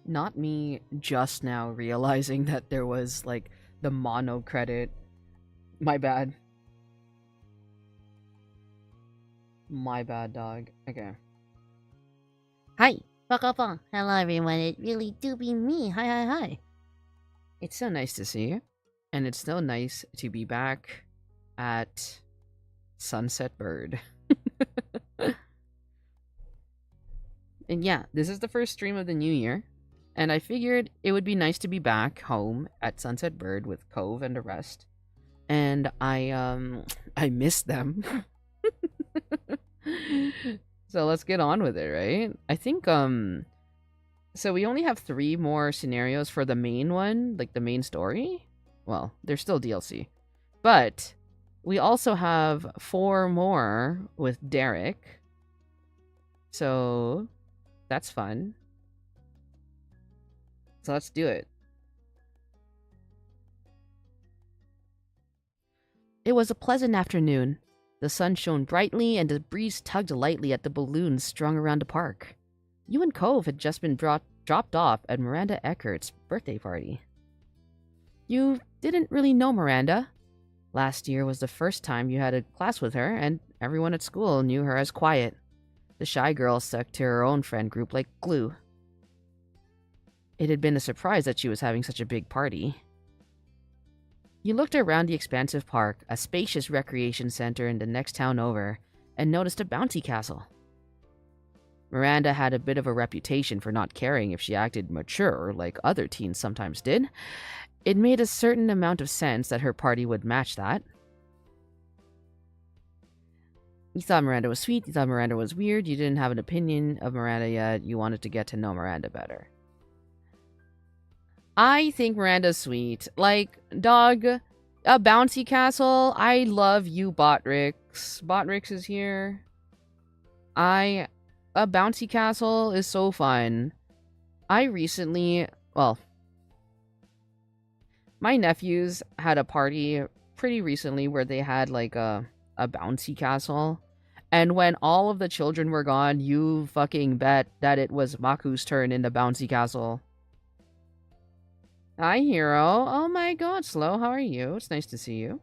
Not me just now realizing that there was, like, the mono credit. My bad. My bad, dog. Okay. Hi, Pakapang. Hello, everyone. It really do be me. Hi, hi, hi. It's so nice to see you. And it's so nice to be back at Sunset Bird. And yeah, this is the first stream of the new year. And I figured it would be nice to be back home at Sunset Bird with Cove and the rest. And I missed them. So let's get on with it, right? I think so we only have 3 more scenarios for the main one, like the main story. Well, they're still DLC. But we also have 4 more with Derek. So that's fun. So let's do it. It was a pleasant afternoon. The sun shone brightly and the breeze tugged lightly at the balloons strung around the park. You and Cove had just been dropped off at Miranda Eckert's birthday party. You didn't really know Miranda. Last year was the first time you had a class with her, and everyone at school knew her as quiet. The shy girl stuck to her own friend group like glue. It had been a surprise that she was having such a big party. You looked around the expansive park, a spacious recreation center in the next town over, and noticed a bouncy castle. Miranda had a bit of a reputation for not caring if she acted mature like other teens sometimes did. It made a certain amount of sense that her party would match that. You thought Miranda was sweet, you thought Miranda was weird, you didn't have an opinion of Miranda yet, you wanted to get to know Miranda better. I think Miranda's sweet. Like, dog, a bouncy castle. I love you, Botrix. Botrix is here. A bouncy castle is so fun. I recently, well, my nephews had a party pretty recently where they had like a bouncy castle. And when all of the children were gone, you fucking bet that it was Maku's turn in the bouncy castle. Hi, Hero. Oh my god, Slow, how are you? It's nice to see you.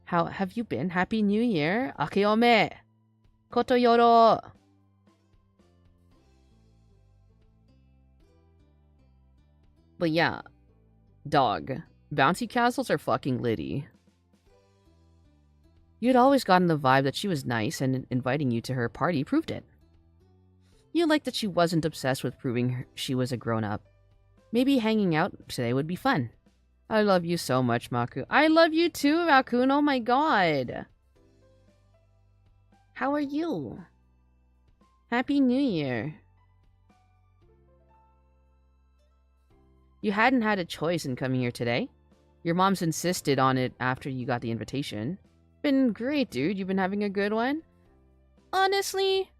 How have you been? Happy New Year. Akeome. Kotoyoro. But yeah, dog. Bouncy castles are fucking litty. You'd always gotten the vibe that she was nice, and inviting you to her party proved it. You liked that she wasn't obsessed with proving she was a grown-up. Maybe hanging out today would be fun. I love you so much, Maku. I love you too, Raccoon. Oh my god. How are you? Happy New Year. You hadn't had a choice in coming here today. Your mom's insisted on it after you got the invitation. Been great, dude. You've been having a good one? Honestly,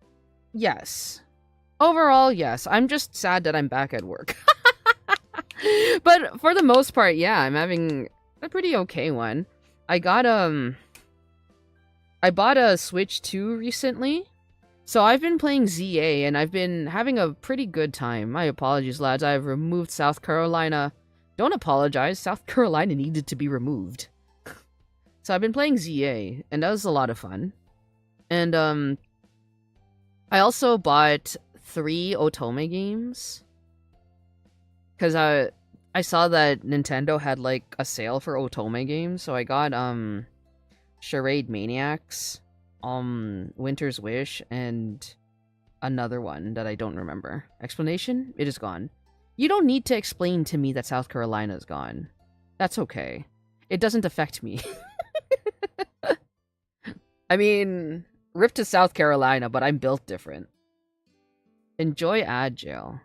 yes. Overall, yes. I'm just sad that I'm back at work. But for the most part, yeah, I'm having a pretty okay one. I bought a Switch 2 recently. So I've been playing ZA and I've been having a pretty good time. My apologies, lads. I've removed South Carolina. Don't apologize. South Carolina needed to be removed. So I've been playing ZA and that was a lot of fun. And I also bought 3 Otome games. Because I saw that Nintendo had like a sale for Otome games, so I got Charade Maniacs, Winter's Wish, and another one that I don't remember. Explanation? It is gone. You don't need to explain to me that South Carolina is gone. That's okay. It doesn't affect me. I mean, rip to South Carolina, but I'm built different. Enjoy Agile.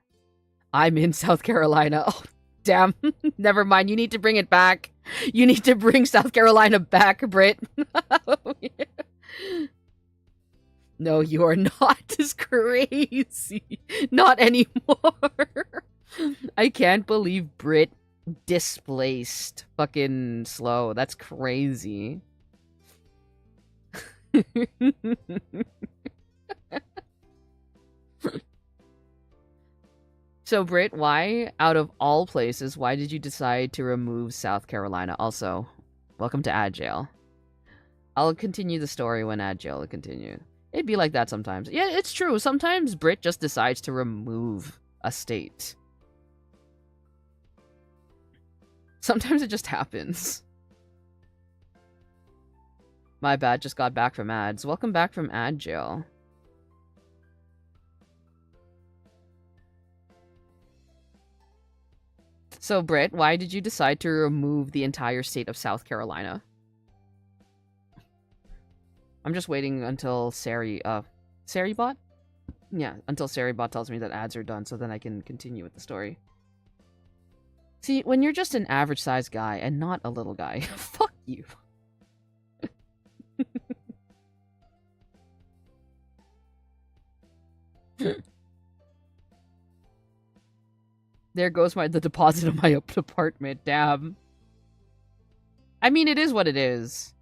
I'm in South Carolina. Oh, damn. Never mind. You need to bring it back. You need to bring South Carolina back, Brit. No, you are not. It's crazy. Not anymore. I can't believe Brit displaced fucking Slow. That's crazy. So, Britt, why, out of all places, why did you decide to remove South Carolina? Also, welcome to Ad Jail. I'll continue the story when Ad Jail will continue. It'd be like that sometimes. Yeah, it's true. Sometimes Britt just decides to remove a state. Sometimes it just happens. My bad, just got back from ads. Welcome back from Ad Jail. So, Britt, why did you decide to remove the entire state of South Carolina? I'm just waiting until Saribot? Yeah, until Saribot tells me that ads are done, so then I can continue with the story. See, when you're just an average-sized guy and not a little guy, fuck you. There goes the deposit of my apartment. Damn. I mean, it is what it is.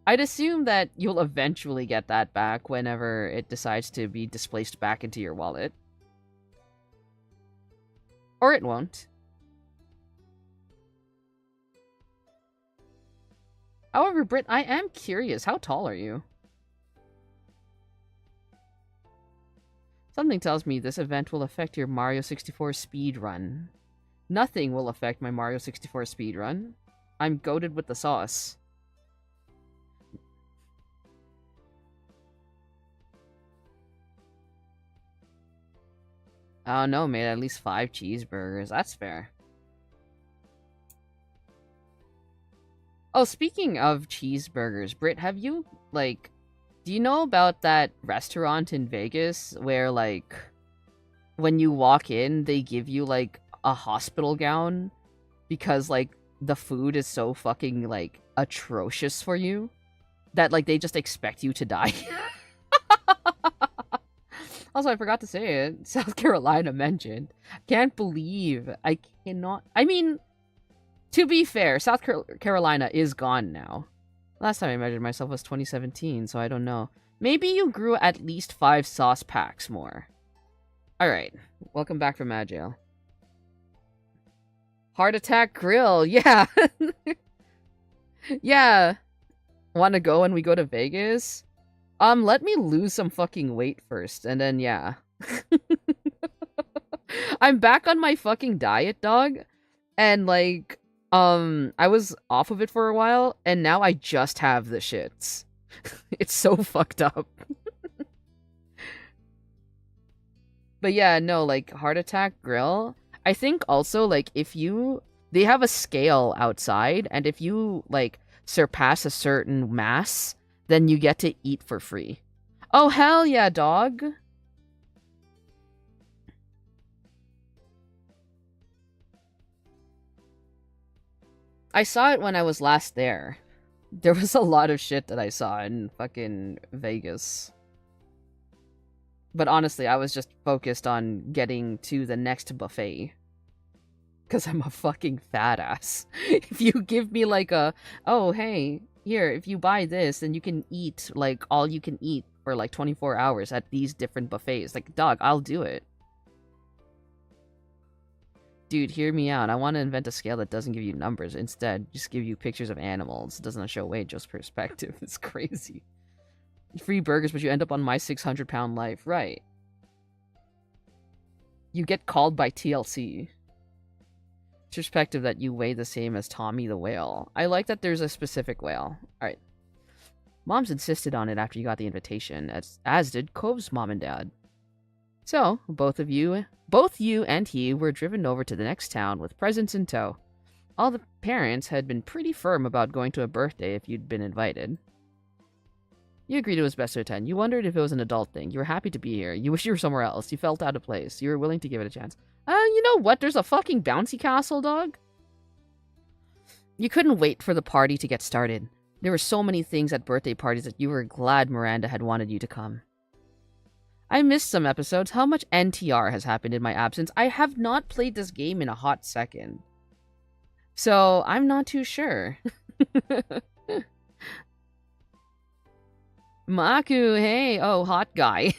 I'd assume that you'll eventually get that back whenever it decides to be displaced back into your wallet. Or it won't. However, Britt, I am curious. How tall are you? Something tells me this event will affect your Mario 64 speedrun. Nothing will affect my Mario 64 speedrun. I'm goated with the sauce. Oh no, mate, at least 5 cheeseburgers. That's fair. Oh, speaking of cheeseburgers, Britt, have you, like... Do you know about that restaurant in Vegas where, like, when you walk in, they give you, like, a hospital gown because, like, the food is so fucking, like, atrocious for you that, like, they just expect you to die? Also, I forgot to say it. South Carolina mentioned. Can't believe. I cannot... I mean, to be fair, South Carolina is gone now. Last time I measured myself was 2017, so I don't know. Maybe you grew at least 5 sauce packs more. Alright, welcome back from Ad Jail. Heart Attack Grill, yeah! Yeah! Wanna go when we go to Vegas? Let me lose some fucking weight first, and then yeah. I'm back on my fucking diet, dog, and like... I was off of it for a while, and now I just have the shits. It's so fucked up. But yeah, no, like, Heart Attack Grill, I think also, like, if you... They have a scale outside, and if you, like, surpass a certain mass, then you get to eat for free. Oh, hell yeah, dog! I saw it when I was last there. There was a lot of shit that I saw in fucking Vegas. But honestly, I was just focused on getting to the next buffet. Because I'm a fucking fat ass. If you give me like a, oh, hey, here, if you buy this, then you can eat, like, all you can eat for like 24 hours at these different buffets. Like, dog, I'll do it. Dude, hear me out. I want to invent a scale that doesn't give you numbers. Instead, just give you pictures of animals. It doesn't show weight, just perspective. It's crazy. Free burgers, but you end up on my 600-pound life. Right. You get called by TLC. Perspective that you weigh the same as Tommy the whale. I like that there's a specific whale. Alright. Mom's insisted on it after you got the invitation, as did Cove's mom and dad. So, both you and he were driven over to the next town with presents in tow. All the parents had been pretty firm about going to a birthday if you'd been invited. You agreed it was best to attend. You wondered if it was an adult thing. You were happy to be here. You wish you were somewhere else. You felt out of place. You were willing to give it a chance. You know what? There's a fucking bouncy castle, dog. You couldn't wait for the party to get started. There were so many things at birthday parties that you were glad Miranda had wanted you to come. I missed some episodes. How much NTR has happened in my absence? I have not played this game in a hot second. So, I'm not too sure. Maku, hey. Oh, hot guy.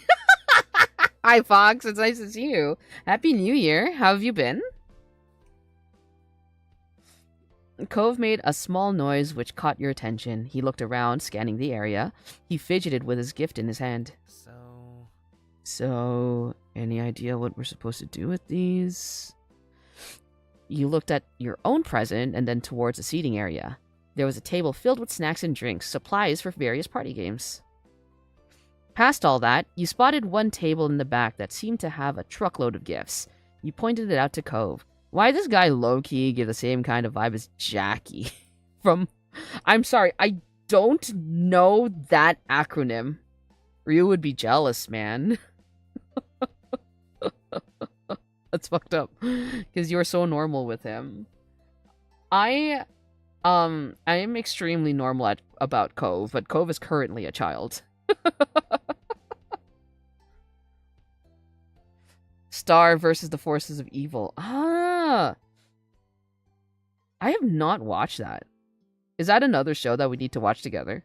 Hi, Fox. It's nice to see you. Happy New Year. How have you been? Cove made a small noise which caught your attention. He looked around, scanning the area. He fidgeted with his gift in his hand. So, any idea what we're supposed to do with these? You looked at your own present and then towards the seating area. There was a table filled with snacks and drinks, supplies for various party games. Past all that, you spotted one table in the back that seemed to have a truckload of gifts. You pointed it out to Cove. Why does this guy low-key give the same kind of vibe as Jackie? I'm sorry, I don't know that acronym. Ryu would be jealous, man. That's fucked up. Because you're so normal with him. I am extremely normal about Cove, but Cove is currently a child. Star versus the forces of evil. Ah! I have not watched that. Is that another show that we need to watch together?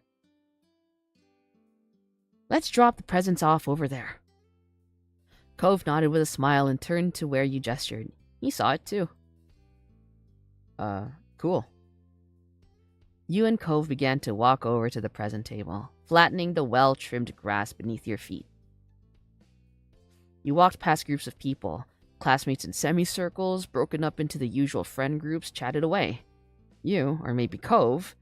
Let's drop the presents off over there. Cove nodded with a smile and turned to where you gestured. He saw it too. Cool. You and Cove began to walk over to the present table, flattening the well-trimmed grass beneath your feet. You walked past groups of people, classmates in semicircles, broken up into the usual friend groups, chatted away. You, or maybe Cove,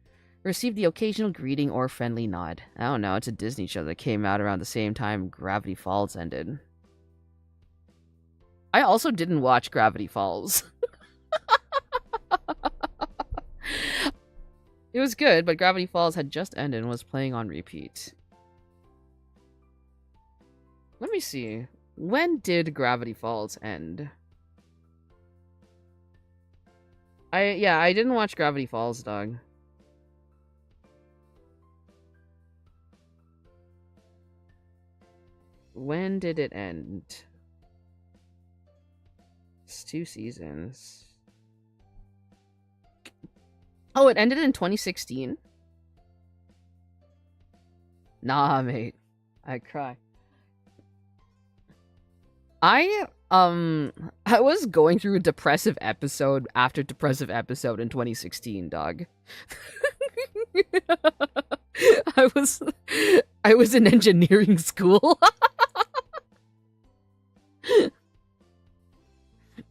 received the occasional greeting or friendly nod. I don't know, it's a Disney show that came out around the same time Gravity Falls ended. I also didn't watch Gravity Falls. It was good, but Gravity Falls had just ended and was playing on repeat. Let me see. When did Gravity Falls end? I didn't watch Gravity Falls, dog. When did it end? It's 2 seasons. Oh, it ended in 2016? Nah, mate. I cry. I was going through a depressive episode after depressive episode in 2016, dog. I was in engineering school.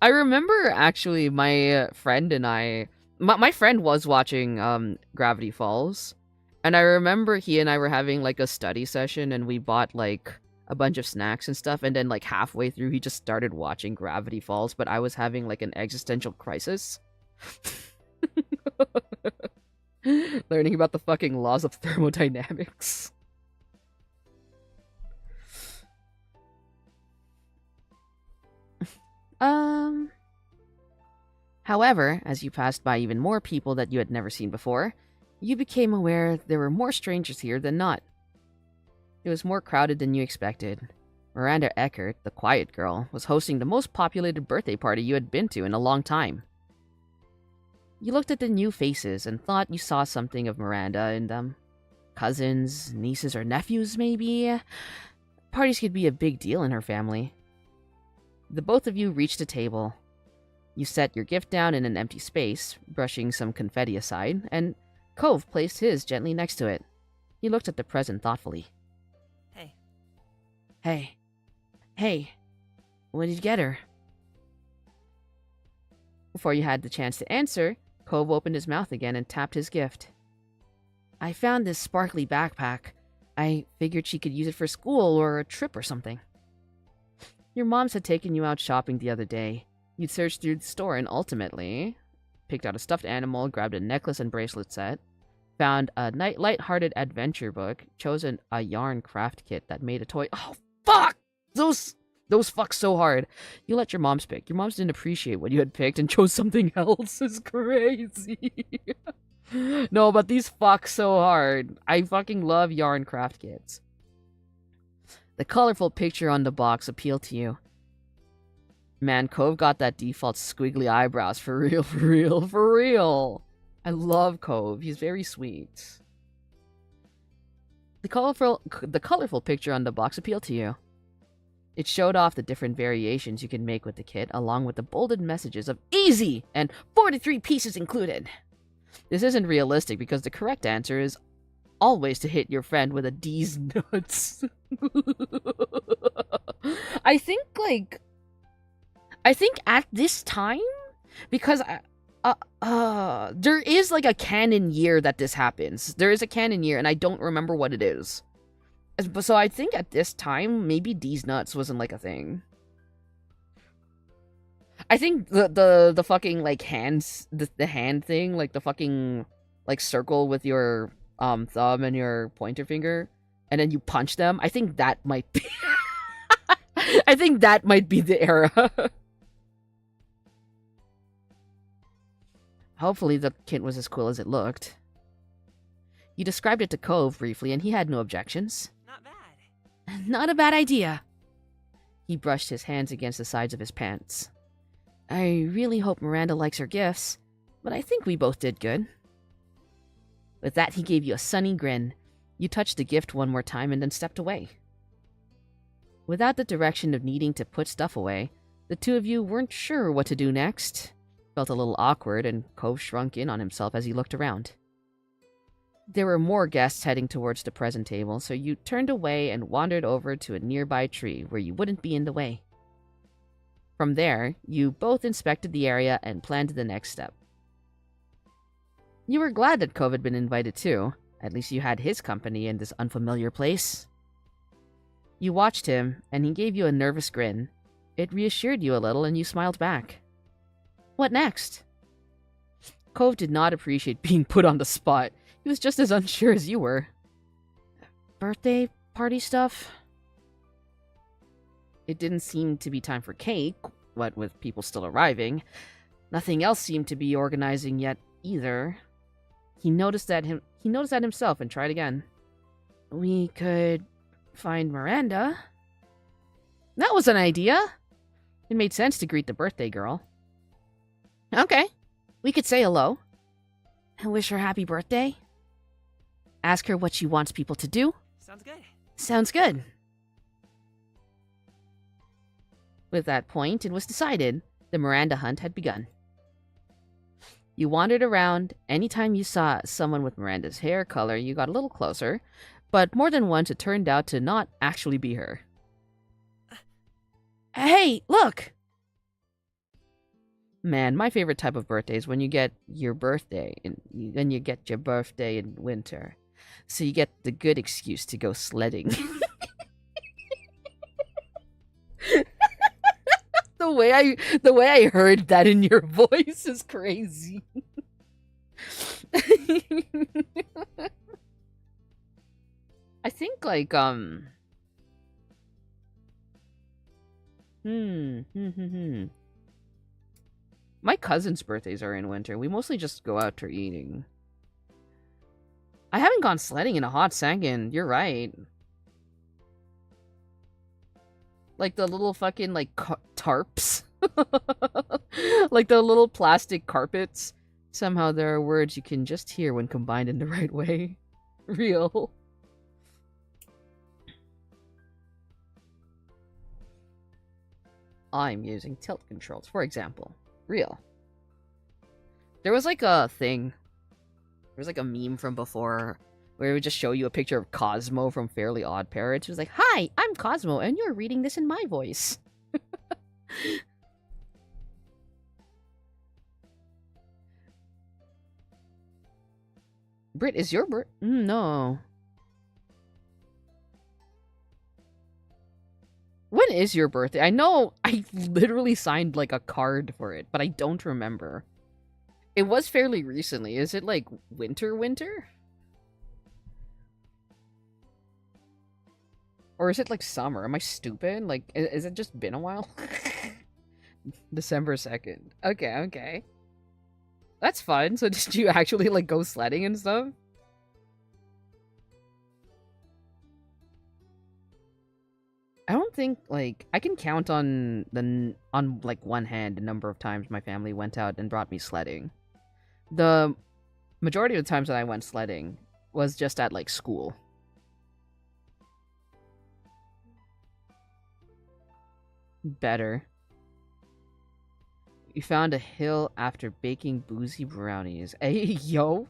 I remember actually my friend and my friend was watching Gravity Falls, and I remember he and I were having like a study session, and we bought like a bunch of snacks and stuff, and then like halfway through he just started watching Gravity Falls, but I was having like an existential crisis. Learning about the fucking laws of thermodynamics. However, as you passed by even more people that you had never seen before, you became aware there were more strangers here than not. It was more crowded than you expected. Miranda Eckert, the quiet girl, was hosting the most populated birthday party you had been to in a long time. You looked at the new faces and thought you saw something of Miranda in them. Cousins, nieces, or nephews, maybe? Parties could be a big deal in her family. The both of you reached a table. You set your gift down in an empty space, brushing some confetti aside, and Cove placed his gently next to it. He looked at the present thoughtfully. Hey, what did you get her? Before you had the chance to answer, Cove opened his mouth again and tapped his gift. I found this sparkly backpack. I figured she could use it for school or a trip or something. Your moms had taken you out shopping the other day. You'd searched through the store and ultimately picked out a stuffed animal, grabbed a necklace and bracelet set, found a light-hearted adventure book, chosen a yarn craft kit that made a toy. Oh, fuck! Those fuck so hard. You let your moms pick. Your moms didn't appreciate what you had picked and chose something else. Is crazy. No, but these fuck so hard. I fucking love yarn craft kits. The colorful picture on the box appealed to you. Man, Cove got that default squiggly eyebrows for real, for real, for real. I love Cove. He's very sweet. The colorful picture on the box appealed to you. It showed off the different variations you can make with the kit, along with the bolded messages of easy and 43 pieces included. This isn't realistic because the correct answer is always to hit your friend with a D's nuts. I think at this time, because there is like a canon year that this happens. There is a canon year, and I don't remember what it is. So I think at this time, maybe D's nuts wasn't like a thing. I think the fucking like hands, the hand thing, like the fucking like circle with your thumb and your pointer finger, and then you punch them. I think that might be. I think that might be the era. Hopefully the kit was as cool as it looked. You described it to Cove briefly, and he had no objections. Not bad. Not a bad idea. He brushed his hands against the sides of his pants. I really hope Miranda likes her gifts, but I think we both did good. With that, he gave you a sunny grin. You touched the gift one more time and then stepped away. Without the direction of needing to put stuff away, the two of you weren't sure what to do next. Felt a little awkward, and Cove shrunk in on himself as he looked around. There were more guests heading towards the present table, so you turned away and wandered over to a nearby tree where you wouldn't be in the way. From there, you both inspected the area and planned the next step. You were glad that Cove had been invited too. At least you had his company in this unfamiliar place. You watched him, and he gave you a nervous grin. It reassured you a little, and you smiled back. What next? Cove did not appreciate being put on the spot. He was just as unsure as you were. Birthday party stuff? It didn't seem to be time for cake, what with people still arriving. Nothing else seemed to be organizing yet either. He noticed that himself and tried again. We could find Miranda. That was an idea. It made sense to greet the birthday girl. Okay. We could say hello. And wish her happy birthday. Ask her what she wants people to do. Sounds good. Sounds good. With that point, it was decided the Miranda hunt had begun. You wandered around. Anytime you saw someone with Miranda's hair color, you got a little closer, but more than once it turned out to not actually be her. Hey, look! Man, my favorite type of birthday is when you get your birthday, and then you get your birthday in winter. So you get the good excuse to go sledding. The way I heard that in your voice is crazy. I think like my cousin's birthdays are in winter. We mostly just go out for eating. I haven't gone sledding in a hot second. You're right. Like the little fucking, like, tarps. Like the little plastic carpets. Somehow there are words you can just hear when combined in the right way. Real. I'm using tilt controls, for example. Real. There was like a thing. There was like a meme from before where it would just show you a picture of Cosmo from Fairly Odd Parents. It was like, hi, I'm Cosmo, and you're reading this in my voice. Britt, is your no. When is your birthday? I know I literally signed like a card for it, but I don't remember. It was fairly recently. Is it like winter? Or is it like summer? Am I stupid? Like, is it just been a while? December 2nd. Okay. That's fun. So did you actually like go sledding and stuff? I don't think, like, I can count on like one hand the number of times my family went out and brought me sledding. The majority of the times that I went sledding was just at, like, school. Better. You found a hill after baking boozy brownies. Hey, yo!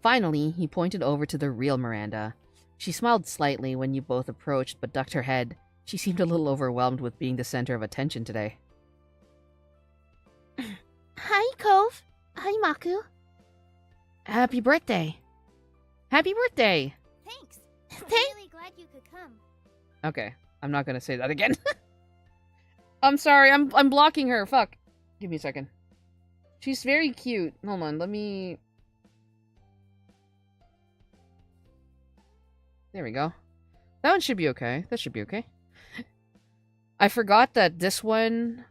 Finally, he pointed over to the real Miranda. She smiled slightly when you both approached, but ducked her head. She seemed a little overwhelmed with being the center of attention today. Hi, Cove. Hi, Maku. Happy birthday! Happy birthday! Thanks. I'm Thank- really glad you could come. Okay, I'm not gonna say that again. I'm sorry, I'm blocking her. Fuck. Give me a second. She's very cute. Hold on, let me... There we go. That one should be okay. That should be okay. I forgot that this game...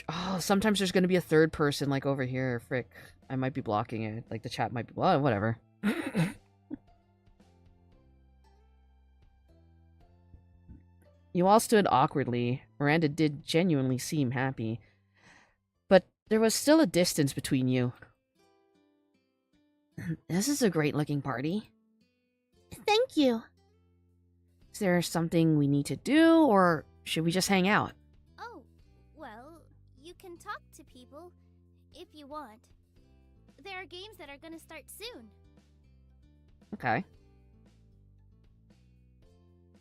Oh, sometimes there's gonna be a third person, like, over here. Frick. I might be blocking it. Like, the chat might be... Well, whatever. You all stood awkwardly. Miranda did genuinely seem happy. But there was still a distance between you. This is a great-looking party. Thank you. Is there something we need to do, or should we just hang out? Oh, well, you can talk to people if you want. There are games that are gonna start soon. Okay.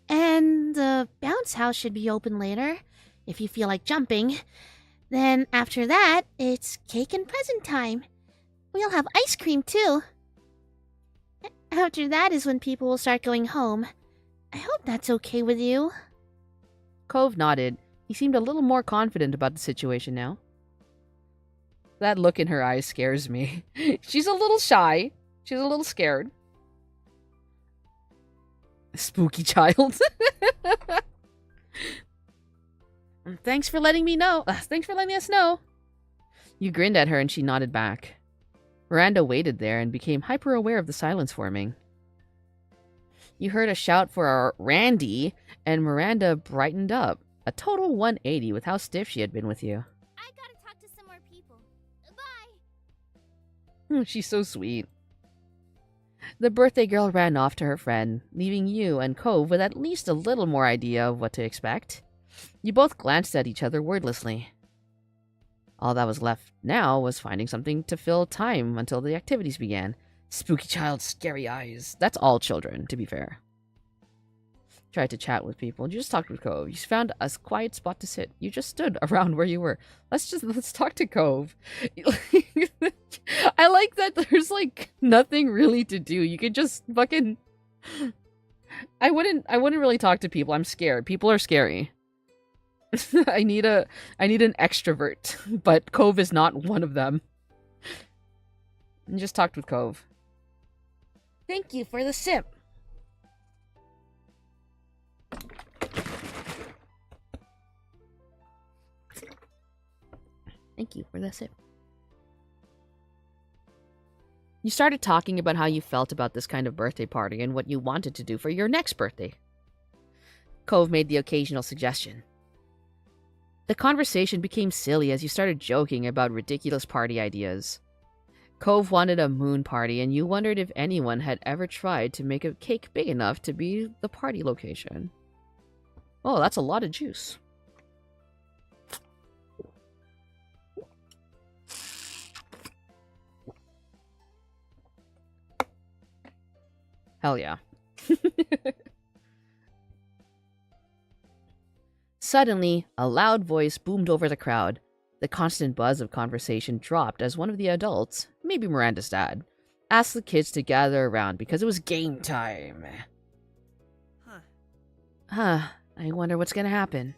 And the bounce house should be open later, if you feel like jumping. Then after that, it's cake and present time. We'll have ice cream too. After that is when people will start going home. I hope that's okay with you. Cove nodded. He seemed a little more confident about the situation now. That look in her eyes scares me. She's a little shy. She's a little scared. Spooky child. Thanks for letting me know. Thanks for letting us know. You grinned at her and she nodded back. Miranda waited there and became hyper-aware of the silence forming. You heard a shout for our Randy, and Miranda brightened up. A total 180 with how stiff she had been with you. I gotta talk to some more people. Bye! She's so sweet. The birthday girl ran off to her friend, leaving you and Cove with at least a little more idea of what to expect. You both glanced at each other wordlessly. All that was left now was finding something to fill time until the activities began. Spooky child, scary eyes. That's all children, to be fair. Tried to chat with people. You just talked with Cove. You found a quiet spot to sit. You just stood around where you were. Let's talk to Cove. I like that there's like nothing really to do. You could just fucking... I wouldn't really talk to people. I'm scared. People are scary. I need an extrovert, but Cove is not one of them. And just talked with Cove. Thank you for the sip. Thank you for the sip. You started talking about how you felt about this kind of birthday party and what you wanted to do for your next birthday. Cove made the occasional suggestion. The conversation became silly as you started joking about ridiculous party ideas. Cove wanted a moon party, and you wondered if anyone had ever tried to make a cake big enough to be the party location. Oh, that's a lot of juice. Hell yeah. Suddenly, a loud voice boomed over the crowd. The constant buzz of conversation dropped as one of the adults, maybe Miranda's dad, asked the kids to gather around because it was game time. I wonder what's gonna happen.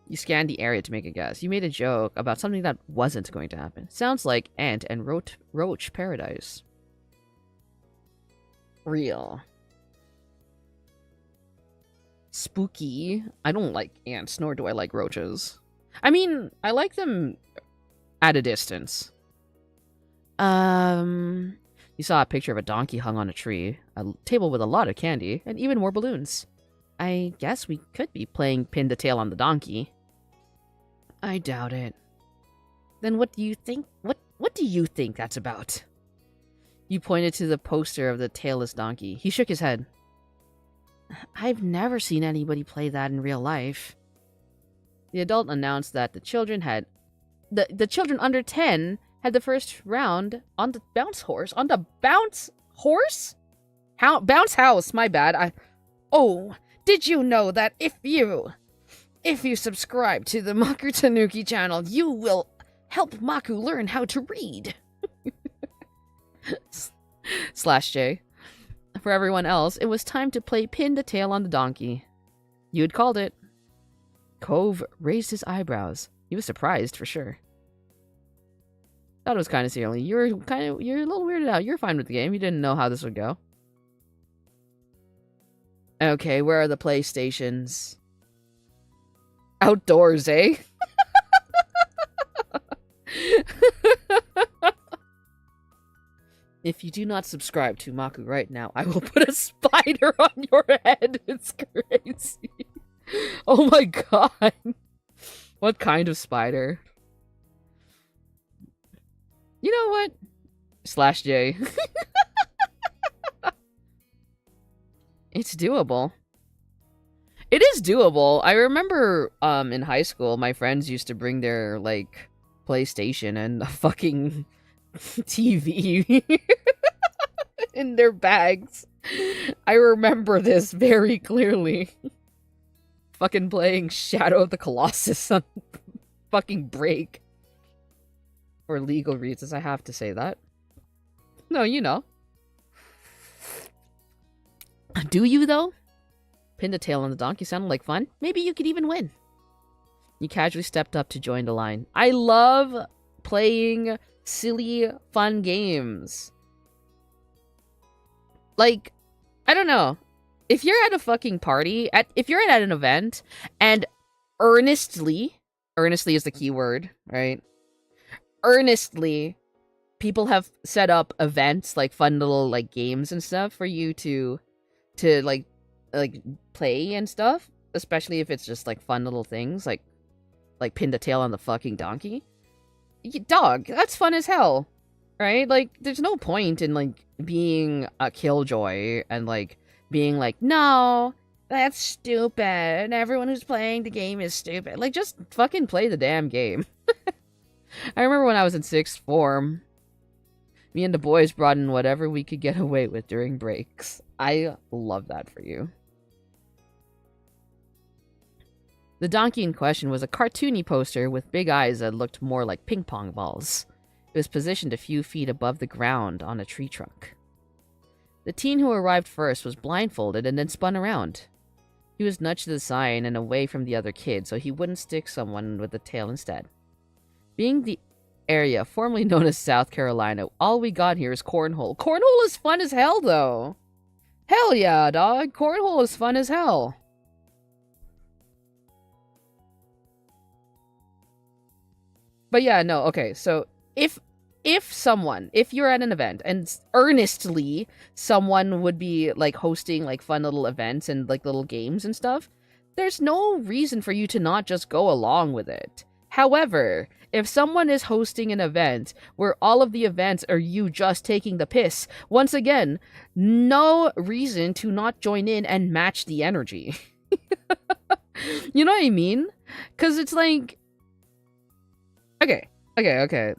You scanned the area to make a guess. You made a joke about something that wasn't going to happen. Sounds like Ant and Roach Paradise. Real. Spooky. I don't like ants, nor do I like roaches. I mean, I like them at a distance. You saw a picture of a donkey hung on a tree, a table with a lot of candy, and even more balloons. I guess we could be playing pin the tail on the donkey. I doubt it. Then what do you think? What do you think that's about? You pointed to the poster of the tailless donkey. He shook his head. I've never seen anybody play that in real life. The adult announced that the children had... The children under 10 had the first round on the bounce horse. On the bounce horse? Bounce house, my bad. Oh, did you know that if you subscribe to the Maku Tanuki channel, you will help Maku learn how to read? /J. For everyone else, it was time to play pin the tail on the donkey. You had called it. Cove raised his eyebrows. He was surprised, for sure. Thought it was kind of silly. You're a little weirded out. You're fine with the game. You didn't know how this would go. Okay, where are the PlayStations? Outdoors, eh? If you do not subscribe to Maku right now, I will put a spider on your head. It's crazy. Oh my god. What kind of spider? You know what? /J. It's doable. It is doable. I remember in high school, my friends used to bring their, like, PlayStation and a fucking TV in their bags. I remember this very clearly. Fucking playing Shadow of the Colossus on fucking break. For legal reasons, I have to say that. No, you know. Do you, though? Pin the tail on the donkey sounded like fun. Maybe you could even win. You casually stepped up to join the line. I love playing silly, fun games. Like, I don't know. If you're at a fucking party, if you're at an event, and earnestly is the key word, right? Earnestly, people have set up events, like fun little like games and stuff for you to like play and stuff, especially if it's just like fun little things like pin the tail on the fucking donkey. Dog, that's fun as hell, right? Like, there's no point in like being a killjoy and like being like, no, that's stupid. Everyone who's playing the game is stupid. Like, just fucking play the damn game. I remember when I was in 6th form, me and the boys brought in whatever we could get away with during breaks. I love that for you. The donkey in question was a cartoony poster with big eyes that looked more like ping pong balls. It was positioned a few feet above the ground on a tree trunk. The teen who arrived first was blindfolded and then spun around. He was nudged to the side and away from the other kid so he wouldn't stick someone with the tail instead. Being the area formerly known as South Carolina, all we got here is cornhole. Cornhole is fun as hell, though. Hell yeah, dog. Cornhole is fun as hell. But yeah, no, okay, so if you're at an event and earnestly someone would be like hosting like fun little events and like little games and stuff, there's no reason for you to not just go along with it. However, if someone is hosting an event where all of the events are you just taking the piss, once again, no reason to not join in and match the energy. You know what I mean? Because it's like, okay.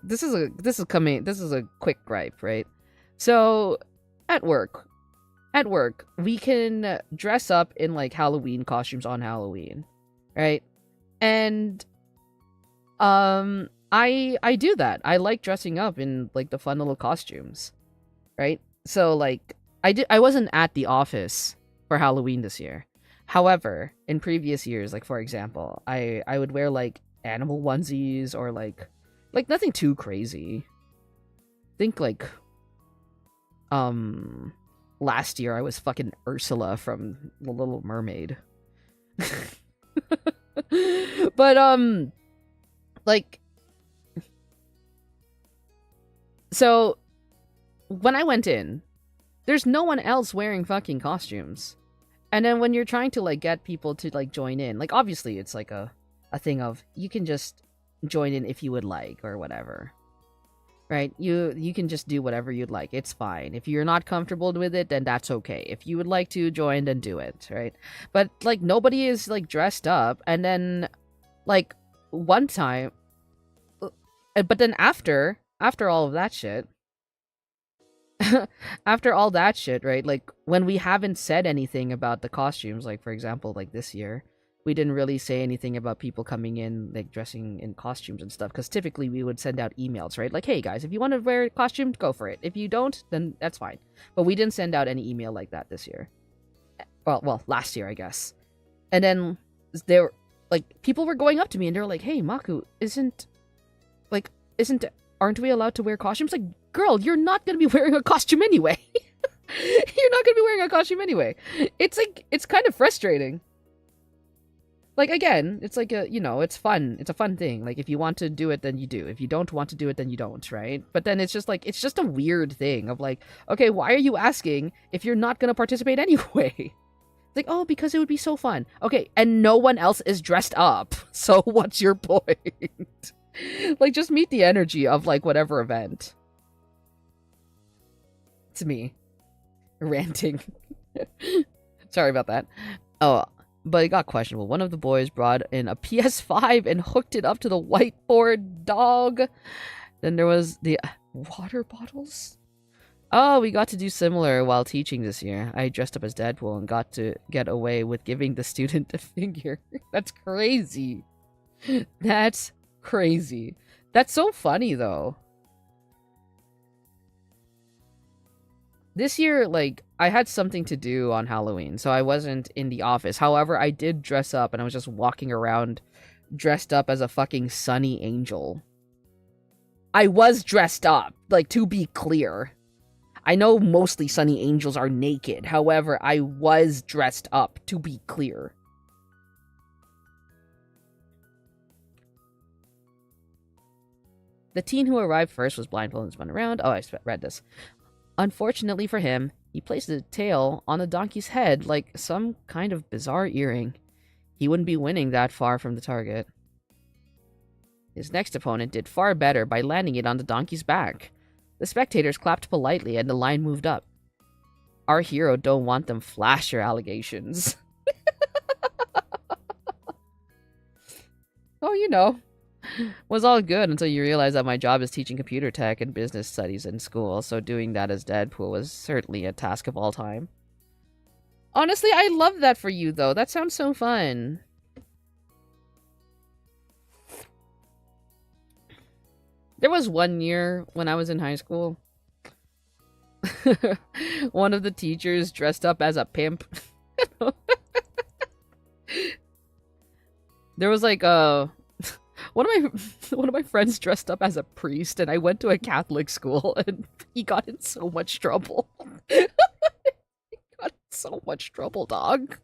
This is a quick gripe, right? So, at work, we can dress up in like Halloween costumes on Halloween, right? And I do that. I like dressing up in like the fun little costumes, right? So like I wasn't at the office for Halloween this year. However, in previous years, like for example, I would wear like animal onesies or like nothing too crazy. Think like last year I was fucking Ursula from The Little Mermaid. But like, so when I went in, there's no one else wearing fucking costumes. And then when you're trying to like get people to like join in, like obviously it's like a thing of you can just join in if you would like or whatever. right? You can just do whatever you'd like. It's fine. If you're not comfortable with it, then that's okay. If you would like to join, then do it, right? But like nobody is like dressed up, and then like one time, but then after all of that shit, after all that shit, right? Like when we haven't said anything about the costumes, like for example, like this year, we didn't really say anything about people coming in like dressing in costumes and stuff because typically we would send out emails, right? Like, hey guys, if you want to wear a costume, go for it. If you don't, then that's fine. But we didn't send out any email like that this year. Well, last year, I guess. And then there, like, people were going up to me and they were like, "Hey, Maku, aren't we allowed to wear costumes?" Like, girl, you're not gonna be wearing a costume anyway. You're not gonna be wearing a costume anyway. It's like, it's kind of frustrating. Like, again, it's like it's fun. It's a fun thing. Like, if you want to do it, then you do. If you don't want to do it, then you don't, right? But then it's just like, it's just a weird thing of like, okay, why are you asking if you're not gonna participate anyway? It's like, oh, because it would be so fun. Okay, and no one else is dressed up. So what's your point? Like, just meet the energy of, like, whatever event. It's me. Ranting. Sorry about that. Oh, but it got questionable. One of the boys brought in a PS5 and hooked it up to the whiteboard, dog. Then there was the water bottles. Oh, we got to do similar while teaching this year. I dressed up as Deadpool and got to get away with giving the student a figure. That's crazy. That's crazy. That's so funny, though. This year, like, I had something to do on Halloween, so I wasn't in the office. However, I did dress up, and I was just walking around dressed up as a fucking sunny angel. I was dressed up, like, to be clear. I know mostly sunny angels are naked. However, I was dressed up, to be clear. The teen who arrived first was blindfolded and spun around. Oh, I read this. Unfortunately for him, he placed the tail on the donkey's head like some kind of bizarre earring. He wouldn't be winning that far from the target. His next opponent did far better by landing it on the donkey's back. The spectators clapped politely and the line moved up. Our hero don't want them flasher allegations. Oh, you know. Was all good until you realize that my job is teaching computer tech and business studies in school, so doing that as Deadpool was certainly a task of all time. Honestly, I love that for you, though. That sounds so fun. There was one year when I was in high school. One of the teachers dressed up as a pimp. There was like one of my friends dressed up as a priest, and I went to a Catholic school, and he got in so much trouble. He got in so much trouble, dog.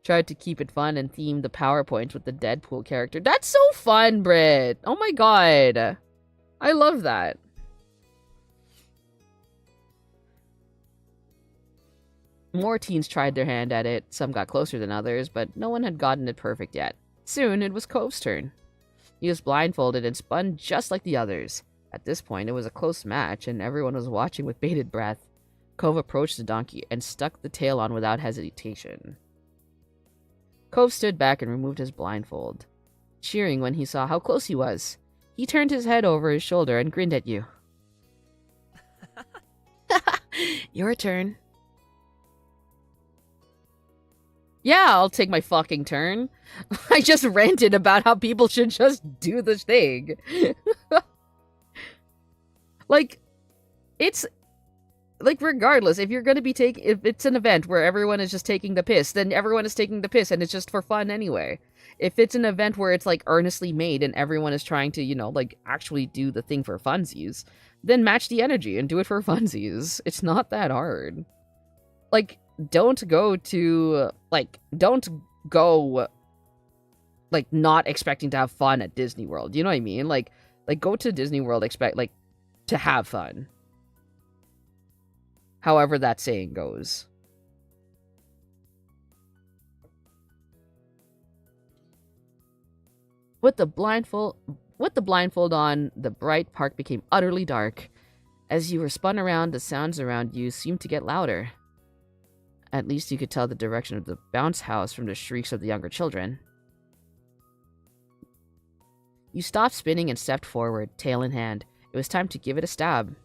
Tried to keep it fun and theme the PowerPoints with the Deadpool character. That's so fun, Britt! Oh my god. I love that. More teens tried their hand at it. Some got closer than others, but no one had gotten it perfect yet. Soon, it was Cove's turn. He was blindfolded and spun just like the others. At this point, it was a close match, and everyone was watching with bated breath. Cove approached the donkey and stuck the tail on without hesitation. Cove stood back and removed his blindfold, cheering when he saw how close he was. He turned his head over his shoulder and grinned at you. Your turn. Yeah, I'll take my fucking turn. I just ranted about how people should just do this thing. Like, it's... Like, regardless, if you're gonna be if it's an event where everyone is just taking the piss, then everyone is taking the piss and it's just for fun anyway. If it's an event where it's, like, earnestly made and everyone is trying to, you know, like, actually do the thing for funsies, then match the energy and do it for funsies. It's not that hard. Like, don't go, like, not expecting to have fun at Disney World. You know what I mean? Like, go to Disney World to have fun. However that saying goes. With the blindfold on, the bright park became utterly dark. As you were spun around, the sounds around you seemed to get louder. At least you could tell the direction of the bounce house from the shrieks of the younger children. You stopped spinning and stepped forward, tail in hand. It was time to give it a stab.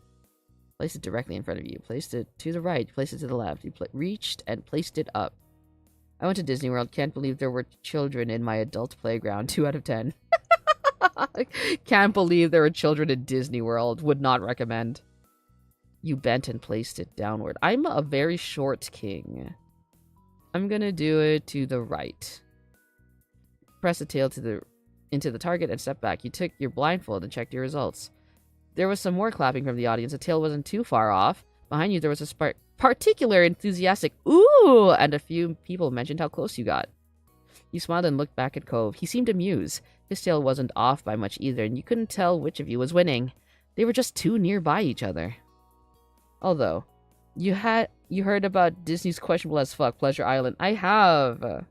Place it directly in front of you. Placed it to the right. Placed it to the left. You reached and placed it up. I went to Disney World. Can't believe there were children in my adult playground. 2 out of 10. Can't believe there were children in Disney World. Would not recommend. You bent and placed it downward. I'm a very short king. I'm gonna do it to the right. Press the tail into the target and step back. You took your blindfold and checked your results. There was some more clapping from the audience. The tail wasn't too far off. Behind you, there was a particular enthusiastic "ooh," and a few people mentioned how close you got. You smiled and looked back at Cove. He seemed amused. His tail wasn't off by much either, and you couldn't tell which of you was winning. They were just too nearby each other. Although, you heard about Disney's questionable as fuck Pleasure Island. I have.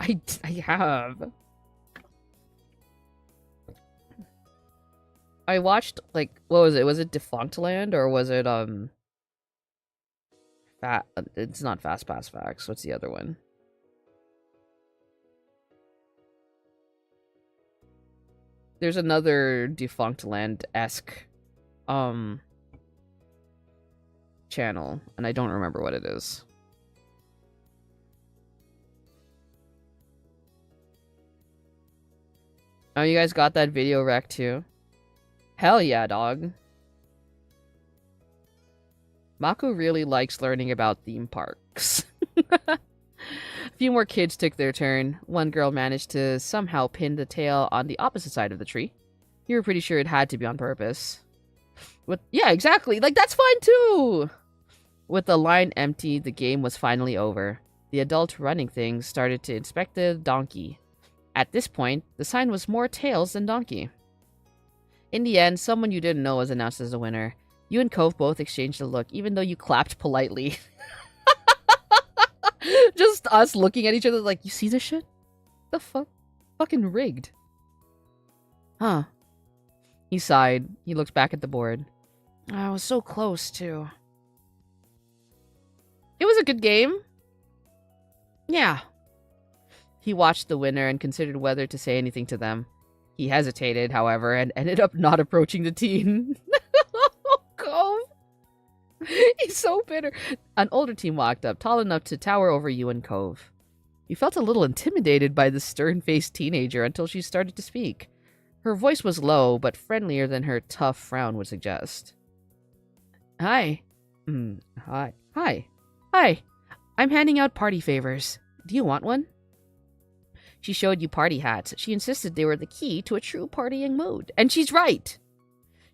I have. I watched, like, what was it? Was it Defunctland or was it, it's not Fast Pass Facts. What's the other one? There's another Defunctland-esque, channel, and I don't remember what it is. Oh, you guys got that video rec too? Hell yeah, dog. Mako really likes learning about theme parks. A few more kids took their turn. One girl managed to somehow pin the tail on the opposite side of the tree. You were pretty sure it had to be on purpose. Yeah, exactly. Like, that's fine too! With the line empty, the game was finally over. The adult running thing started to inspect the donkey. At this point, the sign was more tails than donkey. In the end, someone you didn't know was announced as the winner. You and Cove both exchanged a look, even though you clapped politely. Just us looking at each other like, you see this shit? The fuck? Fucking rigged. Huh. He sighed. He looked back at the board. I was so close, too. It was a good game. Yeah. He watched the winner and considered whether to say anything to them. He hesitated, however, and ended up not approaching the teen. Cove. He's so bitter. An older teen walked up, tall enough to tower over you and Cove. You felt a little intimidated by the stern-faced teenager until she started to speak. Her voice was low, but friendlier than her tough frown would suggest. Hi. Hi. Hi. Hi. I'm handing out party favors. Do you want one? She showed you party hats. She insisted they were the key to a true partying mood. And she's right!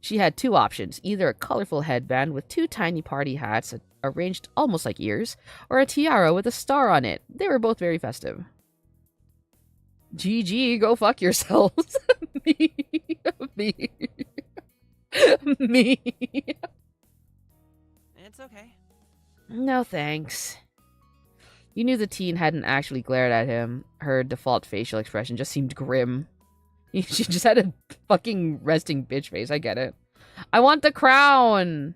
She had 2 options, either a colorful headband with 2 tiny party hats arranged almost like ears, or a tiara with a star on it. They were both very festive. GG, go fuck yourselves. Me. Me. Me. It's okay. No thanks. You knew the teen hadn't actually glared at him. Her default facial expression just seemed grim. She just had a fucking resting bitch face, I get it. I want the crown!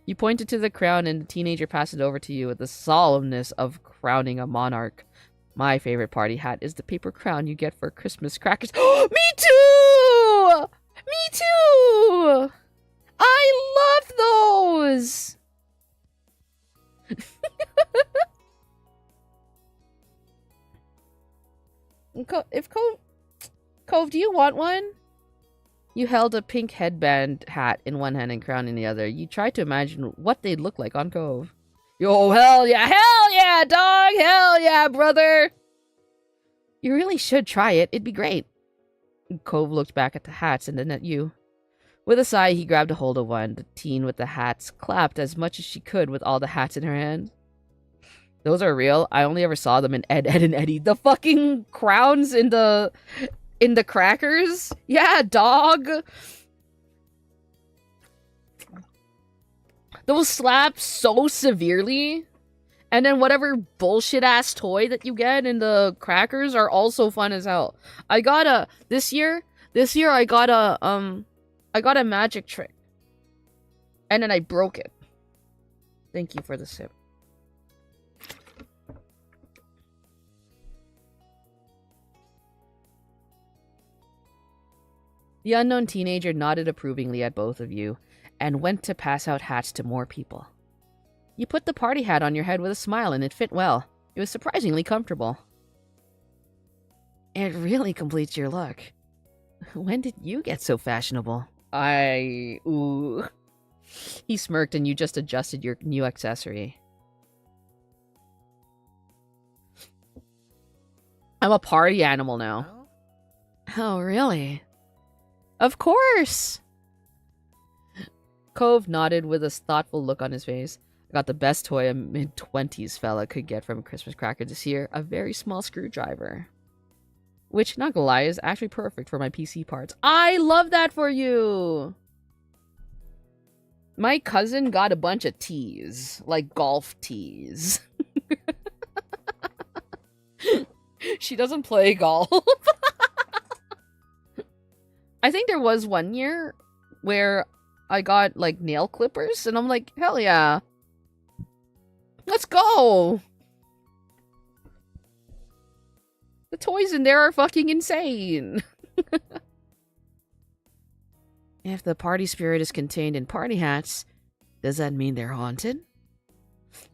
You pointed to the crown and the teenager passed it over to you with the solemnness of crowning a monarch. My favorite party hat is the paper crown you get for Christmas crackers. Me too! Me too! I love those! Cove, do you want one? You held a pink headband hat in one hand and crown in the other. You tried to imagine what they'd look like on Cove. Yo, hell yeah, dog! Hell yeah, brother! You really should try it. It'd be great. Cove looked back at the hats and then at you. With a sigh, he grabbed a hold of one. The teen with the hats clapped as much as she could with all the hats in her hand. Those are real. I only ever saw them in Ed, Ed, and Eddie. The fucking crowns in the crackers? Yeah, dog. Those slap so severely. And then whatever bullshit ass toy that you get in the crackers are also fun as hell. I got a this year I got a magic trick. And then I broke it. Thank you for the sip. The unknown teenager nodded approvingly at both of you and went to pass out hats to more people. You put the party hat on your head with a smile and it fit well. It was surprisingly comfortable. It really completes your look. When did you get so fashionable? Ooh. He smirked and you just adjusted your new accessory. I'm a party animal now. Oh, really? Of course! Cove nodded with a thoughtful look on his face. I got the best toy a mid-20s fella could get from a Christmas cracker this year, a very small screwdriver. Which, not gonna lie, is actually perfect for my PC parts. I love that for you! My cousin got a bunch of tees, like golf tees. She doesn't play golf. I think there was one year where I got, like, nail clippers, and I'm like, hell yeah. Let's go! The toys in there are fucking insane. If the party spirit is contained in party hats, does that mean they're haunted?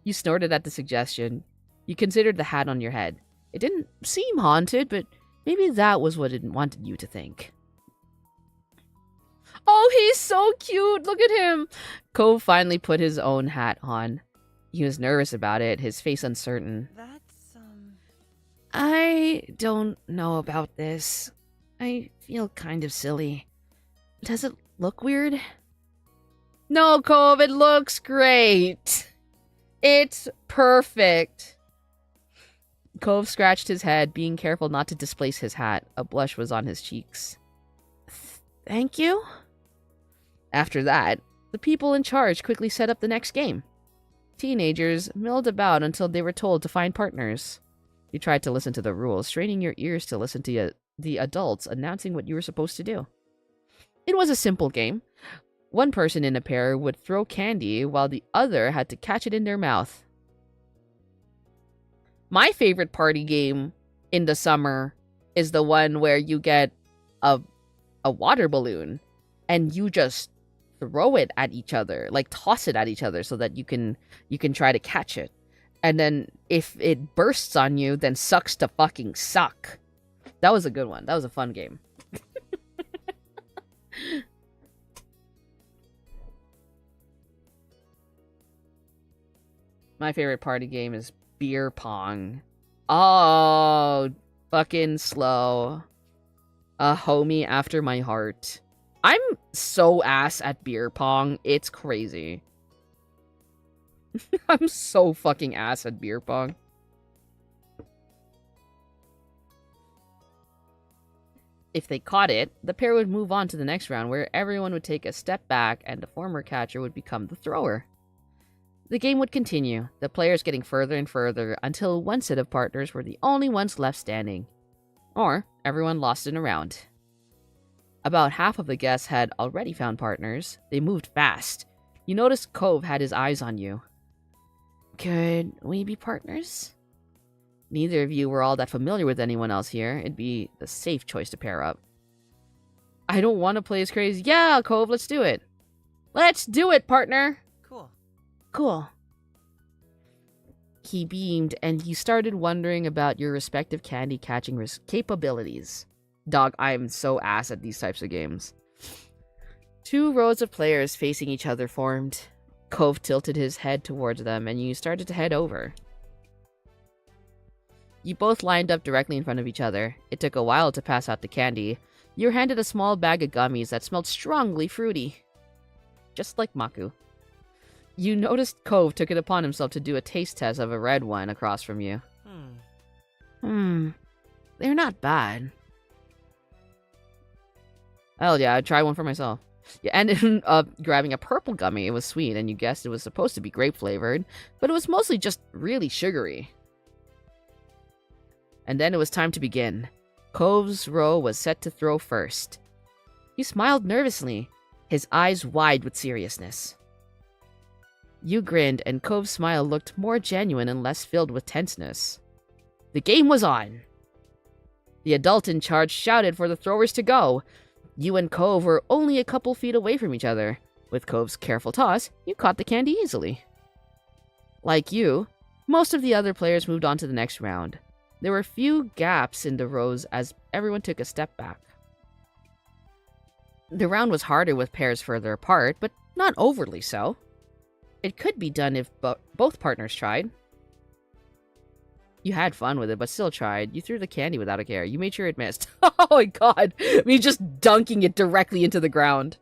You snorted at the suggestion. You considered the hat on your head. It didn't seem haunted, but maybe that was what it wanted you to think. Oh, he's so cute! Look at him! Cove finally put his own hat on. He was nervous about it, his face uncertain. I don't know about this. I feel kind of silly. Does it look weird? No, Cove, it looks great. It's perfect. Cove scratched his head, being careful not to displace his hat. A blush was on his cheeks. Thank you? After that, the people in charge quickly set up the next game. Teenagers milled about until they were told to find partners. You tried to listen to the rules, straining your ears to listen to the adults announcing what you were supposed to do. It was a simple game. One person in a pair would throw candy while the other had to catch it in their mouth. My favorite party game in the summer is the one where you get a water balloon and you just throw it at each other, like toss it at each other so that you can try to catch it. And then if it bursts on you, then sucks to fucking suck. That was a good one. That was a fun game. My favorite party game is beer pong. Oh, fucking slow. A homie after my heart. I'm so ass at beer pong. It's crazy. I'm so fucking ass at beer pong. If they caught it, the pair would move on to the next round where everyone would take a step back and the former catcher would become the thrower. The game would continue, the players getting further and further until one set of partners were the only ones left standing. Or everyone lost in a round. About half of the guests had already found partners. They moved fast. You noticed Cove had his eyes on you. Could we be partners? Neither of you were all that familiar with anyone else here. It'd be the safe choice to pair up. I don't want to play as crazy. Yeah, Cove, let's do it. Let's do it, partner. Cool. He beamed, and you started wondering about your respective candy-catching capabilities. Dog, I'm so ass at these types of games. 2 rows of players facing each other formed. Cove tilted his head towards them, and you started to head over. You both lined up directly in front of each other. It took a while to pass out the candy. You were handed a small bag of gummies that smelled strongly fruity. Just like Maku. You noticed Cove took it upon himself to do a taste test of a red one across from you. They're not bad. Hell yeah, I'd try one for myself. You ended up grabbing a purple gummy. It was sweet, and you guessed it was supposed to be grape flavored, but it was mostly just really sugary. And then it was time to begin. Cove's row was set to throw first. He smiled nervously, his eyes wide with seriousness. You grinned, and Cove's smile looked more genuine and less filled with tenseness. The game was on. The adult in charge shouted for the throwers to go. You and Cove were only a couple feet away from each other. With Cove's careful toss, you caught the candy easily. Like you, most of the other players moved on to the next round. There were few gaps in the rows as everyone took a step back. The round was harder with pairs further apart, but not overly so. It could be done if both partners tried. You had fun with it, but still tried. You threw the candy without a care. You made sure it missed. Oh my god! Me just dunking it directly into the ground.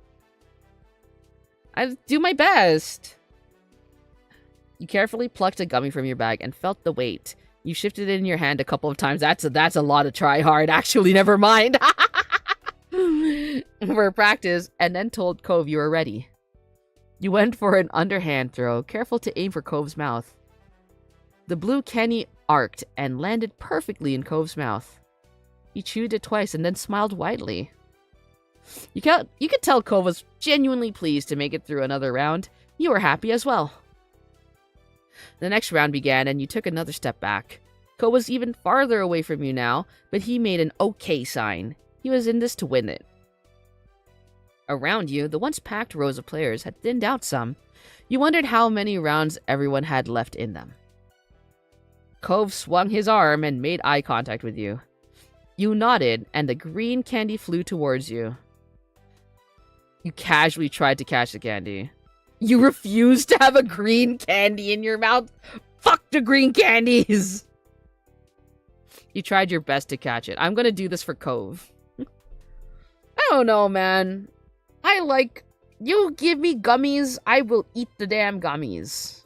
I do my best. You carefully plucked a gummy from your bag and felt the weight. You shifted it in your hand a couple of times. That's a lot of try hard. Actually, never mind. For practice, and then told Cove you were ready. You went for an underhand throw, careful to aim for Cove's mouth. The blue candy arced and landed perfectly in Cove's mouth. He chewed it twice and then smiled widely. You could tell Cove was genuinely pleased to make it through another round. You were happy as well. The next round began and you took another step back. Cove was even farther away from you now, but he made an okay sign. He was in this to win it. Around you, the once packed rows of players had thinned out some. You wondered how many rounds everyone had left in them. Cove swung his arm and made eye contact with you. You nodded, and the green candy flew towards you. You casually tried to catch the candy. You refused to have a green candy in your mouth? Fuck the green candies! You tried your best to catch it. I'm gonna do this for Cove. I don't know, man. You give me gummies, I will eat the damn gummies.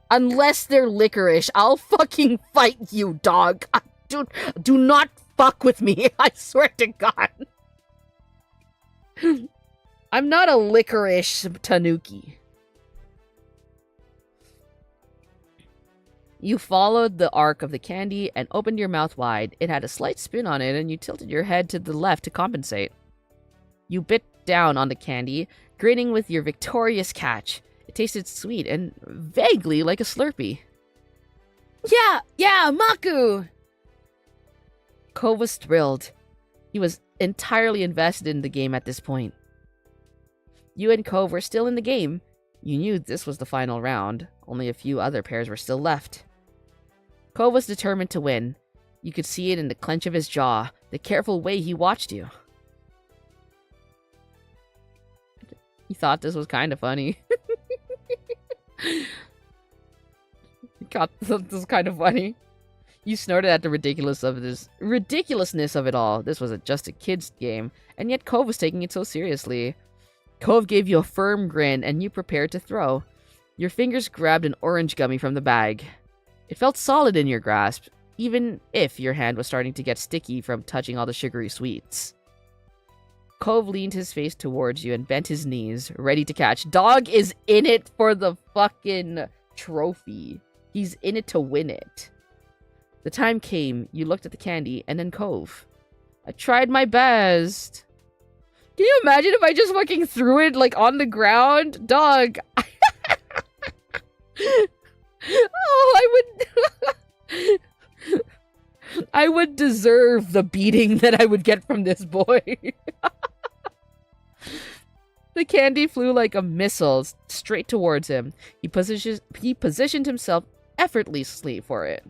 Unless they're licorice, I'll fucking fight you, dog. Do not fuck with me, I swear to God. I'm not a licorice tanuki. You followed the arc of the candy and opened your mouth wide. It had a slight spin on it, and you tilted your head to the left to compensate. You bit down on the candy, grinning with your victorious catch. It tasted sweet and vaguely like a Slurpee. Yeah, Maku! Cove was thrilled. He was entirely invested in the game at this point. You and Cove were still in the game. You knew this was the final round. Only a few other pairs were still left. Cove was determined to win. You could see it in the clench of his jaw, the careful way he watched you. He thought this was kind of funny. He thought this was kind of funny. You snorted at the ridiculousness of it all. This was just a kid's game, and yet Cove was taking it so seriously. Cove gave you a firm grin, and you prepared to throw. Your fingers grabbed an orange gummy from the bag. It felt solid in your grasp, even if your hand was starting to get sticky from touching all the sugary sweets. Cove leaned his face towards you and bent his knees, ready to catch. Dog is in it for the fucking trophy. He's in it to win it. The time came, you looked at the candy, and then Cove. I tried my best. Can you imagine if I just fucking threw it, like, on the ground? Dog. Oh, I would deserve the beating that I would get from this boy. The candy flew like a missile straight towards him. He positioned himself effortlessly for it.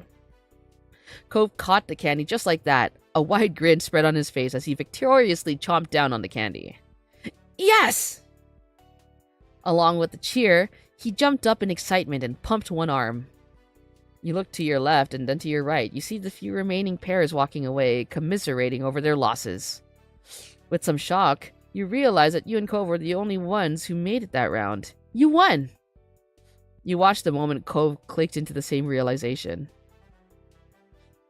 Cove caught the candy just like that. A wide grin spread on his face as he victoriously chomped down on the candy. Yes! Along with the cheer, he jumped up in excitement and pumped one arm. You look to your left and then to your right. You see the few remaining pairs walking away, commiserating over their losses. With some shock, you realize that you and Cove were the only ones who made it that round. You won! You watched the moment Cove clicked into the same realization.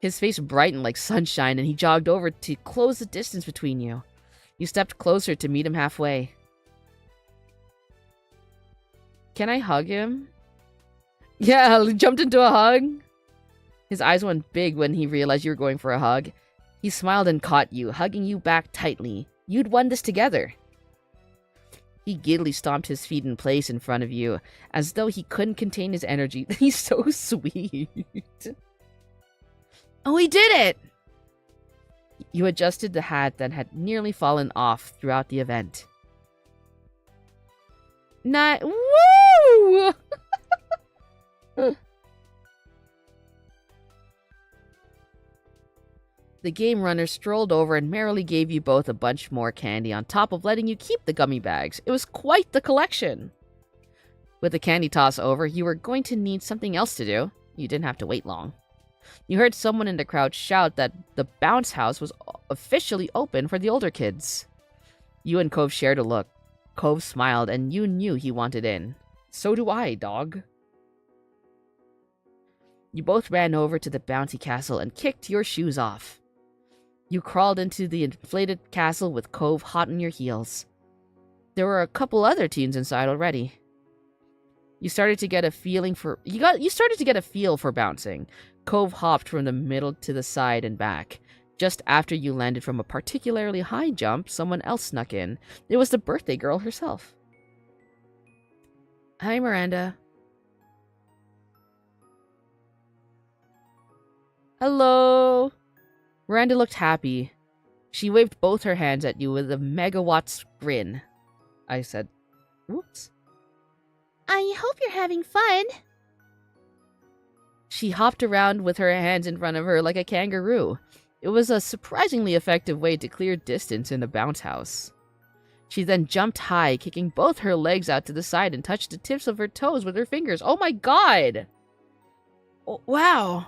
His face brightened like sunshine, and he jogged over to close the distance between you. You stepped closer to meet him halfway. Can I hug him? Yeah, jumped into a hug. His eyes went big when he realized you were going for a hug. He smiled and caught you, hugging you back tightly. You'd won this together. He giddily stomped his feet in place in front of you, as though he couldn't contain his energy. He's so sweet. Oh, he did it! You adjusted the hat that had nearly fallen off throughout the event. Woo! The game runner strolled over and merrily gave you both a bunch more candy on top of letting you keep the gummy bags. It was quite the collection. With the candy toss over, you were going to need something else to do. You didn't have to wait long. You heard someone in the crowd shout that the bounce house was officially open for the older kids. You and Cove shared a look. Cove smiled, and you knew he wanted in. So do I, dog. You both ran over to the bouncy castle and kicked your shoes off. You crawled into the inflated castle with Cove hot on your heels. There were a couple other teens inside already. You started to get a feel for bouncing. Cove hopped from the middle to the side and back. Just after you landed from a particularly high jump, someone else snuck in. It was the birthday girl herself. Hi, Miranda. Hello. Miranda looked happy. She waved both her hands at you with a megawatts grin. I said, whoops. I hope you're having fun. She hopped around with her hands in front of her like a kangaroo. It was a surprisingly effective way to clear distance in a bounce house. She then jumped high, kicking both her legs out to the side and touched the tips of her toes with her fingers. Oh my god! Oh, wow!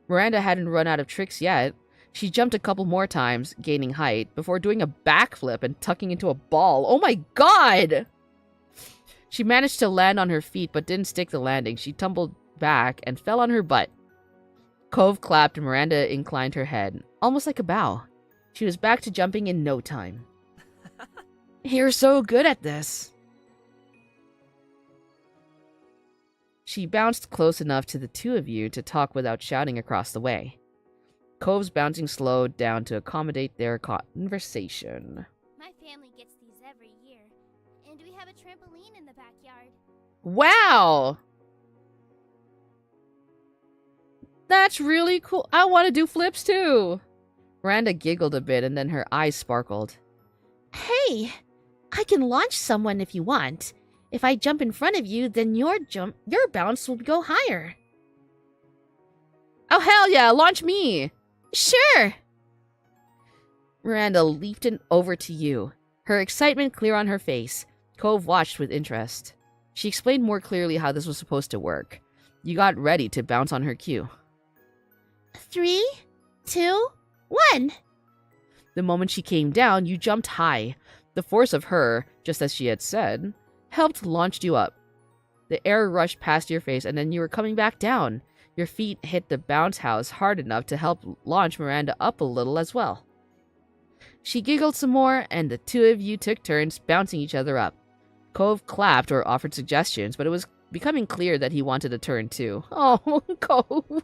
Miranda hadn't run out of tricks yet. She jumped a couple more times, gaining height, before doing a backflip and tucking into a ball. Oh my god! She managed to land on her feet, but didn't stick the landing. She tumbled back and fell on her butt. Cove clapped and Miranda inclined her head, almost like a bow. She was back to jumping in no time. You're so good at this. She bounced close enough to the two of you to talk without shouting across the way. Cove's bouncing slowed down to accommodate their conversation. My family gets these every year, and we have a trampoline in the backyard. Wow! That's really cool. I want to do flips too. Miranda giggled a bit and then her eyes sparkled. Hey, I can launch someone if you want. If I jump in front of you, then your bounce will go higher. Oh hell yeah, launch me! Sure! Miranda leaped over to you, her excitement clear on her face. Cove watched with interest. She explained more clearly how this was supposed to work. You got ready to bounce on her cue. 3, 2, 1. The moment she came down, you jumped high. The force of her, just as she had said, helped launch you up. The air rushed past your face and then you were coming back down. Your feet hit the bounce house hard enough to help launch Miranda up a little as well. She giggled some more, and the two of you took turns bouncing each other up. Cove clapped or offered suggestions, but it was becoming clear that he wanted a turn too. Oh, Cove.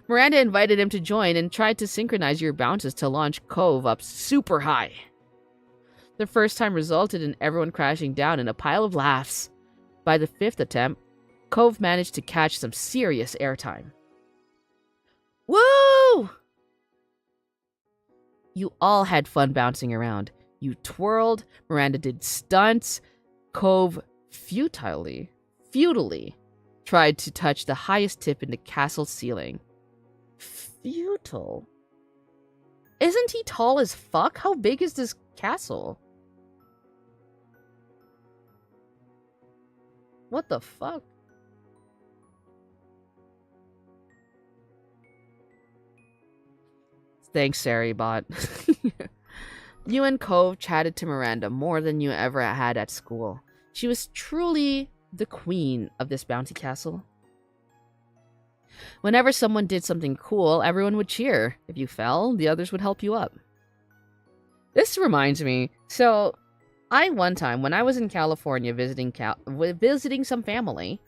Miranda invited him to join and tried to synchronize your bounces to launch Cove up super high. The first time resulted in everyone crashing down in a pile of laughs. By the fifth attempt, Cove managed to catch some serious airtime. Woo! You all had fun bouncing around. You twirled, Miranda did stunts, Cove futilely tried to touch the highest tip in the castle ceiling. Futile? Isn't he tall as fuck? How big is this castle? What the fuck? Thanks, Saribot. You and Cove chatted to Miranda more than you ever had at school. She was truly the queen of this bounty castle. Whenever someone did something cool, everyone would cheer. If you fell, the others would help you up. This reminds me, so One time, when I was in California visiting some family,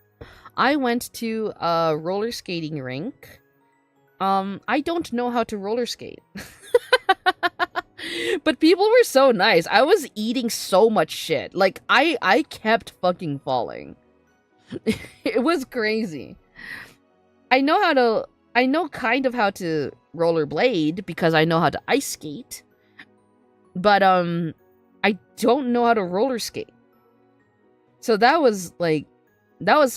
I went to a roller skating rink. I don't know how to roller skate. But people were so nice. I was eating so much shit. Like, I kept fucking falling. It was crazy. I know kind of how to rollerblade because I know how to ice skate. But, I don't know how to roller skate. So that was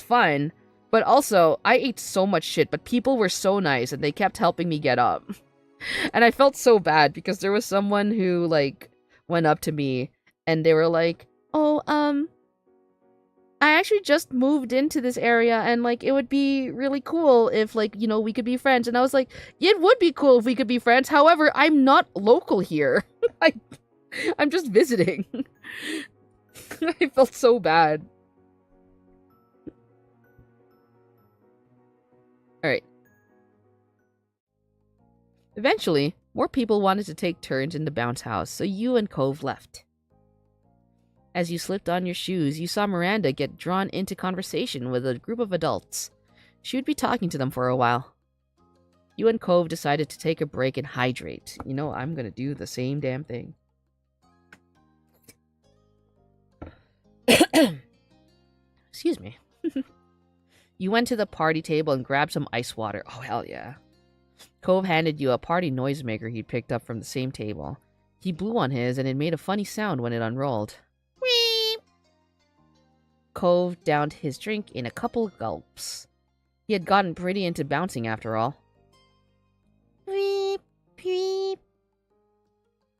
fun. But also, I ate so much shit, but people were so nice and they kept helping me get up. And I felt so bad because there was someone who, like, went up to me and they were like, oh, I actually just moved into this area and, like, it would be really cool if, like, you know, we could be friends. And I was like, it would be cool if we could be friends. However, I'm not local here. I'm just visiting. I felt so bad. Alright. Eventually, more people wanted to take turns in the bounce house, so you and Cove left. As you slipped on your shoes, you saw Miranda get drawn into conversation with a group of adults. She would be talking to them for a while. You and Cove decided to take a break and hydrate. You know, I'm gonna do the same damn thing. Excuse me. You went to the party table and grabbed some ice water. Oh, hell yeah. Cove handed you a party noisemaker he'd picked up from the same table. He blew on his, and it made a funny sound when it unrolled. Weep. Cove downed his drink in a couple gulps. He had gotten pretty into bouncing after all. Weep. Weep.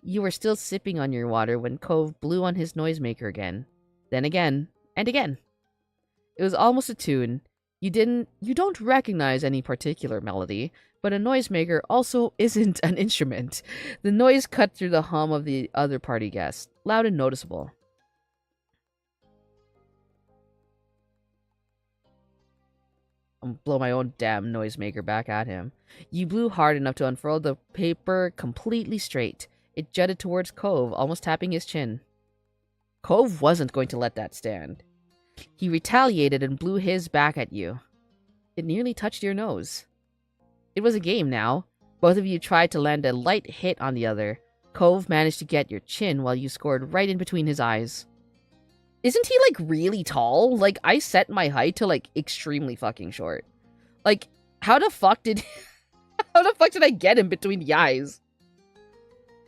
You were still sipping on your water when Cove blew on his noisemaker again. Then again, and again. It was almost a tune. You don't recognize any particular melody, but a noisemaker also isn't an instrument. The noise cut through the hum of the other party guests, loud and noticeable. I'm gonna blow my own damn noisemaker back at him. You blew hard enough to unfurl the paper completely straight. It jutted towards Cove, almost tapping his chin. Cove wasn't going to let that stand. He retaliated and blew his back at you. It nearly touched your nose. It was a game now. Both of you tried to land a light hit on the other. Cove managed to get your chin while you scored right in between his eyes. Isn't he, like, really tall? Like, I set my height to, like, extremely fucking short. Like, how the fuck did I get him between the eyes?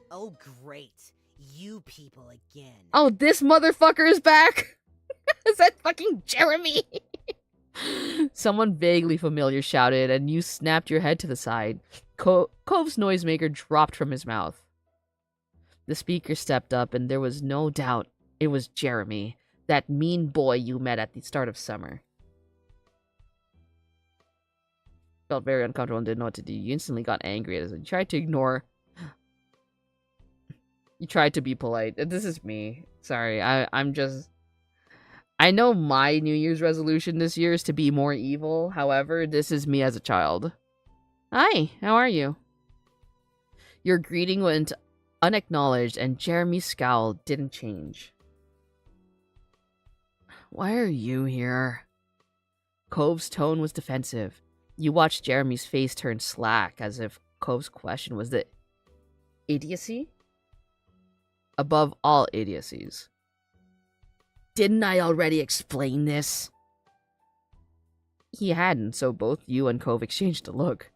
Oh, great. You people again. Oh, this motherfucker is back? Is that fucking Jeremy? Someone vaguely familiar shouted, and you snapped your head to the side. Cove's noisemaker dropped from his mouth. The speaker stepped up, and there was no doubt it was Jeremy, that mean boy you met at the start of summer. Felt very uncomfortable and didn't know what to do. You instantly got angry as you tried to ignore. You tried to be polite. This is me. Sorry, I'm just... I know my New Year's resolution this year is to be more evil. However, this is me as a child. Hi, how are you? Your greeting went unacknowledged, and Jeremy's scowl didn't change. Why are you here? Cove's tone was defensive. You watched Jeremy's face turn slack, as if Cove's question was the idiocy? Above all idiocies. Didn't I already explain this? He hadn't, so both you and Cove exchanged a look.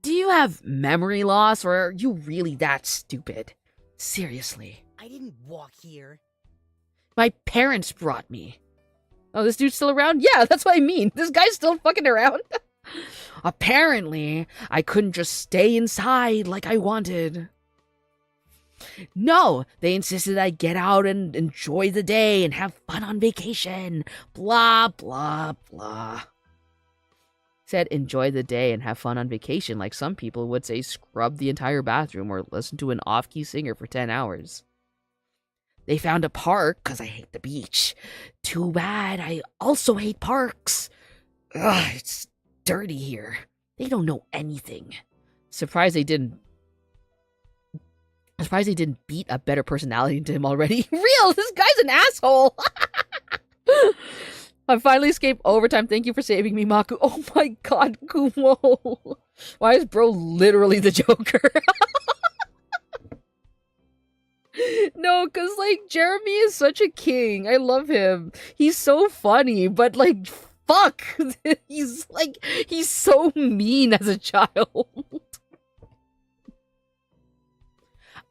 Do you have memory loss, or are you really that stupid? Seriously. I didn't walk here. My parents brought me. Oh, this dude's still around? Yeah, that's what I mean. This guy's still fucking around. Apparently, I couldn't just stay inside like I wanted. No, they insisted I get out and enjoy the day and have fun on vacation. Blah, blah, blah. Said enjoy the day and have fun on vacation like some people would say scrub the entire bathroom or listen to an off-key singer for 10 hours. They found a park because I hate the beach. Too bad, I also hate parks. Ugh, it's dirty here. They don't know anything. Surprised they didn't I'm surprised he didn't beat a better personality into him already. Real, this guy's an asshole. I finally escaped overtime. Thank you for saving me, Maku. Oh my god, Kumo. Why is bro literally the Joker? No, because, like, Jeremy is such a king. I love him. He's so funny, but, like, fuck. He's so mean as a child.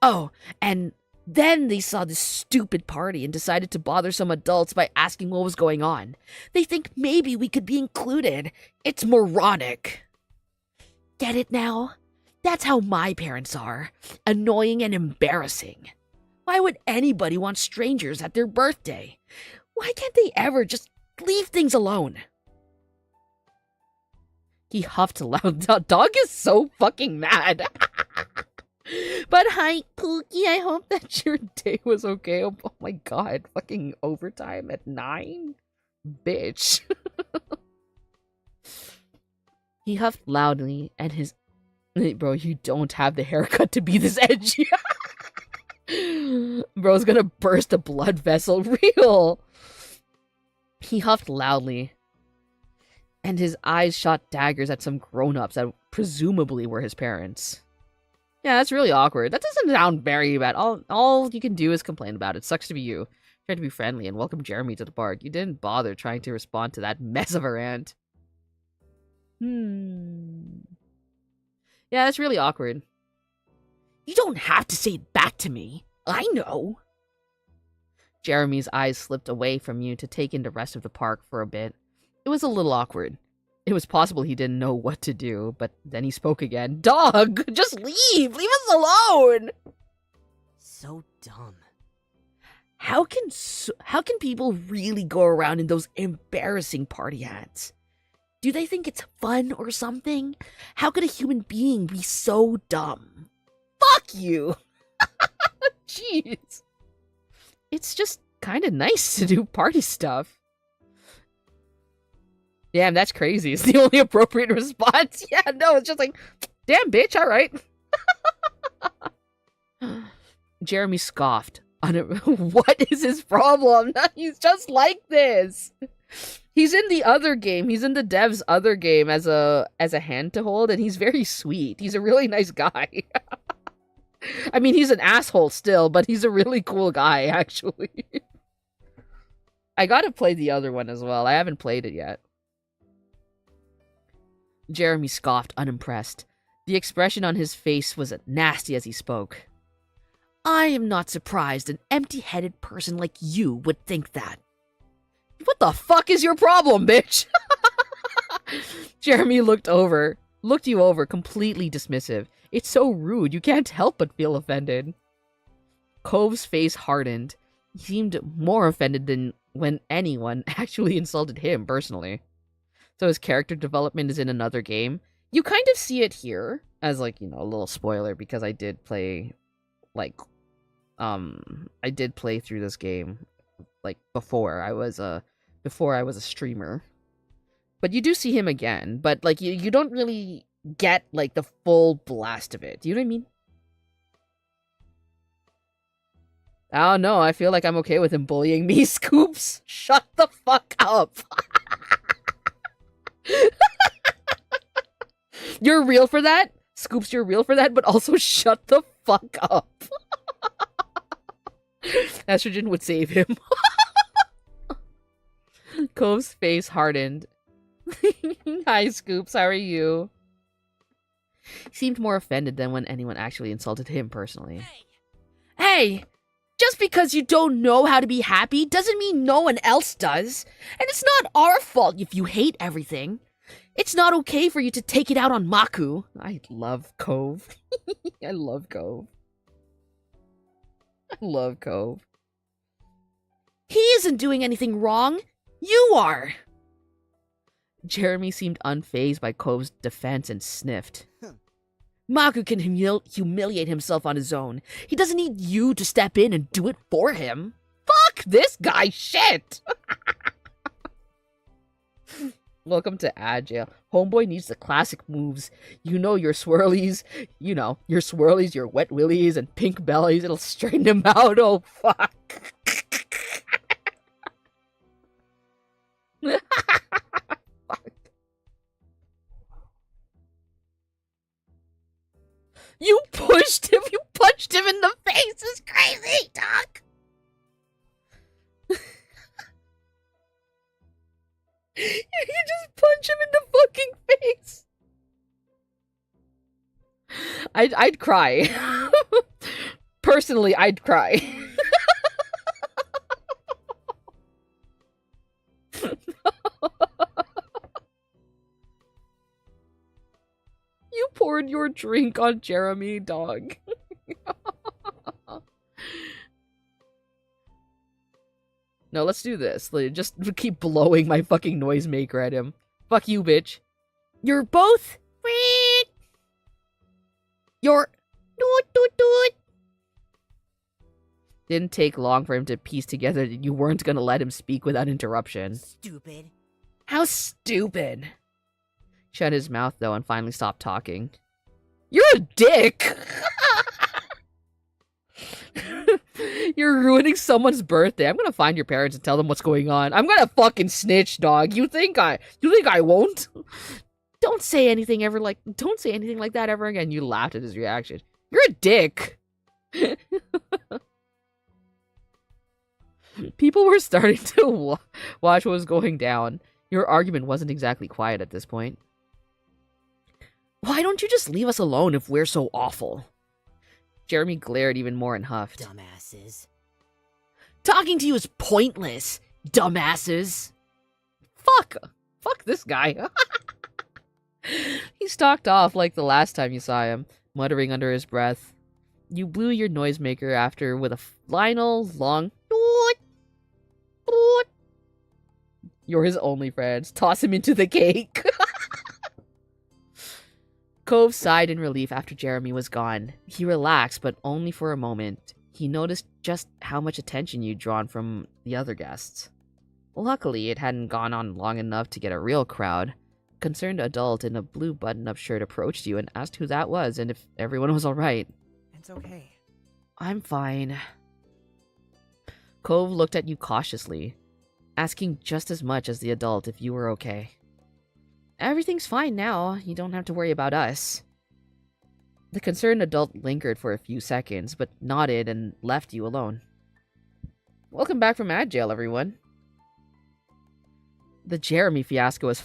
Oh, and then they saw this stupid party and decided to bother some adults by asking what was going on. They think maybe we could be included. It's moronic. Get it now? That's how my parents are. Annoying and embarrassing. Why would anybody want strangers at their birthday? Why can't they ever just leave things alone? He huffed aloud. Dog is so fucking mad. But hi, Pookie. I hope that your day was okay. Oh my god. Fucking overtime at 9? Bitch. He huffed loudly and his... Bro, you don't have the haircut to be this edgy. Bro's gonna burst a blood vessel. Real. He huffed loudly and his eyes shot daggers at some grown-ups that presumably were his parents. Yeah, that's really awkward. That doesn't sound very bad. All you can do is complain about it. Sucks to be you. Try to be friendly and welcome Jeremy to the park. You didn't bother trying to respond to that mess of a rant. Yeah, that's really awkward. You don't have to say it back to me. I know. Jeremy's eyes slipped away from you to take in the rest of the park for a bit. It was a little awkward. It was possible he didn't know what to do, but then he spoke again. Dog, just leave! Leave us alone! So dumb. How can people really go around in those embarrassing party hats? Do they think it's fun or something? How could a human being be so dumb? Fuck you! Jeez. It's just kind of nice to do party stuff. Damn, that's crazy. It's the only appropriate response. Yeah, no, it's just like, damn, bitch, alright. Jeremy scoffed. What is his problem? He's just like this. He's in the other game. He's in the dev's other game as a hand to hold, and he's very sweet. He's a really nice guy. I mean, he's an asshole still, but he's a really cool guy, actually. I gotta play the other one as well. I haven't played it yet. Jeremy scoffed, unimpressed. The expression on his face was nasty as he spoke. I am not surprised an empty-headed person like you would think that. What the fuck is your problem, bitch? Jeremy looked you over, completely dismissive. It's so rude, you can't help but feel offended. Cove's face hardened. He seemed more offended than when anyone actually insulted him personally. So his character development is in another game. You kind of see it here as, like, you know, a little spoiler because I did play, like, I did play through this game, like, before I was a streamer. But you do see him again, but, like, you don't really get, like, the full blast of it. Do you know what I mean? I don't know. I feel like I'm okay with him bullying me. Scoops, shut the fuck up. You're real for that? Scoops, you're real for that, but also shut the fuck up. Estrogen would save him. Cove's face hardened. Hi, Scoops, how are you? He seemed more offended than when anyone actually insulted him personally. Hey! Just because you don't know how to be happy doesn't mean no one else does. And it's not our fault if you hate everything. It's not okay for you to take it out on Maku. I love Cove. I love Cove. I love Cove. He isn't doing anything wrong. You are. Jeremy seemed unfazed by Cove's defense and sniffed. Maku can humiliate himself on his own. He doesn't need you to step in and do it for him. Fuck this guy, shit! Welcome to Agile. Homeboy needs the classic moves. You know your swirlies, your wet willies and pink bellies. It'll straighten him out. Oh, fuck. Fuck. You pushed him. You punched him in the face. It's crazy, Doc. You just punch him in the fucking face. I'd cry. Personally, I'd cry. You poured your drink on Jeremy, dog. No, let's do this. Just keep blowing my fucking noisemaker at him. Fuck you, bitch. You're both... You're... Didn't take long for him to piece together that you weren't gonna let him speak without interruption. Stupid. How stupid. Shut his mouth, though, and finally stopped talking. You're a dick! You're ruining someone's birthday. I'm gonna find your parents and tell them what's going on. I'm gonna fucking snitch, dog. You think I won't? Don't say anything like that ever again. You laughed at his reaction. You're a dick. People were starting to watch what was going down. Your argument wasn't exactly quiet at this point. Why don't you just leave us alone if we're so awful? Jeremy glared even more and huffed. Dumbasses. Talking to you is pointless, dumbasses. Fuck this guy. He stalked off like the last time you saw him, muttering under his breath. You blew your noisemaker after with a final, long toot, toot. You're his only friends. Toss him into the cake. Cove sighed in relief after Jeremy was gone. He relaxed, but only for a moment. He noticed just how much attention you'd drawn from the other guests. Luckily, it hadn't gone on long enough to get a real crowd. A concerned adult in a blue button-up shirt approached you and asked who that was and if everyone was alright. It's okay. I'm fine. Cove looked at you cautiously, asking just as much as the adult if you were okay. Everything's fine now. You don't have to worry about us. The concerned adult lingered for a few seconds, but nodded and left you alone. Welcome back from ad jail, everyone. The Jeremy fiasco is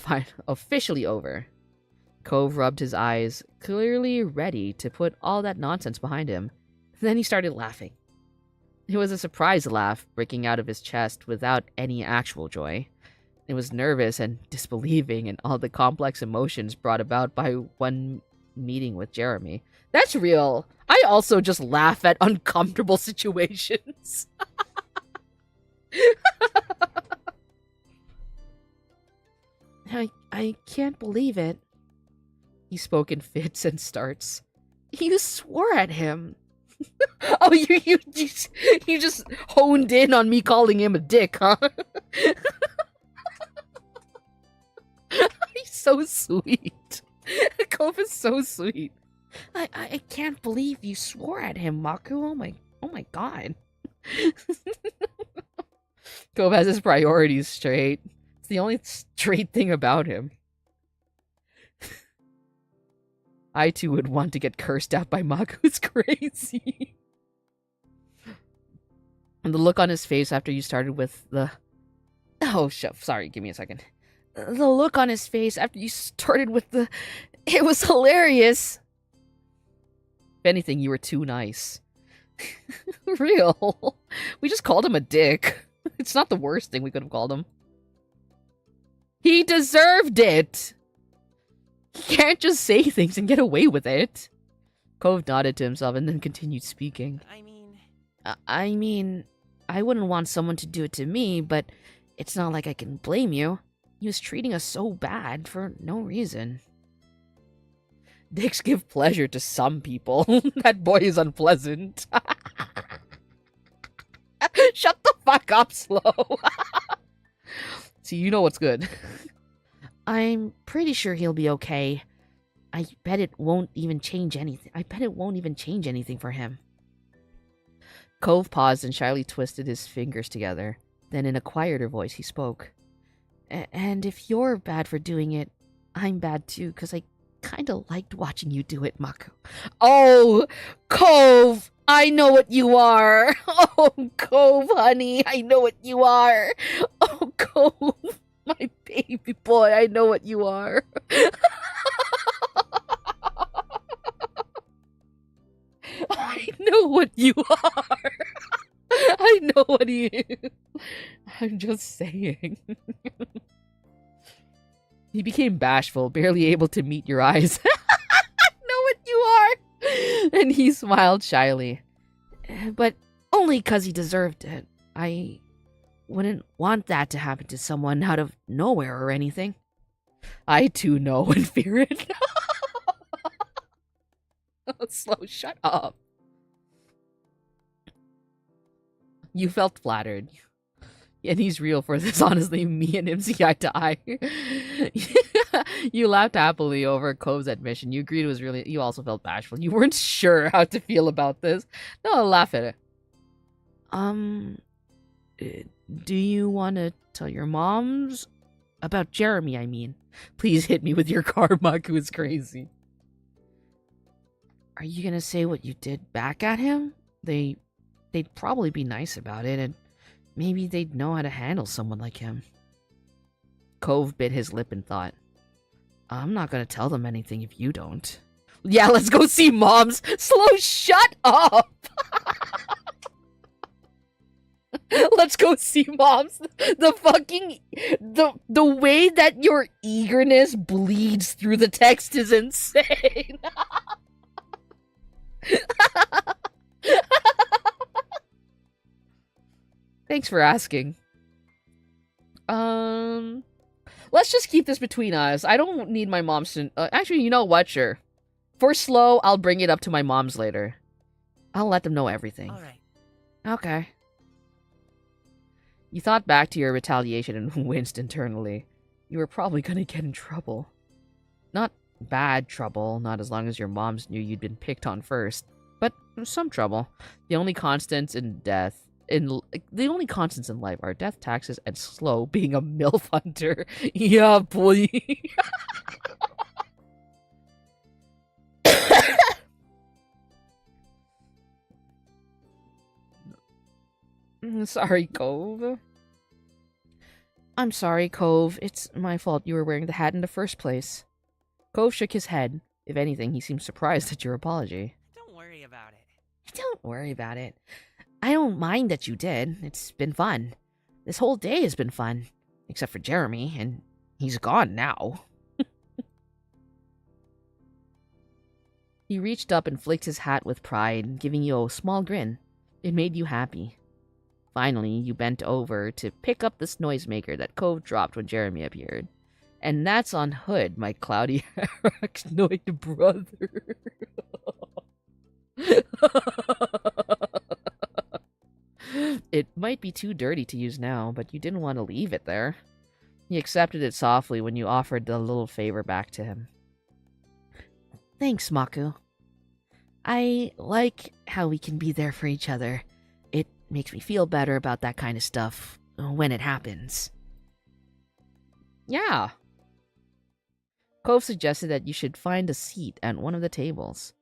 officially over. Cove rubbed his eyes, clearly ready to put all that nonsense behind him. Then he started laughing. It was a surprise laugh breaking out of his chest without any actual joy. It was nervous and disbelieving in all the complex emotions brought about by one meeting with Jeremy. That's real. I also just laugh at uncomfortable situations. I can't believe it. He spoke in fits and starts. You swore at him. Oh, you just honed in on me calling him a dick, huh? He's so sweet. Cove is so sweet. I can't believe you swore at him, Maku. Oh my god. Cove has his priorities straight. It's the only straight thing about him. I too would want to get cursed out by Maku. It's crazy. And the look on his face after you started with the... Oh, sorry, give me a second. The look on his face after you started with the... It was hilarious. If anything, you were too nice. Real. We just called him a dick. It's not the worst thing we could have called him. He deserved it! He can't just say things and get away with it. Cove nodded to himself and then continued speaking. I mean, I wouldn't want someone to do it to me, but it's not like I can blame you. He was treating us so bad for no reason. Dicks give pleasure to some people. That boy is unpleasant. Shut the fuck up, Slow. See, you know what's good. I'm pretty sure he'll be okay. I bet it won't even change anything for him. Cove paused and shyly twisted his fingers together. Then in a quieter voice he spoke. And if you're bad for doing it, I'm bad too, because I kind of liked watching you do it, Mako. Oh, Cove! I know what you are! Oh, Cove, honey, I know what you are! Oh, Cove, my baby boy, I know what you are! I know what you are! I know what he is! I'm just saying. He became bashful, barely able to meet your eyes. I know what you are! And he smiled shyly. But only because he deserved it. I wouldn't want that to happen to someone out of nowhere or anything. I too know and fear it. Slow, shut up. You felt flattered. And he's real for this, honestly. Me and him see eye to eye. You laughed happily over Cove's admission. You agreed it was really... You also felt bashful. You weren't sure how to feel about this. No, laugh at it. Do you want to tell your moms? About Jeremy, I mean. Please hit me with your car, Maku is crazy. Are you gonna say what you did back at him? They'd probably be nice about it, and maybe they'd know how to handle someone like him. Cove bit his lip and thought, I'm not gonna tell them anything if you don't. Yeah, let's go see moms! Slow, shut up! Let's go see moms! The way that your eagerness bleeds through the text is insane! Thanks for asking. Let's just keep this between us. I don't need my mom's to... actually, you know what? Sure. For slow, I'll bring it up to my mom's later. I'll let them know everything. Alright. Okay. You thought back to your retaliation and winced internally. You were probably gonna get in trouble. Not bad trouble, not as long as your moms knew you'd been picked on first. But some trouble. The only constants in life are death, taxes, and slow being a MILF hunter. Yeah, boy. Sorry, Cove. I'm sorry, Cove. It's my fault you were wearing the hat in the first place. Cove shook his head. If anything, he seemed surprised at your apology. Don't worry about it. Don't worry about it. I don't mind that you did. It's been fun. This whole day has been fun. Except for Jeremy, and he's gone now. He reached up and flicked his hat with pride, giving you a small grin. It made you happy. Finally, you bent over to pick up this noisemaker that Cove dropped when Jeremy appeared. And that's on Hood, my cloudy arachnoid brother. It might be too dirty to use now, but you didn't want to leave it there. He accepted it softly when you offered the little favor back to him. Thanks, Maku. I like how we can be there for each other. It makes me feel better about that kind of stuff when it happens. Yeah. Cove suggested that you should find a seat at one of the tables.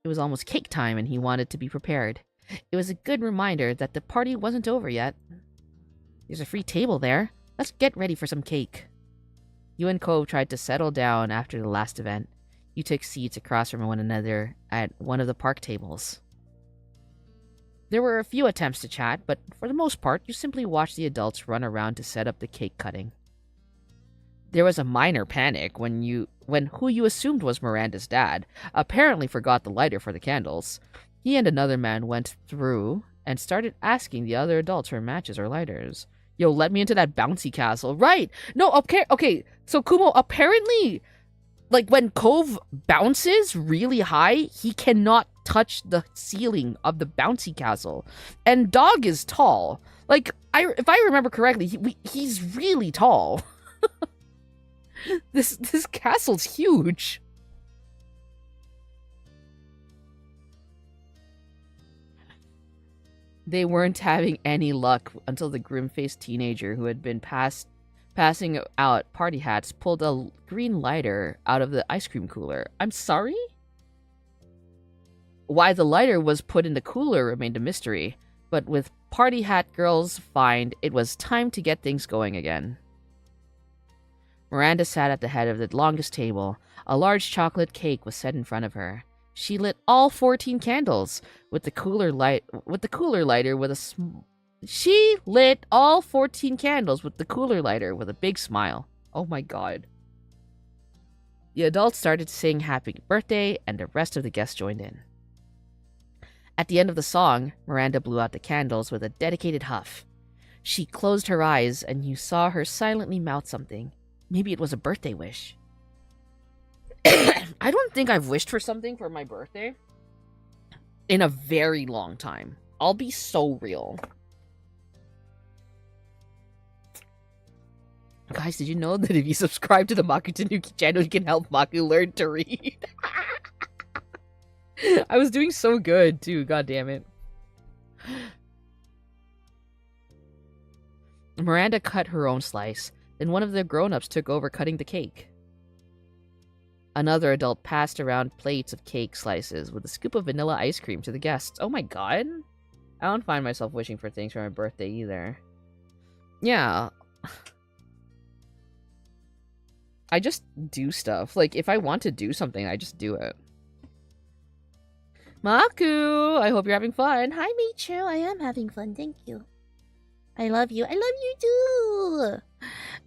It was almost cake time and he wanted to be prepared. It was a good reminder that the party wasn't over yet. There's a free table there. Let's get ready for some cake. You and Cove tried to settle down after the last event. You took seats across from one another at one of the park tables. There were a few attempts to chat, but for the most part, you simply watched the adults run around to set up the cake cutting. There was a minor panic when who you assumed was Miranda's dad apparently forgot the lighter for the candles. He and another man went through and started asking the other adults for matches or lighters. Yo, let me into that bouncy castle. Right! No, okay, so Kumo, apparently, like, when Cove bounces really high, he cannot touch the ceiling of the bouncy castle. And Dog is tall. Like, if I remember correctly, he's really tall. This castle's huge. They weren't having any luck until the grim-faced teenager who had been passing out party hats pulled a green lighter out of the ice cream cooler. I'm sorry? Why the lighter was put in the cooler remained a mystery, but with party hat girls find, it was time to get things going again. Miranda sat at the head of the longest table. A large chocolate cake was set in front of her. She lit all 14 candles with the cooler lighter with a She lit all 14 candles with the cooler lighter with a big smile. Oh my god. The adults started to sing happy birthday, and the rest of the guests joined in. At the end of the song, Miranda blew out the candles with a dedicated huff. She closed her eyes, and you saw her silently mouth something. Maybe it was a birthday wish. I don't think I've wished for something for my birthday in a very long time. I'll be so real. Guys, did you know that if you subscribe to the Maku Tanuki channel, you can help Maku learn to read? I was doing so good, too. God damn it. Miranda cut her own slice. Then one of the grown-ups took over cutting the cake. Another adult passed around plates of cake slices with a scoop of vanilla ice cream to the guests. Oh my god. I don't find myself wishing for things for my birthday either. Yeah. I just do stuff. Like, if I want to do something, I just do it. Maku, I hope you're having fun. Hi, Michu. I am having fun. Thank you. I love you. I love you too.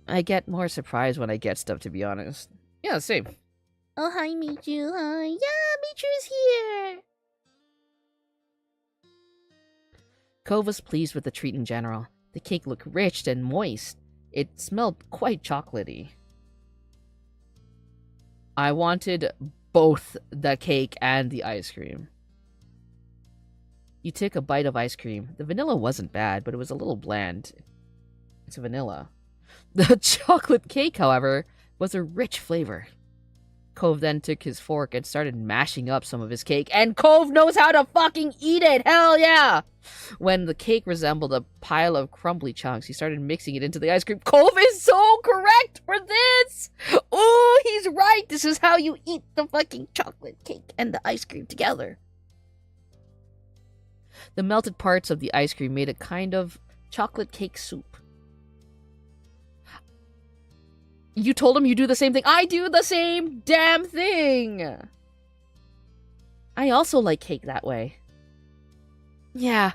I get more surprised when I get stuff, to be honest. Yeah, same. Oh, hi, Michu. Hi. Yeah, Michu's here. Cove was pleased with the treat in general. The cake looked rich and moist. It smelled quite chocolatey. I wanted both the cake and the ice cream. You took a bite of ice cream. The vanilla wasn't bad, but it was a little bland. It's vanilla. The chocolate cake, however, was a rich flavor. Cove then took his fork and started mashing up some of his cake, and Cove knows how to fucking eat it! Hell yeah! When the cake resembled a pile of crumbly chunks, he started mixing it into the ice cream. Cove is so correct for this! Oh, he's right! This is how you eat the fucking chocolate cake and the ice cream together. The melted parts of the ice cream made a kind of chocolate cake soup. You told him you do the same thing. I do the same damn thing! I also like cake that way. Yeah,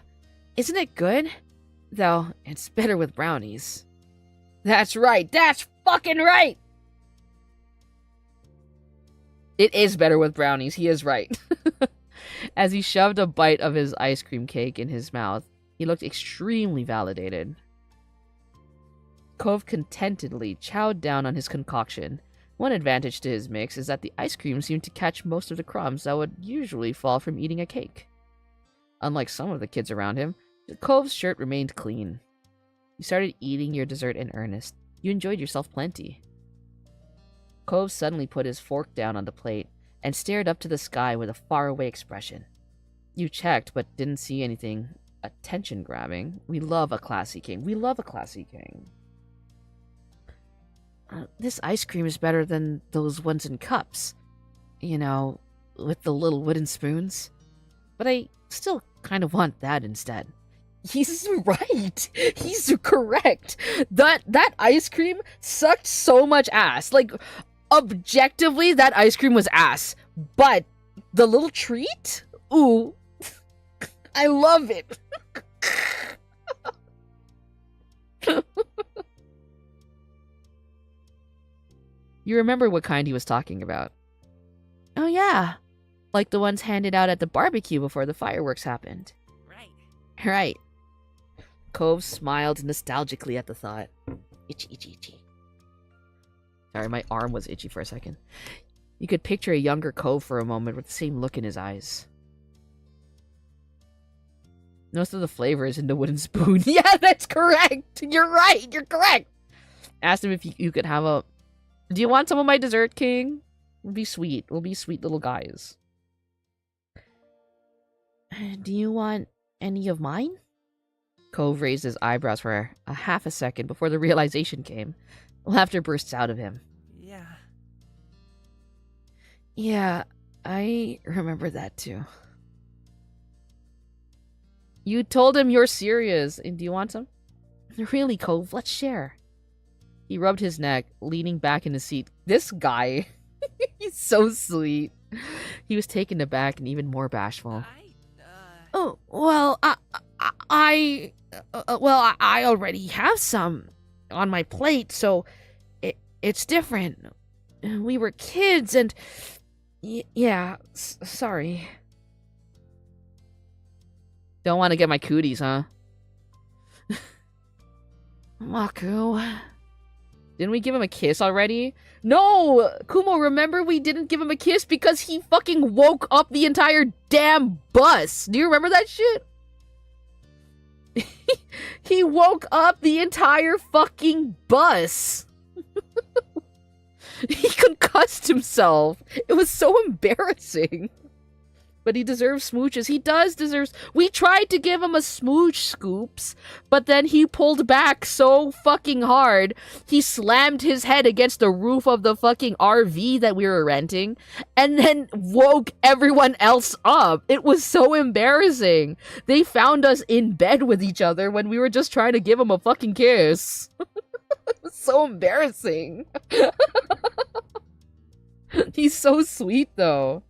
isn't it good? Though, it's better with brownies. That's right, that's fucking right! It is better with brownies, he is right. As he shoved a bite of his ice cream cake in his mouth, he looked extremely validated. Cove contentedly chowed down on his concoction. One advantage to his mix is that the ice cream seemed to catch most of the crumbs that would usually fall from eating a cake. Unlike some of the kids around him, Cove's shirt remained clean. You started eating your dessert in earnest. You enjoyed yourself plenty. Cove suddenly put his fork down on the plate and stared up to the sky with a faraway expression. You checked, but didn't see anything attention-grabbing. We love a classy king. We love a classy king. This ice cream is better than those ones in cups. You know, with the little wooden spoons. But I still kind of want that instead. He's right. He's correct. That ice cream sucked so much ass. Like, objectively, that ice cream was ass. But the little treat? Ooh. I love it. You remember what kind he was talking about. Oh yeah. Like the ones handed out at the barbecue before the fireworks happened. Right. Right. Cove smiled nostalgically at the thought. Itchy, itchy, itchy. Sorry, my arm was itchy for a second. You could picture a younger Cove for a moment with the same look in his eyes. Most of the flavor is in the wooden spoon. Yeah, that's correct! You're right! You're correct! Asked him if you could have a Do you want some of my dessert, King? We'll be sweet. We'll be sweet little guys. Do you want any of mine? Cove raised his eyebrows for a half a second before the realization came. Laughter bursts out of him. Yeah. Yeah, I remember that too. You told him you're serious. And do you want some? Really, Cove, let's share. He rubbed his neck, leaning back in his seat. This guy, he's so sweet. He was taken aback and even more bashful. Oh, well, I already have some on my plate, so it's different. We were kids, and yeah, sorry. Don't want to get my cooties, huh? Maku. Didn't we give him a kiss already? No! Kumo, remember we didn't give him a kiss because he fucking woke up the entire damn bus. Do you remember that shit? He woke up the entire fucking bus. He concussed himself. It was so embarrassing. But he deserves smooches. He does deserve... We tried to give him a smooch, Scoops, but then he pulled back so fucking hard, he slammed his head against the roof of the fucking RV that we were renting, and then woke everyone else up. It was so embarrassing. They found us in bed with each other when we were just trying to give him a fucking kiss. It was so embarrassing. He's so sweet, though.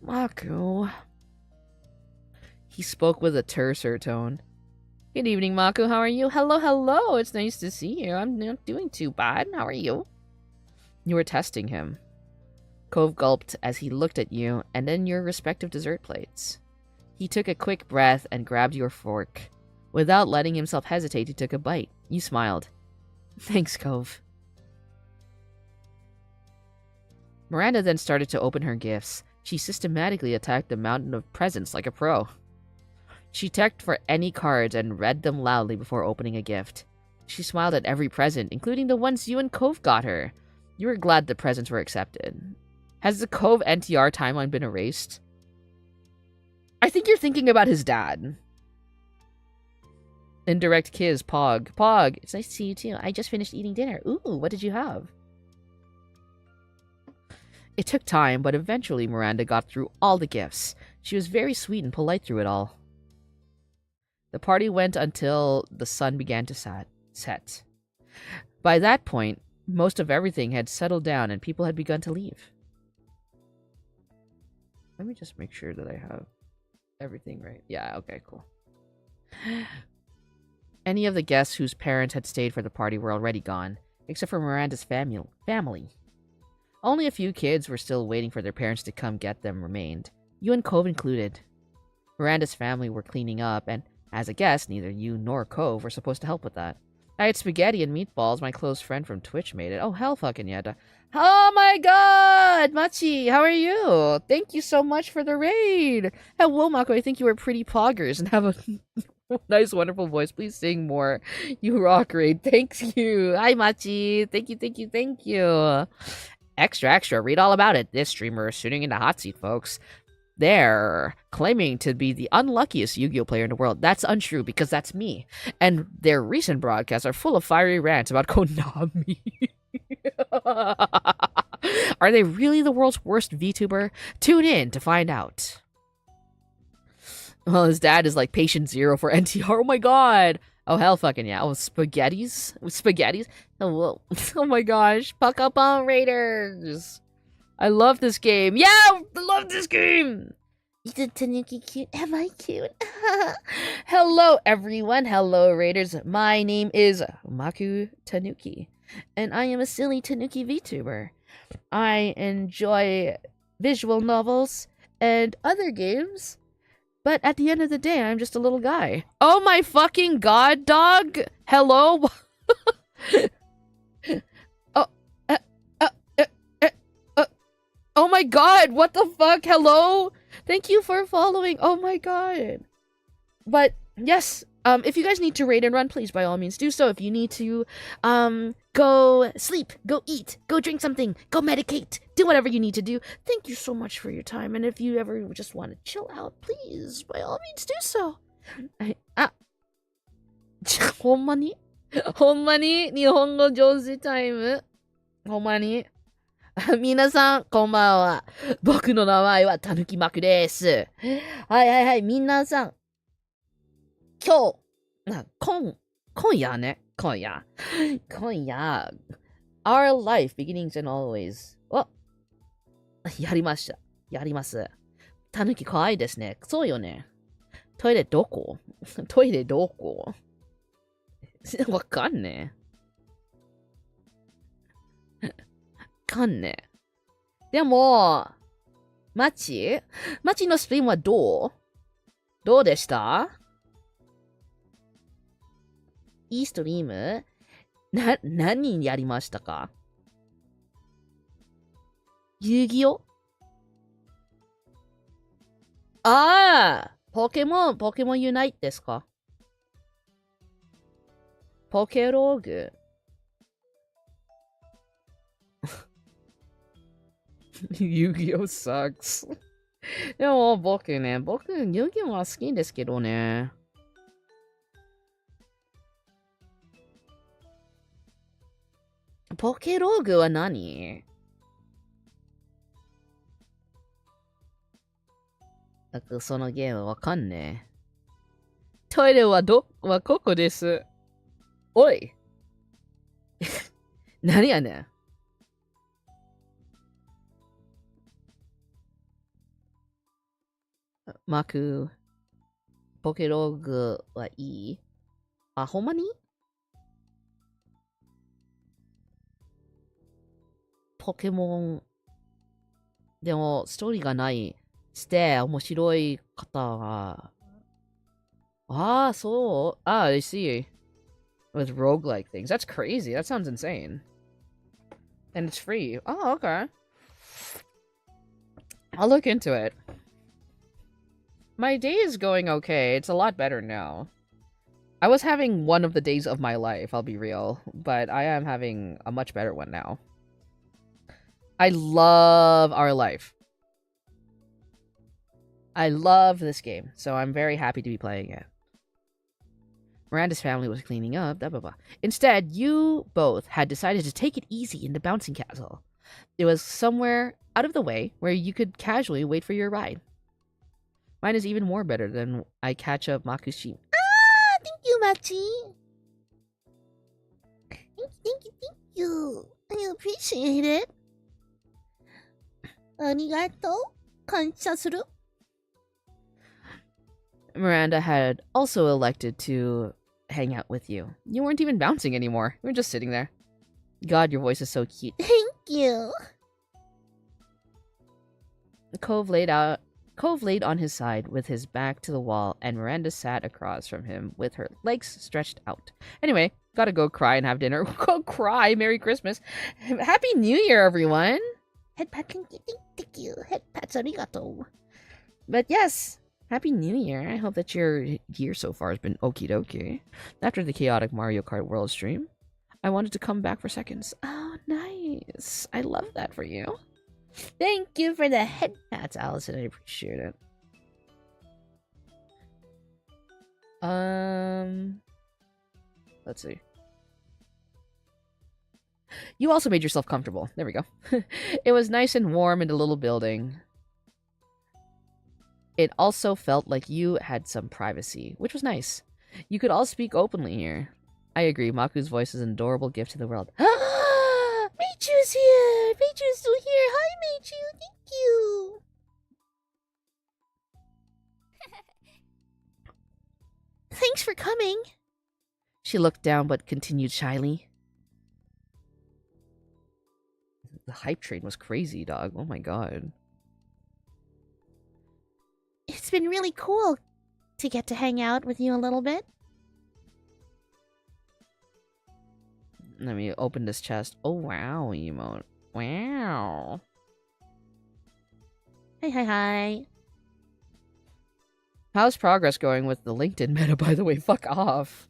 Maku. He spoke with a terser tone. Good evening, Maku. How are you? Hello, hello. It's nice to see you. I'm not doing too bad. How are you? You were testing him. Cove gulped as he looked at you and then your respective dessert plates. He took a quick breath and grabbed your fork. Without letting himself hesitate, he took a bite. You smiled. Thanks, Cove. Miranda then started to open her gifts. She systematically attacked the mountain of presents like a pro. She checked for any cards and read them loudly before opening a gift. She smiled at every present, including the ones you and Cove got her. You were glad the presents were accepted. Has the Cove NTR timeline been erased? I think you're thinking about his dad. Indirect kiss, Pog. Pog, it's nice to see you too. I just finished eating dinner. Ooh, what did you have? It took time, but eventually Miranda got through all the gifts. She was very sweet and polite through it all. The party went until the sun began to set. By that point, most of everything had settled down and people had begun to leave. Let me just make sure that I have everything right. Yeah, okay, cool. Any of the guests whose parents had stayed for the party were already gone, except for Miranda's family. Only a few kids were still waiting for their parents to come get them remained, you and Cove included. Miranda's family were cleaning up, and as a guest, neither you nor Cove were supposed to help with that. I had spaghetti and meatballs. My close friend from Twitch made it. Oh, hell fucking yeah. Oh my god! Machi, how are you? Thank you so much for the raid! Hello, Mako. I think you are pretty poggers and have a nice, wonderful voice. Please sing more. You rock, raid. Thank you. Hi, Machi. Thank you. Extra, read all about it. This streamer is sitting in the hot seat, folks. They're claiming to be the unluckiest Yu-Gi-Oh player in the world. That's untrue, because that's me. And their recent broadcasts are full of fiery rants about Konami. Are they really the world's worst VTuber? Tune in to find out. Well, his dad is like patient zero for NTR. Oh my god. Oh, hell fucking yeah. Oh, spaghettis? Spaghettis? Oh, oh my gosh. Puck up on Raiders. I love this game. Yeah, I love this game. Isn't Tanuki cute? Am I cute? Hello, everyone. Hello, Raiders. My name is Maku Tanuki, and I am a silly Tanuki VTuber. I enjoy visual novels and other games. But at the end of the day, I'm just a little guy. Oh my fucking god, dog! Hello? Oh my god, what the fuck? Hello? Thank you for following. Oh my god. But yes, If you guys need to raid and run, please by all means do so. If you need to go sleep, go eat, go drink something, go medicate, do whatever you need to do. Thank you so much for your time. And if you ever just want to chill out, please by all means do so. ほんまにほんまに日本語上手タイムほんまに皆さん、こんばんは。僕の名前はたぬきまくです。はいはいはい、皆さん。今夜ね。今夜。Our life, beginnings and always. やりました。やります。たぬき可愛いですね。そうよね。トイレどこわかんねえ。でも、街のスピンはどうでしたいいストリーム何やりましたか遊戯王ポケモンユナイトですかポケローグ遊戯王 sucks でも僕遊戯王は好きですけどね。ポケローグは何そのゲームわかんねえ。トイレはここです。おい何やねん。マク、ポケローグはいいほんまにポケモン。でも、ストーリーがない面白い方が。そう。I see. With roguelike things. That's crazy. That sounds insane. And it's free. Oh, okay. I'll look into it. My day is going okay. It's a lot better now. I was having one of the days of my life, I'll be real. But I am having a much better one now. I love our life. I love this game, so I'm very happy to be playing it. Miranda's family was cleaning up, blah blah blah. Instead, you both had decided to take it easy in the bouncing castle. It was somewhere out of the way where you could casually wait for your ride. Mine is even more better than I catch up Makushi. Thank you, Machi. Thank you. I appreciate it. ありがとう。感謝する。Miranda had also elected to hang out with you. You weren't even bouncing anymore. You were just sitting there. God, your voice is so cute. Thank you. Cove laid on his side with his back to the wall, and Miranda sat across from him with her legs stretched out. Anyway, gotta go cry and have dinner. Go cry! Merry Christmas! Happy New Year, everyone! Head pat, thank you. Head pats, arigato. But yes, Happy New Year. I hope that your year so far has been okie dokie. After the chaotic Mario Kart World stream, I wanted to come back for seconds. Oh, nice. I love that for you. Thank you for the head pats, Allison. I appreciate it. Let's see. You also made yourself comfortable. There we go. It was nice and warm in the little building. It also felt like you had some privacy, which was nice. You could all speak openly here. I agree, Maku's voice is an adorable gift to the world. Meichu's here! Meichu's still here! Hi, Meichu! Thank you! Thanks for coming. She looked down but continued shyly. The hype train was crazy, dog. Oh my god. It's been really cool to get to hang out with you a little bit. Let me open this chest. Oh, wow, emote. Wow. Hi. How's progress going with the LinkedIn meta, by the way? Fuck off.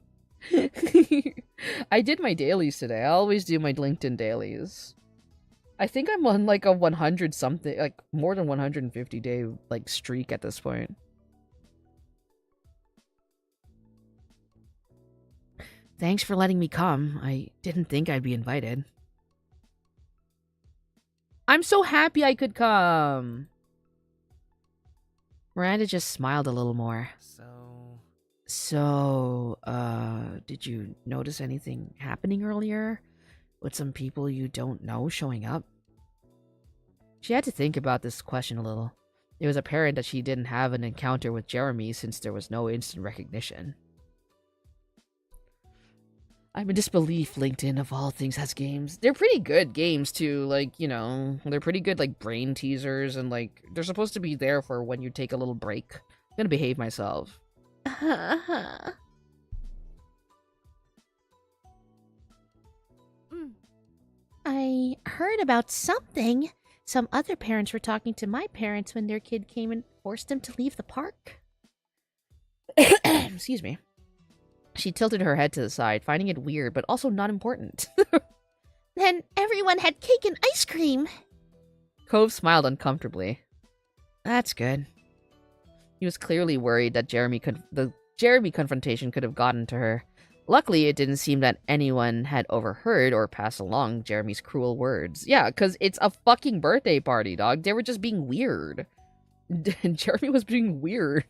I did my dailies today. I always do my LinkedIn dailies. I think I'm on like a 100 something, like more than 150 day like streak at this point. Thanks for letting me come. I didn't think I'd be invited. I'm so happy I could come. Miranda just smiled a little more. So, did you notice anything happening earlier? With some people you don't know showing up? She had to think about this question a little. It was apparent that she didn't have an encounter with Jeremy since there was no instant recognition. I'm in disbelief LinkedIn of all things has games. They're pretty good games too, like, you know, they're pretty good like brain teasers and like they're supposed to be there for when you take a little break. I'm gonna behave myself. I heard about something. Some other parents were talking to my parents when their kid came and forced them to leave the park. Excuse me. She tilted her head to the side, finding it weird, but also not important. Then everyone had cake and ice cream. Cove smiled uncomfortably. That's good. He was clearly worried that the Jeremy confrontation could have gotten to her. Luckily, it didn't seem that anyone had overheard or passed along Jeremy's cruel words. Yeah, because it's a fucking birthday party, dog. They were just being weird. Jeremy was being weird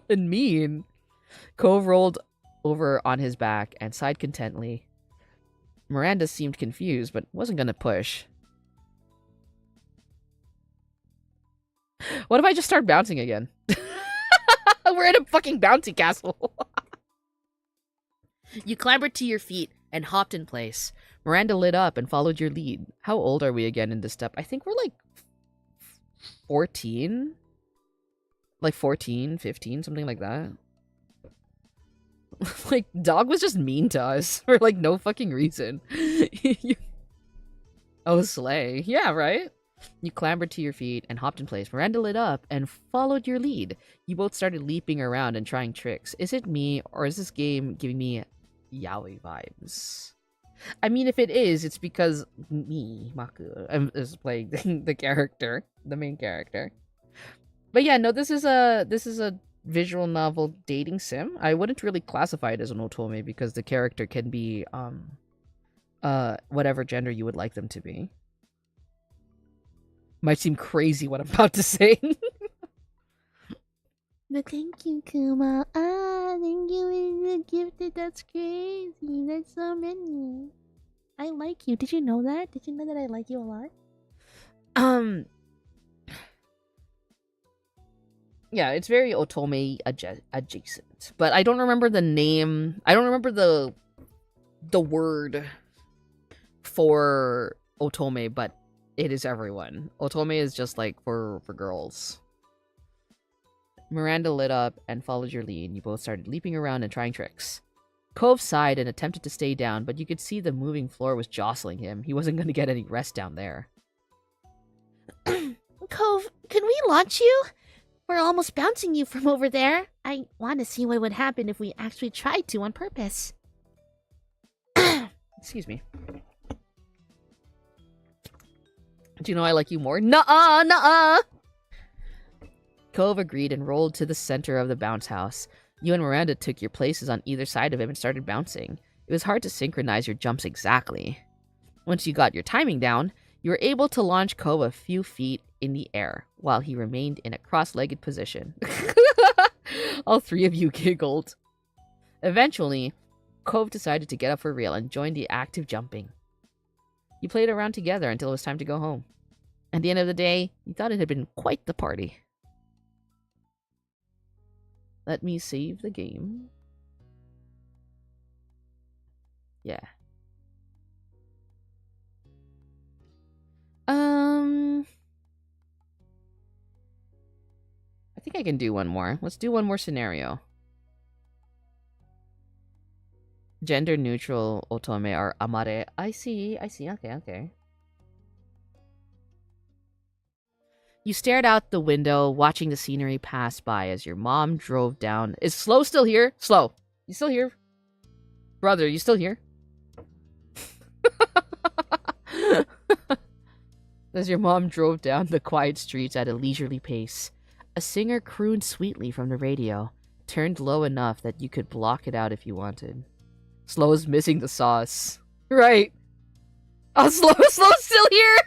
and mean. Cove rolled over on his back and sighed contently. Miranda seemed confused, but wasn't gonna push. What if I just start bouncing again? We're in a fucking bouncy castle. You clambered to your feet and hopped in place. Miranda lit up and followed your lead. How old are we again in this step? I think we're like 14? Like 14, 15, something like that. Like, dog was just mean to us for, like, no fucking reason. Oh, slay. Yeah, right? You clambered to your feet and hopped in place. Miranda lit up and followed your lead. You both started leaping around and trying tricks. Is it me, or is this game giving me yaoi vibes? I mean, if it is, it's because me, Maku, is playing the character, the main character. But yeah, no, this is a visual novel dating sim. I wouldn't really classify it as an otome because the character can be whatever gender you would like them to be. Might seem crazy what I'm about to say. But thank you, Kuma. Thank you for the gift. That's crazy. That's so many. I like you. Did you know that? Did you know that I like you a lot? Yeah, it's very otome adjacent. But I don't remember the name. I don't remember the word for otome, but it is everyone. Otome is just like for girls. Miranda lit up and followed your lead. You both started leaping around and trying tricks. Cove sighed and attempted to stay down, but you could see the moving floor was jostling him. He wasn't going to get any rest down there. Cove, can we launch you? We're almost bouncing you from over there. I want to see what would happen if we actually tried to on purpose. Excuse me. Do you know I like you more? Nuh-uh, nuh-uh! Cove agreed and rolled to the center of the bounce house. You and Miranda took your places on either side of him and started bouncing. It was hard to synchronize your jumps exactly. Once you got your timing down, you were able to launch Cove a few feet in the air while he remained in a cross-legged position. All three of you giggled. Eventually, Cove decided to get up for real and join the active jumping. You played around together until it was time to go home. At the end of the day, you thought it had been quite the party. Let me save the game. Yeah. I think I can do one more. Let's do one more scenario. Gender neutral otome are amare. I see. Okay. You stared out the window, watching the scenery pass by as your mom drove down. Is Slow still here? Slow. You still here? Brother, you still here? As your mom drove down the quiet streets at a leisurely pace, a singer crooned sweetly from the radio, turned low enough that you could block it out if you wanted. Slow's missing the sauce. Right. Oh, Slow's still here!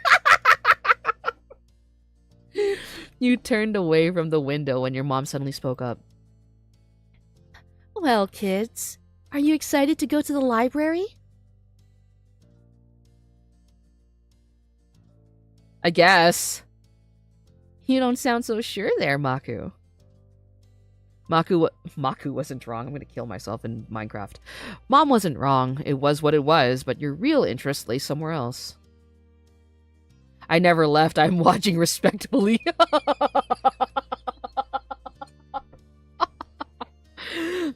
You turned away from the window when your mom suddenly spoke up. Well, kids, are you excited to go to the library? I guess. You don't sound so sure there, Maku. Maku wasn't wrong. I'm gonna kill myself in Minecraft. Mom wasn't wrong. It was what it was, but your real interest lay somewhere else. I never left. I'm watching respectably.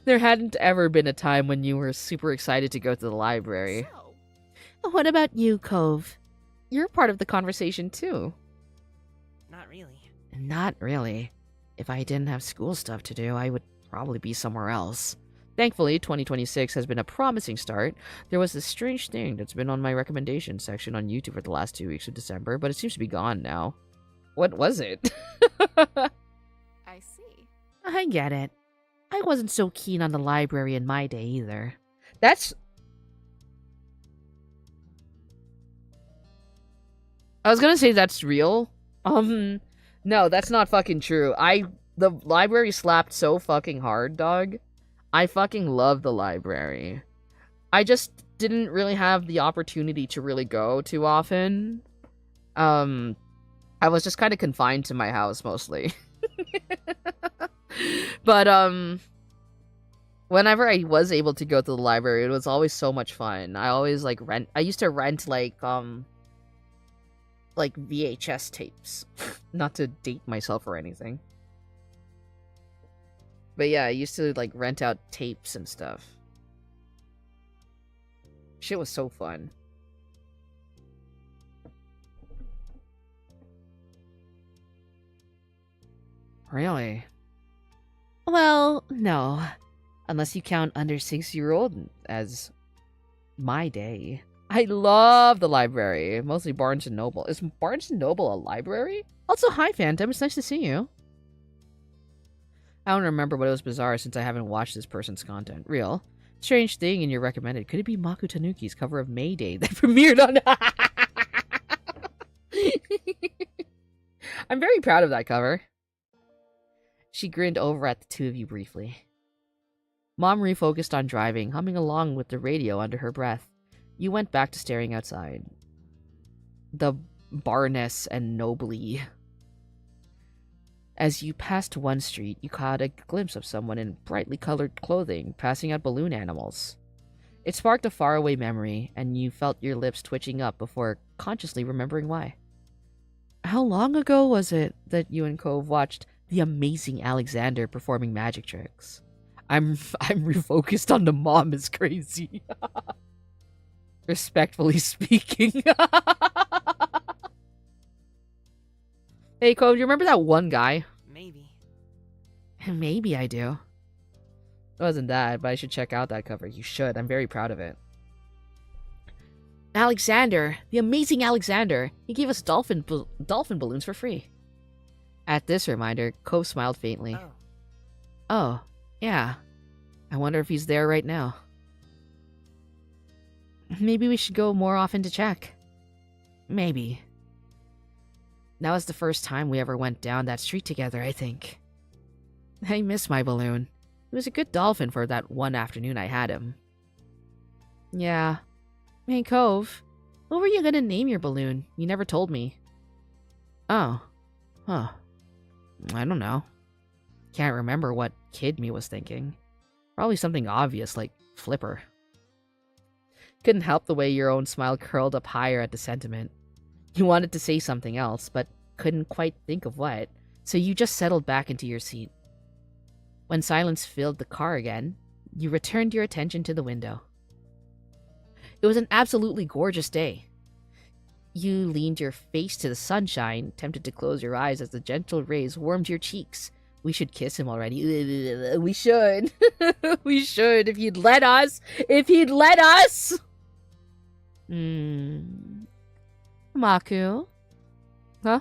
There hadn't ever been a time when you were super excited to go to the library. What about you, Cove? You're part of the conversation too. Not really. Not really. If I didn't have school stuff to do, I would probably be somewhere else. Thankfully, 2026 has been a promising start. There was this strange thing that's been on my recommendation section on YouTube for the last 2 weeks of December, but it seems to be gone now. What was it? I see. I get it. I wasn't so keen on the library in my day either. That's... I was gonna say that's real. No, that's not fucking true. The library slapped so fucking hard, dog. I fucking love the library. I just didn't really have the opportunity to really go too often. I was just kind of confined to my house mostly. But, whenever I was able to go to the library, it was always so much fun. I always, I used to rent, like VHS tapes. Not to date myself or anything. But yeah, I used to, rent out tapes and stuff. Shit was so fun. Really? Well, no. Unless you count under 6-year-old as my day. I love the library. Mostly Barnes & Noble. Is Barnes & Noble a library? Also, hi, Phantom. It's nice to see you. I don't remember, but it was bizarre since I haven't watched this person's content. Real. Strange thing in your recommended. Could it be Maku Tanuki's cover of Mayday that premiered on... I'm very proud of that cover. She grinned over at the two of you briefly. Mom refocused on driving, humming along with the radio under her breath. You went back to staring outside. The Barness and Nobly. As you passed one street, you caught a glimpse of someone in brightly colored clothing passing out balloon animals. It sparked a faraway memory, and you felt your lips twitching up before consciously remembering why. How long ago was it that you and Cove watched the amazing Alexander performing magic tricks? I'm refocused on the mom is crazy. Respectfully speaking. Hey, Cove, you remember that one guy? Maybe. Maybe I do. It wasn't that, but I should check out that cover. You should. I'm very proud of it. Alexander, the amazing Alexander. He gave us dolphin balloons for free. At this reminder, Cove smiled faintly. Oh, yeah. I wonder if he's there right now. Maybe we should go more often to check. Maybe. That was the first time we ever went down that street together, I think. I miss my balloon. He was a good dolphin for that one afternoon I had him. Yeah. Hey, Cove, what were you gonna name your balloon? You never told me. Oh. Huh. I don't know. Can't remember what kid me was thinking. Probably something obvious like Flipper. Couldn't help the way your own smile curled up higher at the sentiment. You wanted to say something else, but couldn't quite think of what, so you just settled back into your seat. When silence filled the car again, you returned your attention to the window. It was an absolutely gorgeous day. You leaned your face to the sunshine, tempted to close your eyes as the gentle rays warmed your cheeks. We should kiss him already. We should. We should, if he'd let us. If he'd let us! Maku? Huh?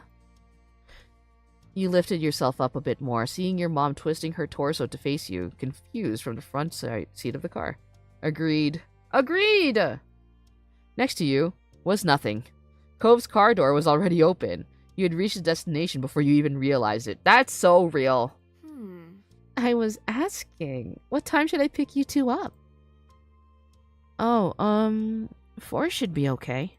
You lifted yourself up a bit more, seeing your mom twisting her torso to face you, confused from the front seat of the car. Agreed. Agreed! Next to you was nothing. Cove's car door was already open. You had reached the destination before you even realized it. That's so real. I was asking, what time should I pick you two up? Oh, 4 should be okay.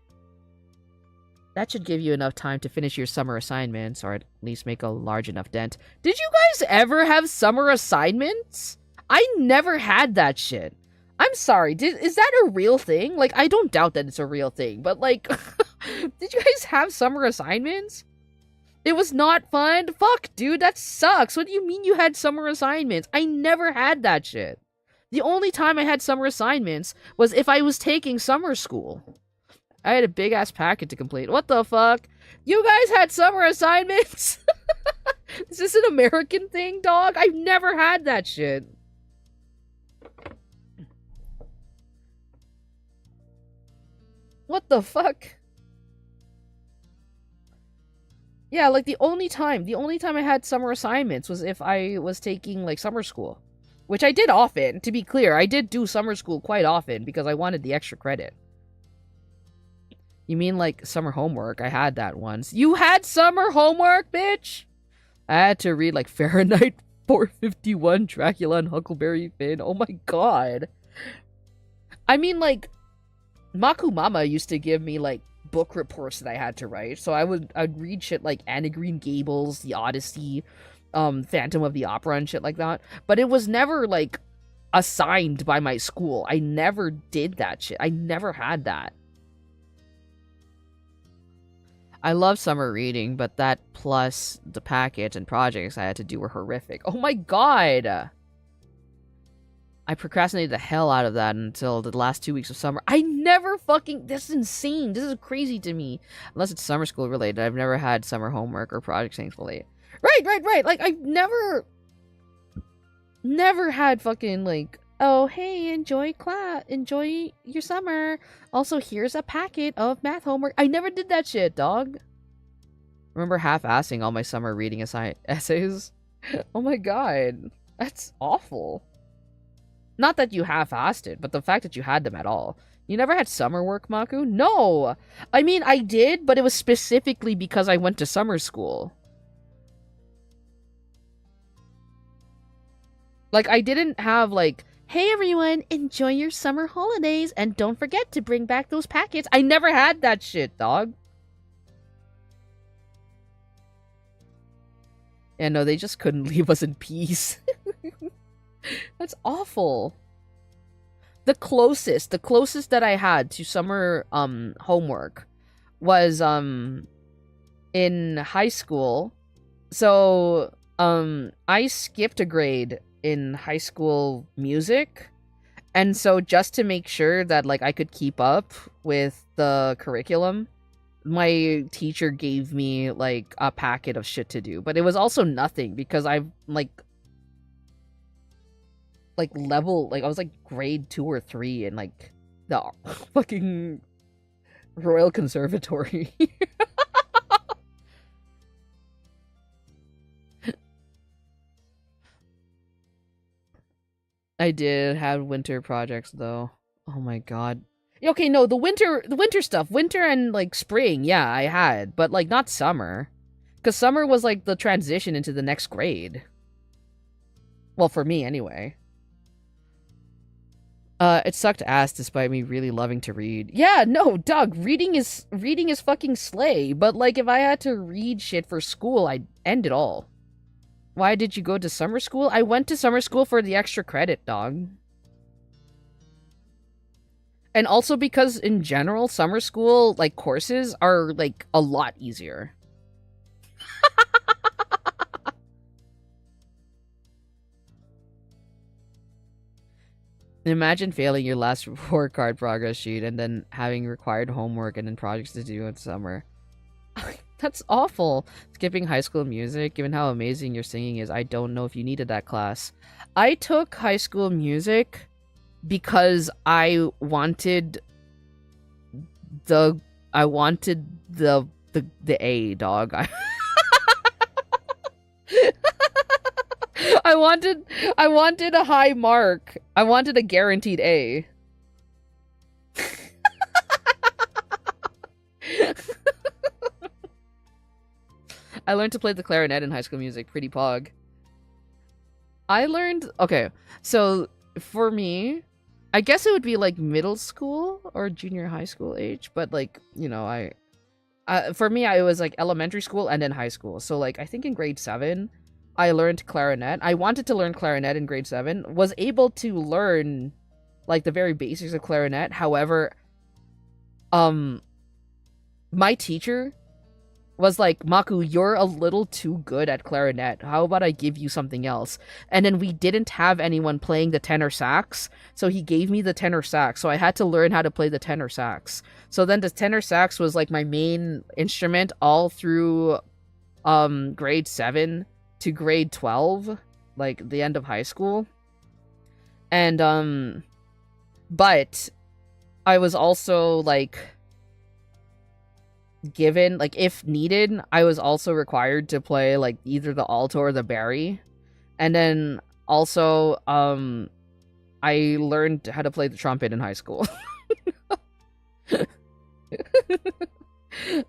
That should give you enough time to finish your summer assignments, or at least make a large enough dent. Did you guys ever have summer assignments? I never had that shit. I'm sorry, is that a real thing? Like, I don't doubt that it's a real thing, but like, did you guys have summer assignments? It was not fun? Fuck, dude, that sucks. What do you mean you had summer assignments? I never had that shit. The only time I had summer assignments was if I was taking summer school. I had a big-ass packet to complete. What the fuck? You guys had summer assignments? Is this an American thing, dog? I've never had that shit. What the fuck? Yeah, like the only time I had summer assignments was if I was taking like summer school. Which I did often, to be clear. I did do summer school quite often because I wanted the extra credit. You mean like summer homework? I had that once. You had summer homework, bitch? I had to read like Fahrenheit 451, Dracula, and Huckleberry Finn. Oh my god. I mean, like, Maku Mama used to give me like book reports that I had to write. So I'd read shit like Anne of Green Gables, The Odyssey, Phantom of the Opera and shit like that. But it was never like assigned by my school. I never did that shit. I never had that. I love summer reading, but that plus the packets and projects I had to do were horrific. Oh my god! I procrastinated the hell out of that until the last 2 weeks of summer. I never fucking... This is insane. This is crazy to me. Unless it's summer school related. I've never had summer homework or projects related. Right. Like, I've never had fucking, like, oh, hey, enjoy your summer. Also, here's a packet of math homework. I never did that shit, dog. Remember half-assing all my summer reading essays? Oh my god. That's awful. Not that you half-assed it, but the fact that you had them at all. You never had summer work, Maku? No! I mean, I did, but it was specifically because I went to summer school. Like, I didn't have, like, hey everyone, enjoy your summer holidays, and don't forget to bring back those packets. I never had that shit, dog. Yeah, no, they just couldn't leave us in peace. That's awful. The closest that I had to summer homework was in high school. So I skipped a grade in high school music, and so just to make sure that like I could keep up with the curriculum, my teacher gave me like a packet of shit to do. But it was also nothing because I've like level, like I was like grade 2 or 3 in like the fucking Royal Conservatory. I did have winter projects though. Oh my god. Okay, no, the winter stuff, winter and like spring, yeah, I had, but like not summer. Cuz summer was like the transition into the next grade. Well, for me anyway. It sucked ass despite me really loving to read. Yeah, no, Doug, reading is fucking slay, but like if I had to read shit for school, I'd end it all. Why did you go to summer school? I went to summer school for the extra credit, dog. And also because in general, summer school like courses are like a lot easier. Imagine failing your last report card progress sheet and then having required homework and then projects to do in summer. That's awful. Skipping high school music, given how amazing your singing is, I don't know if you needed that class. I took high school music because I wanted the A, dog. I wanted a high mark. I wanted a guaranteed A. I learned to play the clarinet in High School Music. Pretty pog. Okay, so for me, I guess it would be like middle school or junior high school age, but like, you know, for me, I was like elementary school and then high school. So like, I think in grade 7, I learned clarinet. I wanted to learn clarinet in grade 7, was able to learn like the very basics of clarinet. However, my teacher was like, Maku, you're a little too good at clarinet. How about I give you something else? And then we didn't have anyone playing the tenor sax, so he gave me the tenor sax. So I had to learn how to play the tenor sax. So then the tenor sax was like my main instrument all through grade 7 to grade 12, like the end of high school. And but I was also like given, like, if needed, I was also required to play like either the alto or the bari. And then also I learned how to play the trumpet in high school.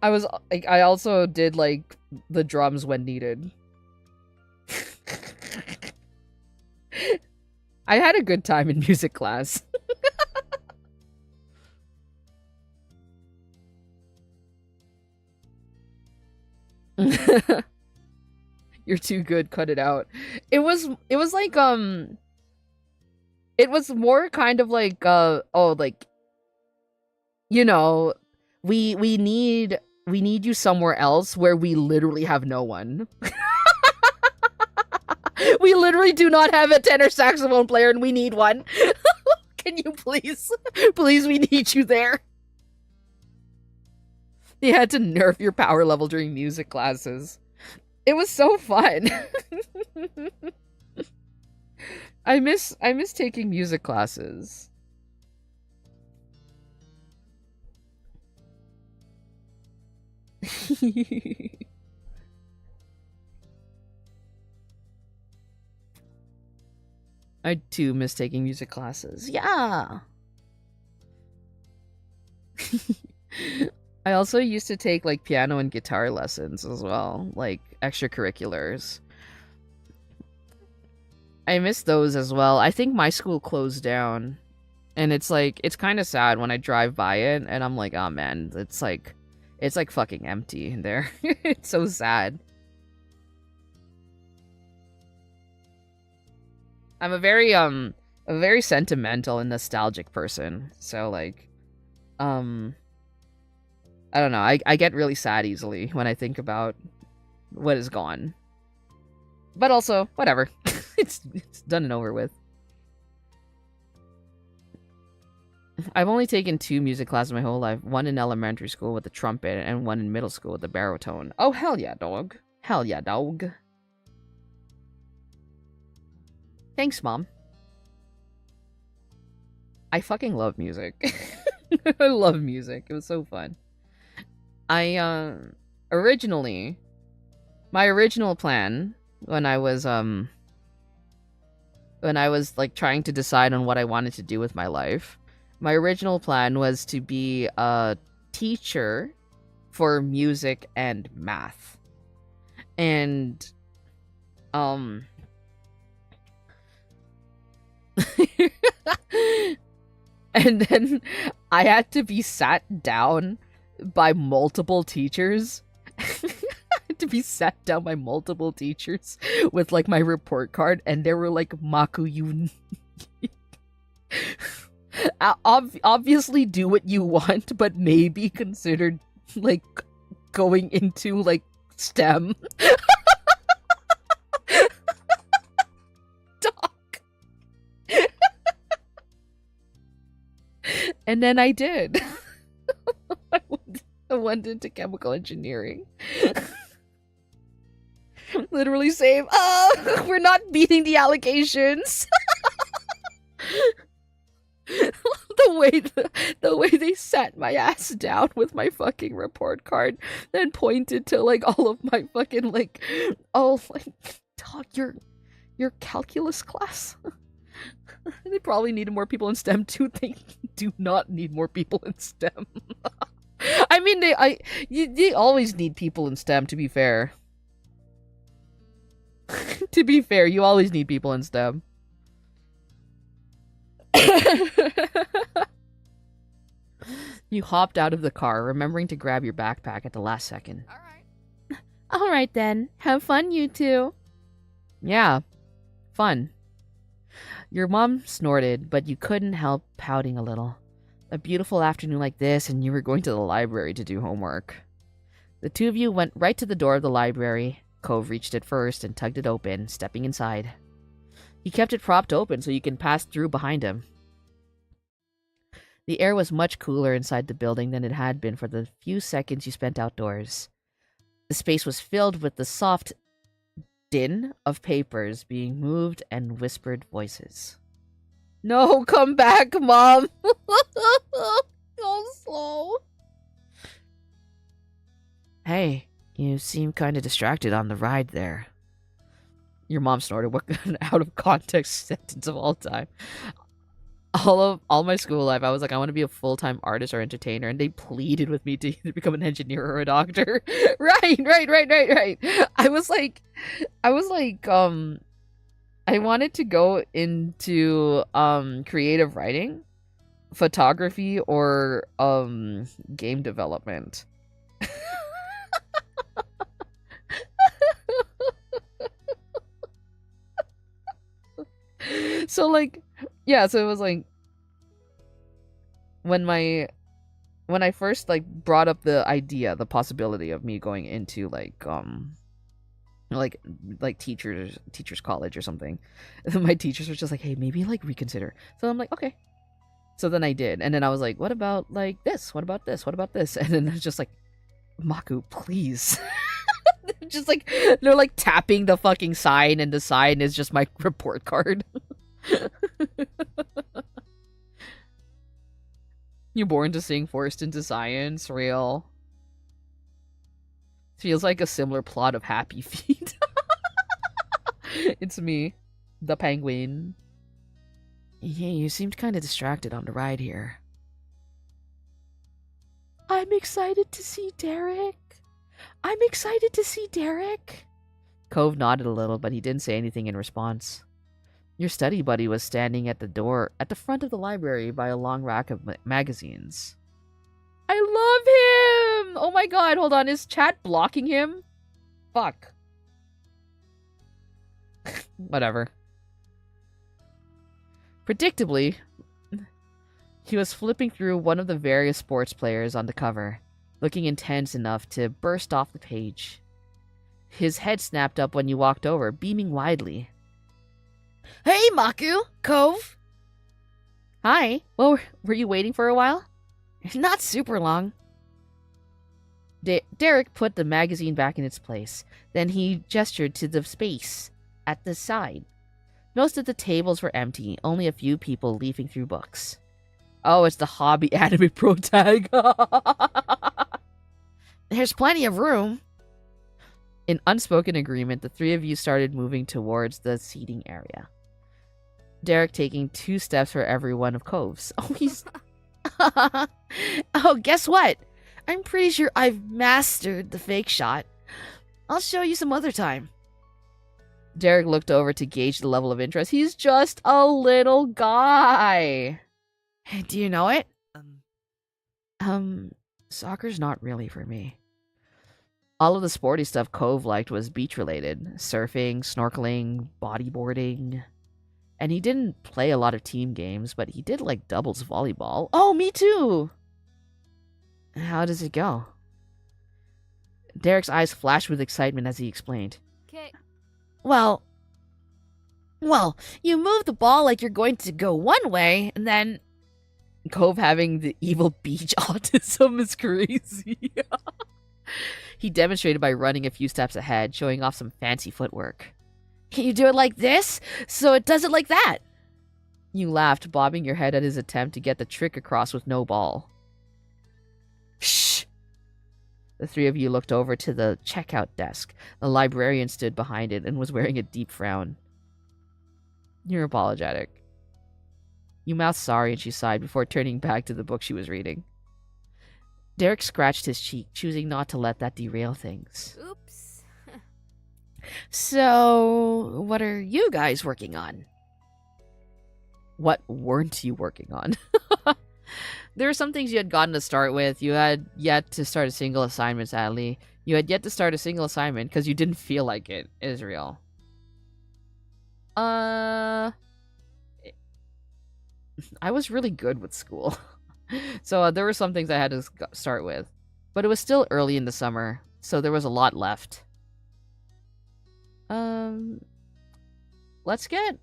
I also did like the drums when needed. I had a good time in music class. You're too good, cut it out. It was like it was more kind of like oh, like, you know, we need you somewhere else where we literally have no one. We literally do not have a tenor saxophone player and we need one. Can you please we need you there. You had to nerf your power level during music classes. It was so fun. I miss taking music classes. I too miss taking music classes. Yeah. I also used to take like piano and guitar lessons as well, like extracurriculars. I miss those as well. I think my school closed down, and it's like, it's kind of sad when I drive by it and I'm like, oh man, it's like fucking empty in there. It's so sad. I'm a very sentimental and nostalgic person. So like, I don't know. I get really sad easily when I think about what is gone. But also, whatever. It's done and over with. I've only taken 2 music classes my whole life. One in elementary school with the trumpet and one in middle school with the baritone. Oh, hell yeah, dog. Hell yeah, dog. Thanks, Mom. I fucking love music. I love music. It was so fun. My original plan when I was like trying to decide on what I wanted to do with my life, my original plan was to be a teacher for music and math. And and then I had to be sat down by multiple teachers. To be sat down by multiple teachers with like my report card, and they were like, Maku, you obviously do what you want, but maybe consider like going into like STEM. Doc. And then I did. I went into chemical engineering. Literally saying, oh, we're not beating the allegations. the way they sat my ass down with my fucking report card, then pointed to like all of my fucking like, oh, like, dog, your calculus class. They probably needed more people in STEM too. They do not need more people in STEM. I mean, they always need people in STEM. To be fair, to be fair, you always need people in STEM. You hopped out of the car, remembering to grab your backpack at the last second. All right. All right then. Have fun, you two. Yeah, fun. Your mom snorted, but you couldn't help pouting a little. A beautiful afternoon like this, and you were going to the library to do homework. The two of you went right to the door of the library. Cove reached it first and tugged it open, stepping inside. He kept it propped open so you can pass through behind him. The air was much cooler inside the building than it had been for the few seconds you spent outdoors. The space was filled with the soft din of papers being moved and whispered voices. No, come back, Mom! Go slow. Hey, you seem kind of distracted on the ride there. Your mom snorted. What an out of context sentence of all time. All my school life, I was like, I want to be a full-time artist or entertainer, and they pleaded with me to either become an engineer or a doctor. Right. I wanted to go into creative writing, photography, or game development. So like, yeah, so it was like when I first like brought up the idea, the possibility of me going into like teachers college or something. My teachers were just like, hey, maybe like reconsider. So I'm like, okay. So then I did. And then I was like, what about like this? What about this? What about this? And then it's just like, Maku, please. Just like, they're like tapping the fucking sign, and the sign is just my report card. You're born to sing, forced into science, real. Feels like a similar plot of Happy Feet. It's me, the penguin. Yeah, you seemed kind of distracted on the ride here. I'm excited to see Derek. Cove nodded a little, but he didn't say anything in response. Your study buddy was standing at the door at the front of the library by a long rack of magazines. I love him! Oh my god, hold on, is chat blocking him? Fuck. Whatever. Predictably, he was flipping through one of the various sports players on the cover, looking intense enough to burst off the page. His head snapped up when you walked over, beaming widely. Hey, Maku! Cove! Hi. Well, were you waiting for a while? Not super long. Derek put the magazine back in its place. Then he gestured to the space at the side. Most of the tables were empty, only a few people leafing through books. Oh, it's the hobby anime pro tag. There's plenty of room. In unspoken agreement, the three of you started moving towards the seating area. Derek taking 2 steps for every one of Cove's. Oh, he's... Oh, guess what? I'm pretty sure I've mastered the fake shot. I'll show you some other time. Derek looked over to gauge the level of interest. He's just a little guy. Do you know it? Soccer's not really for me. All of the sporty stuff Cove liked was beach-related. Surfing, snorkeling, bodyboarding. And he didn't play a lot of team games, but he did like doubles volleyball. Oh, me too! How does it go? Derek's eyes flashed with excitement as he explained. Okay. Well, you move the ball like you're going to go one way, and then Cove having the evil beach autism is crazy. He demonstrated by running a few steps ahead, showing off some fancy footwork. Can you do it like this? So it does it like that? You laughed, bobbing your head at his attempt to get the trick across with no ball. Shh! The three of you looked over to the checkout desk. The librarian stood behind it and was wearing a deep frown. You're apologetic. You mouthed sorry and she sighed before turning back to the book she was reading. Derek scratched his cheek, choosing not to let that derail things. Oops. So, what are you guys working on? What weren't you working on? There were some things you had gotten to start with. You had yet to start a single assignment, sadly. You had yet to start a single assignment because you didn't feel like it, Israel. I was really good with school. So there were some things I had to start with. But it was still early in the summer, so there was a lot left. Let's get...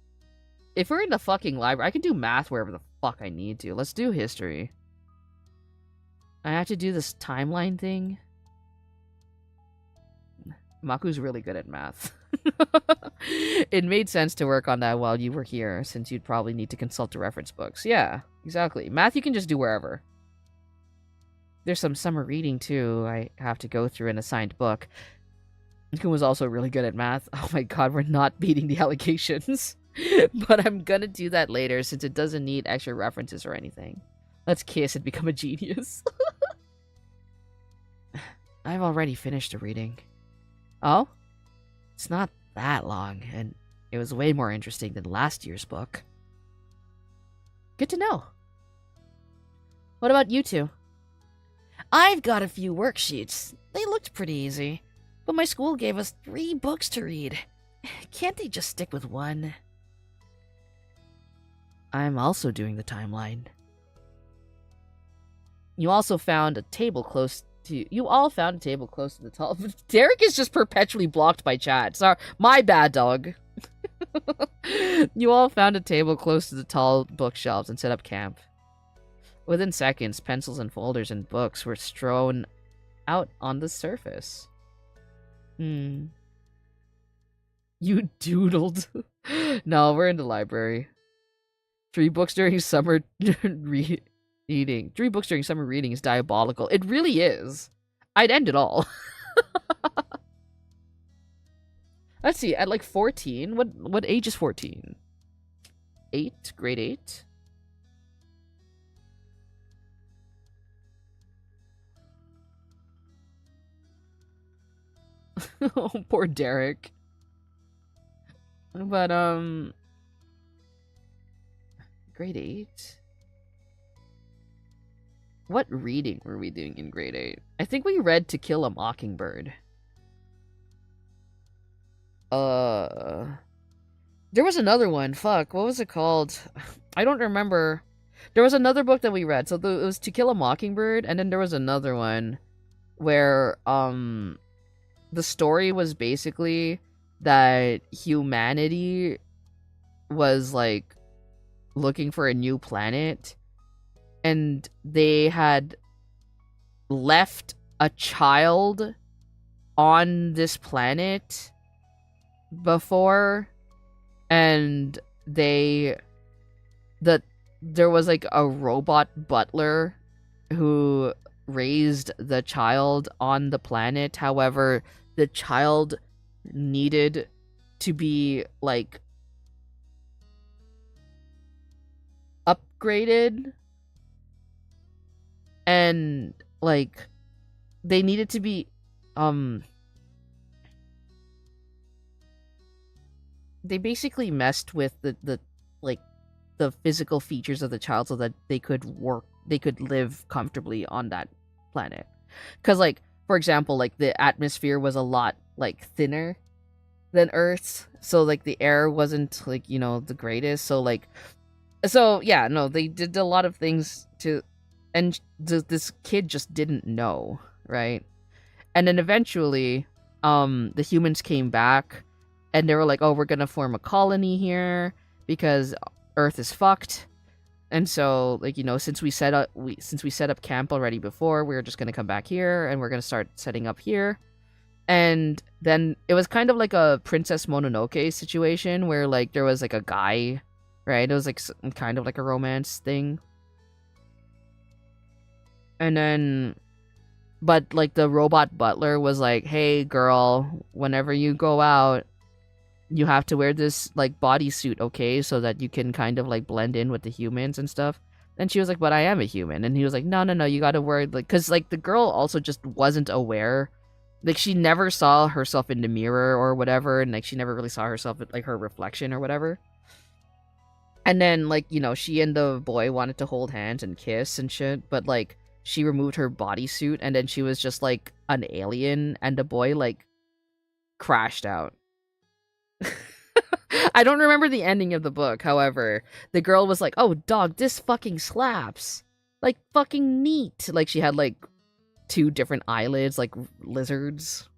If we're in the fucking library, I can do math wherever the fuck I need to. Let's do history. I have to do this timeline thing. Maku's really good at math. It made sense to work on that while you were here, since you'd probably need to consult the reference books. Yeah, exactly. Math you can just do wherever. There's some summer reading, too. I have to go through an assigned book. Kun was also really good at math. Oh my god, we're not beating the allegations. But I'm gonna do that later, since it doesn't need extra references or anything. Let's kiss and become a genius. I've already finished the reading. Oh? It's not that long, and it was way more interesting than last year's book. Good to know. What about you two? I've got a few worksheets. They looked pretty easy, but my school gave us 3 books to read. Can't they just stick with one? I'm also doing the timeline. You also found a table close to... You all found a table close to the tall... Derek is just perpetually blocked by chat. Sorry, my bad, dog. You all found a table close to the tall bookshelves and set up camp. Within seconds, pencils and folders and books were strewn out on the surface. You doodled. No, we're in the library. 3 books during summer reading. 3 books during summer reading is diabolical. It really is. I'd end it all. Let's see, at like 14, what age is 14? 8? Grade 8? Oh, poor Derek. But, grade 8? What reading were we doing in grade 8? I think we read To Kill a Mockingbird. There was another one. Fuck, what was it called? I don't remember. There was another book that we read. So it was To Kill a Mockingbird, and then there was another one where, the story was basically that humanity was, like, looking for a new planet, and they had left a child on this planet before, and there was like a robot butler who raised the child on the planet. However, the child needed to be like upgraded, and like they needed to be they basically messed with the physical features of the child so that they could live comfortably on that planet. Because, like, for example, like, the atmosphere was a lot, like, thinner than Earth's, so, like, the air wasn't, like, you know, the greatest. So, like, so yeah, no, they did a lot of things to, and this kid just didn't know, right? And then eventually the humans came back, and they were like, oh, we're gonna form a colony here because Earth is fucked. And so, like, you know, since we set up camp already before, we were just gonna come back here and we're gonna start setting up here. And then it was kind of like a Princess Mononoke situation where like there was like a guy, right? It was like kind of like a romance thing. And then, but like the robot butler was like, "Hey girl, whenever you go out, you have to wear this like bodysuit, okay, so that you can kind of like blend in with the humans and stuff." And she was like, "But I am a human." And he was like, "No, no, no, you gotta wear like," because like the girl also just wasn't aware, like she never saw herself in the mirror or whatever, and like she never really saw herself like her reflection or whatever. And then like, you know, she and the boy wanted to hold hands and kiss and shit, but like she removed her bodysuit and then she was just like an alien, and the boy like crashed out. I don't remember the ending of the book. However, the girl was like, "Oh, dog, this fucking slaps. Like, fucking neat." Like, she had, like, 2 different eyelids, like lizards.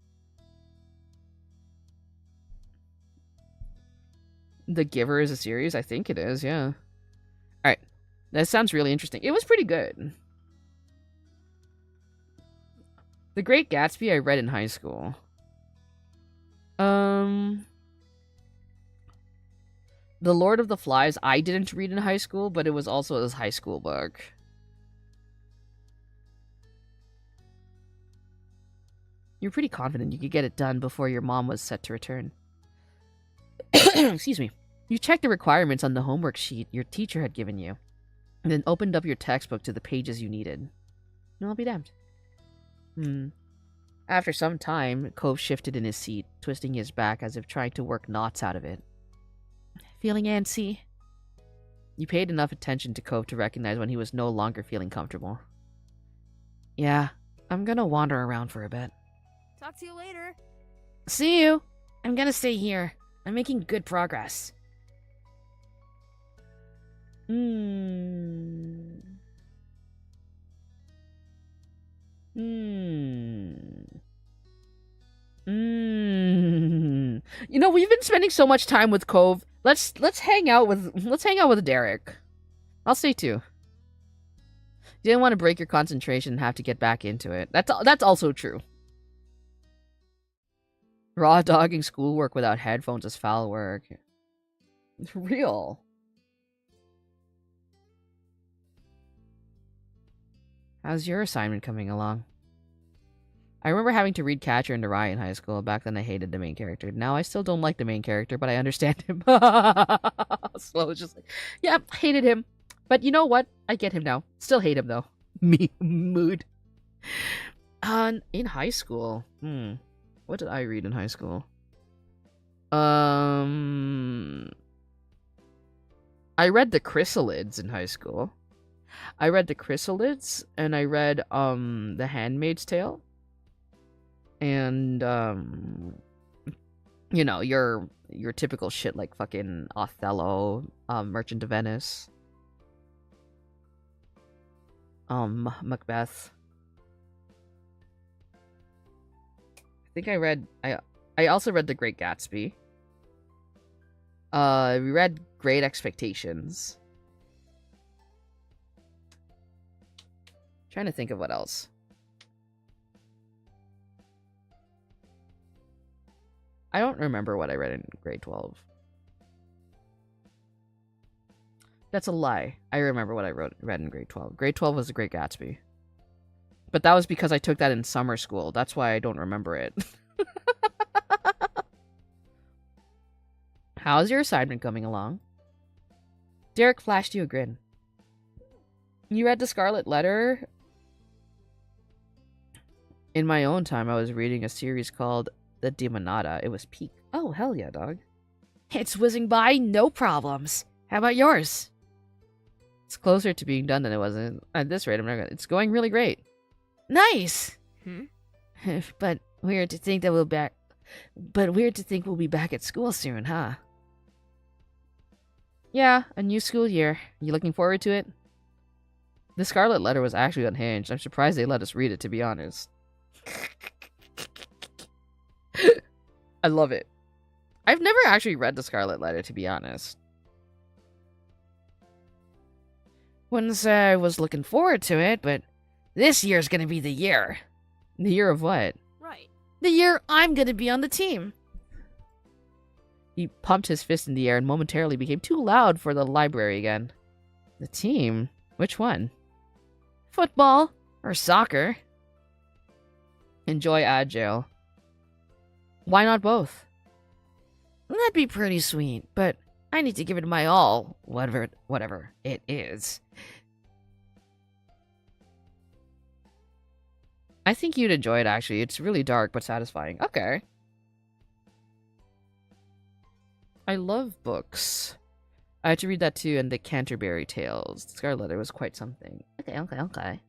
The Giver is a series? I think it is, yeah. Alright. That sounds really interesting. It was pretty good. The Great Gatsby I read in high school. The Lord of the Flies, I didn't read in high school, but it was also a high school book. You're pretty confident you could get it done before your mom was set to return. Excuse me. You checked the requirements on the homework sheet your teacher had given you, and then opened up your textbook to the pages you needed. No, I'll be damned. After some time, Cove shifted in his seat, twisting his back as if trying to work knots out of it. Feeling antsy? You paid enough attention to Cove to recognize when he was no longer feeling comfortable. Yeah, I'm gonna wander around for a bit. Talk to you later. See you. I'm gonna stay here. I'm making good progress. You know, we've been spending so much time with Cove. Let's hang out with Derek. I'll stay too. You didn't want to break your concentration and have to get back into it. That's also true. Raw dogging schoolwork without headphones is foul work. Real. How's your assignment coming along? I remember having to read Catcher in the Rye in high school. Back then I hated the main character. Now I still don't like the main character, but I understand him. So it's just like, yeah, hated him. But you know what? I get him now. Still hate him though. Me mood. In high school. What did I read in high school? I read The Chrysalids in high school. I read The Chrysalids, and I read The Handmaid's Tale. And you know, your typical shit like fucking Othello, Merchant of Venice, Macbeth. I think I also read The Great Gatsby. We read Great Expectations. Trying to think of what else. I don't remember what I read in grade 12. That's a lie. I remember what I read in grade 12. Grade 12 was The Great Gatsby. But that was because I took that in summer school. That's why I don't remember it. How's your assignment coming along? Derek flashed you a grin. You read The Scarlet Letter? In my own time, I was reading a series called The Demonata. It was peak. Oh, hell yeah, dog. It's whizzing by, no problems. How about yours? It's closer to being done than it was. At this rate, it's going really great. Nice. Hmm? But weird to think we'll be back at school soon, huh? Yeah, a new school year. You looking forward to it? The Scarlet Letter was actually unhinged. I'm surprised they let us read it, to be honest. I love it. I've never actually read The Scarlet Letter, to be honest. Wouldn't say I was looking forward to it, but this year's gonna be the year. The year of what? Right. The year I'm gonna be on the team. He pumped his fist in the air and momentarily became too loud for the library again. The team? Which one? Football or soccer? Enjoy Agile. Why not both? That'd be pretty sweet, but I need to give it my all, whatever it is. I think you'd enjoy it, actually. It's really dark, but satisfying. Okay. I love books. I had to read that too, and the Canterbury Tales. The Scarlet Letter was quite something. Okay.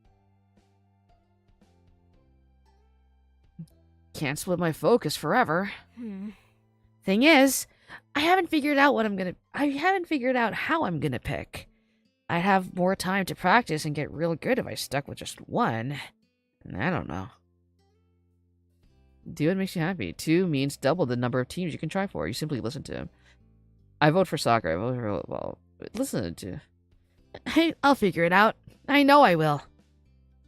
Can't split my focus forever. Thing is, I haven't figured out how I'm gonna pick. I'd have more time to practice and get real good if I stuck with just one. I don't know. Do what makes you happy. 2 means double the number of teams you can try for. You simply listen to him. I vote for soccer. I vote for football. Listen to. Hey, I'll figure it out. I know I will.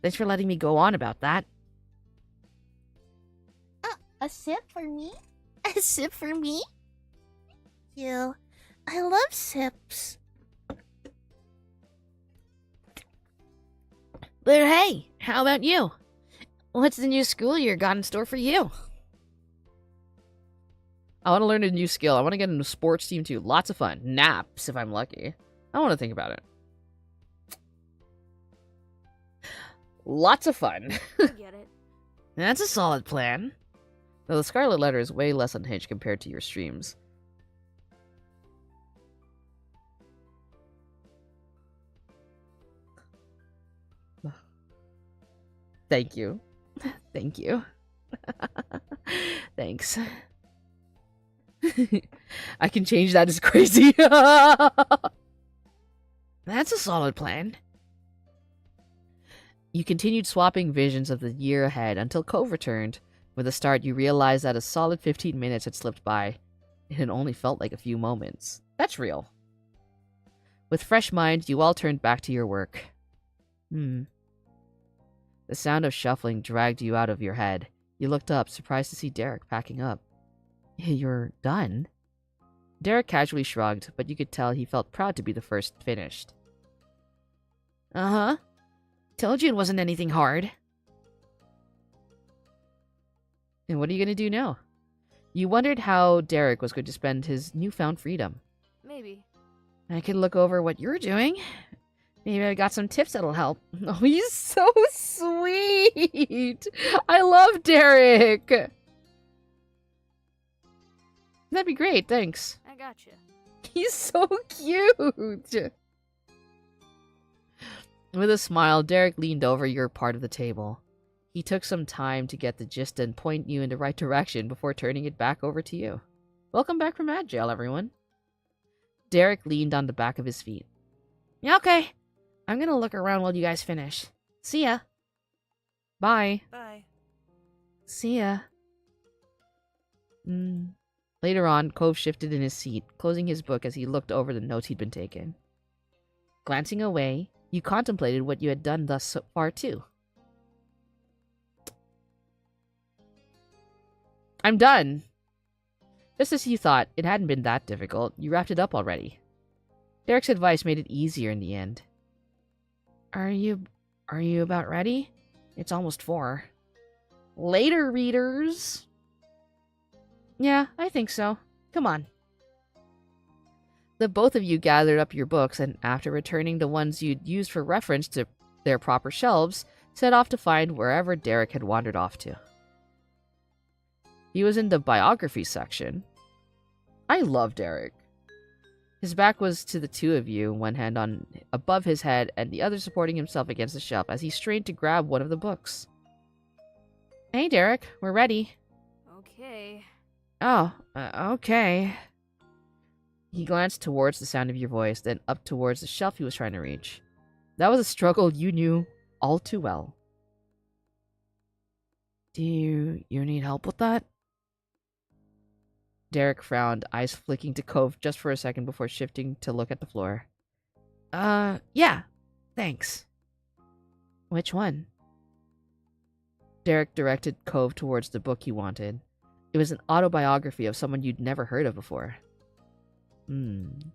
Thanks for letting me go on about that. A sip for me? A sip for me? You. I love sips. But hey, how about you? What's the new school year got in store for you? I want to learn a new skill. I want to get into a sports team too. Lots of fun. Naps if I'm lucky. I want to think about it. Lots of fun. I get it. That's a solid plan. Though the Scarlet Letter is way less unhinged compared to your streams. Thank you. Thank you. Thanks. I can change that as crazy. That's a solid plan. You continued swapping visions of the year ahead until Cove returned. With a start, you realized that a solid 15 minutes had slipped by. It had only felt like a few moments. That's real. With fresh minds, you all turned back to your work. The sound of shuffling dragged you out of your head. You looked up, surprised to see Derek packing up. You're done? Derek casually shrugged, but you could tell he felt proud to be the first finished. Uh-huh. Told you it wasn't anything hard. And what are you going to do now? You wondered how Derek was going to spend his newfound freedom. Maybe. I could look over what you're doing. Maybe I got some tips that'll help. Oh, he's so sweet. I love Derek. That'd be great, thanks. I gotcha. He's so cute. With a smile, Derek leaned over your part of the table. He took some time to get the gist and point you in the right direction before turning it back over to you. Welcome back from Ad Jail, everyone. Derek leaned on the back of his feet. Yeah, okay. I'm gonna look around while you guys finish. See ya. Bye. Bye. See ya. Later on, Cove shifted in his seat, closing his book as he looked over the notes he'd been taking. Glancing away, you contemplated what you had done thus far, too. I'm done. Just as you thought, it hadn't been that difficult. You wrapped it up already. Derek's advice made it easier in the end. Are you about ready? It's almost 4. Later, readers. Yeah, I think so. Come on. The both of you gathered up your books and, after returning the ones you'd used for reference to their proper shelves, set off to find wherever Derek had wandered off to. He was in the biography section. I love Derek. His back was to the two of you, one hand on above his head and the other supporting himself against the shelf as he strained to grab one of the books. Hey, Derek, we're ready. Okay. Oh, okay. He glanced towards the sound of your voice, then up towards the shelf he was trying to reach. That was a struggle you knew all too well. Do you need help with that? Derek frowned, eyes flicking to Cove just for a second before shifting to look at the floor. Yeah. Thanks. Which one? Derek directed Cove towards the book he wanted. It was an autobiography of someone you'd never heard of before. And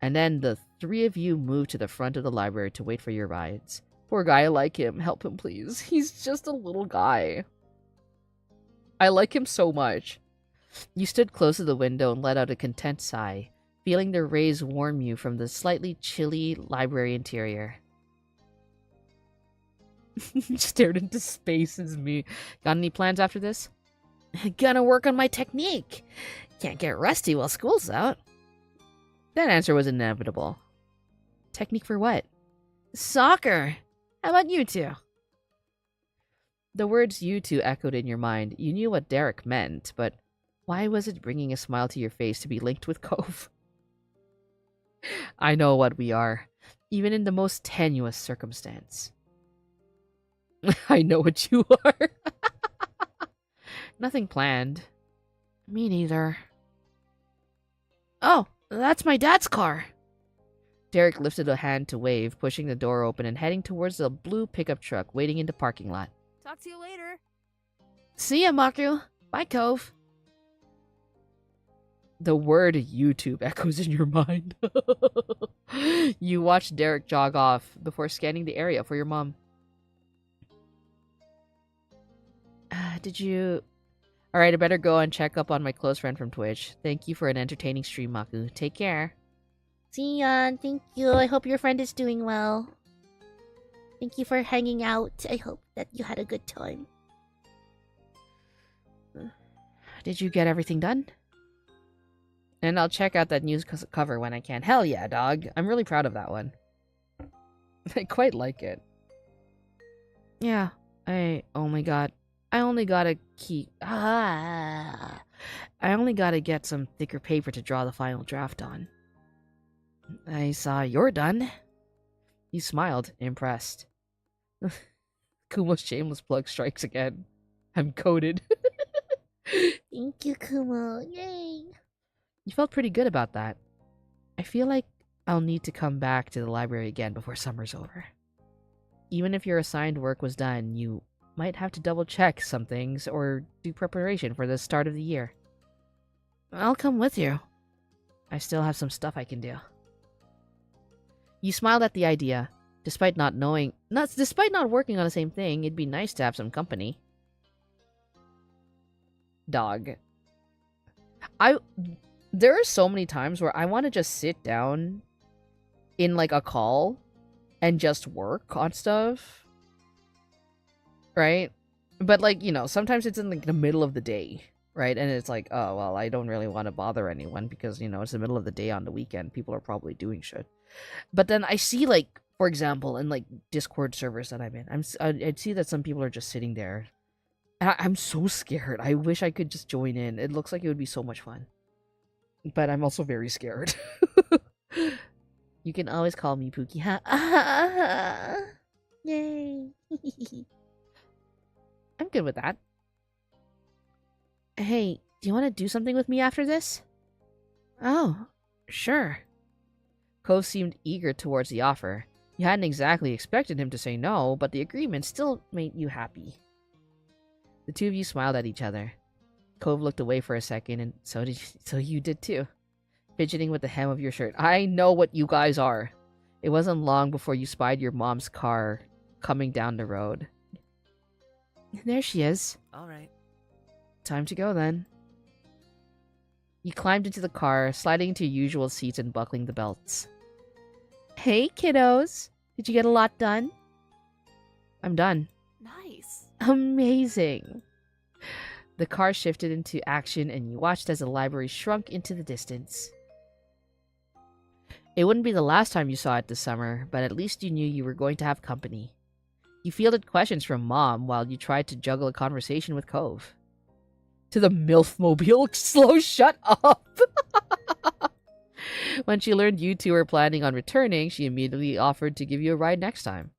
then the three of you moved to the front of the library to wait for your rides. Poor guy, I like him. Help him, please. He's just a little guy. I like him so much. You stood close to the window and let out a content sigh, feeling the rays warm you from the slightly chilly library interior. Stared into space as me. Got any plans after this? Gonna work on my technique. Can't get rusty while school's out. That answer was inevitable. Technique for what? Soccer. How about you two? The words you two echoed in your mind. You knew what Derek meant, but why was it bringing a smile to your face to be linked with Cove? I know what we are, even in the most tenuous circumstance. I know what you are. Nothing planned. Me neither. Oh, that's my dad's car. Derek lifted a hand to wave, pushing the door open and heading towards the blue pickup truck waiting in the parking lot. Talk to you later. See ya, Maku. Bye, Cove. The word YouTube echoes in your mind. You watch Derek jog off before scanning the area for your mom. Did you... Alright, I better go and check up on my close friend from Twitch. Thank you for an entertaining stream, Maku. Take care. See ya. Thank you. I hope your friend is doing well. Thank you for hanging out. I hope that you had a good time. Did you get everything done? And I'll check out that news cover when I can. Hell yeah, dog. I'm really proud of that one. I quite like it. Yeah, I only got to get some thicker paper to draw the final draft on. I saw you're done. He smiled, impressed. Kumo's shameless plug strikes again. I'm coded. Thank you, Kumo. Yay. You felt pretty good about that. I feel like I'll need to come back to the library again before summer's over. Even if your assigned work was done, you might have to double check some things or do preparation for the start of the year. I'll come with you. I still have some stuff I can do. You smiled at the idea. Despite not working on the same thing, it'd be nice to have some company. Dog. There are so many times where I want to just sit down in like a call and just work on stuff. Right? But like, you know, sometimes it's in like the middle of the day, right? And it's like, oh, well, I don't really want to bother anyone because, you know, it's the middle of the day on the weekend. People are probably doing shit. But then I see, like, for example, in like Discord servers that I'm in, I'd see that some people are just sitting there. And I'm so scared. I wish I could just join in. It looks like it would be so much fun. But I'm also very scared. You can always call me Pookie. Yay. I'm good with that. Hey, do you want to do something with me after this? Oh, sure. Cove seemed eager towards the offer. You hadn't exactly expected him to say no, but the agreement still made you happy. The two of you smiled at each other. Cove looked away for a second, and so you did too. Fidgeting with the hem of your shirt. I know what you guys are. It wasn't long before you spied your mom's car coming down the road. There she is. All right. Time to go then. You climbed into the car, sliding into your usual seats and buckling the belts. Hey, kiddos. Did you get a lot done? I'm done. Nice. Amazing. The car shifted into action and you watched as the library shrunk into the distance. It wouldn't be the last time you saw it this summer, but at least you knew you were going to have company. You fielded questions from Mom while you tried to juggle a conversation with Cove. To the MILF mobile, slow shut up! When she learned you two were planning on returning, she immediately offered to give you a ride next time.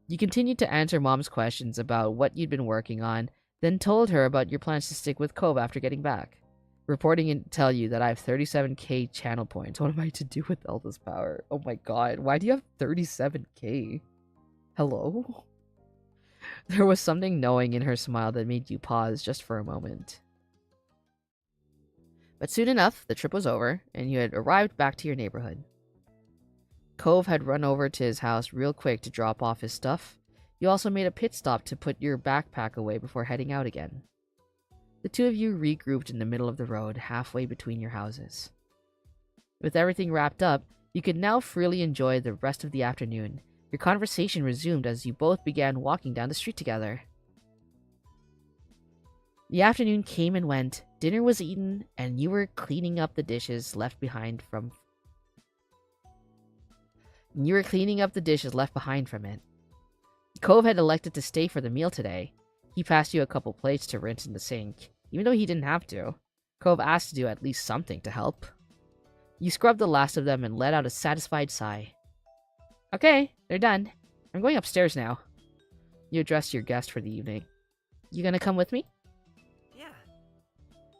You continued to answer Mom's questions about what you'd been working on, then told her about your plans to stick with Cove after getting back. Reporting and tell you that I have 37k channel points. What am I to do with all this power? Oh my god, why do you have 37k? Hello? There was something knowing in her smile that made you pause just for a moment. But soon enough, the trip was over, and you had arrived back to your neighborhood. Cove had run over to his house real quick to drop off his stuff. You also made a pit stop to put your backpack away before heading out again. The two of you regrouped in the middle of the road, halfway between your houses. With everything wrapped up, you could now freely enjoy the rest of the afternoon. Your conversation resumed as you both began walking down the street together. The afternoon came and went, dinner was eaten, and you were cleaning up the dishes left behind from it. Cove had elected to stay for the meal today. He passed you a couple plates to rinse in the sink, even though he didn't have to. Cove asked to do at least something to help. You scrubbed the last of them and let out a satisfied sigh. Okay, they're done. I'm going upstairs now. You addressed your guest for the evening. You gonna come with me? Yeah.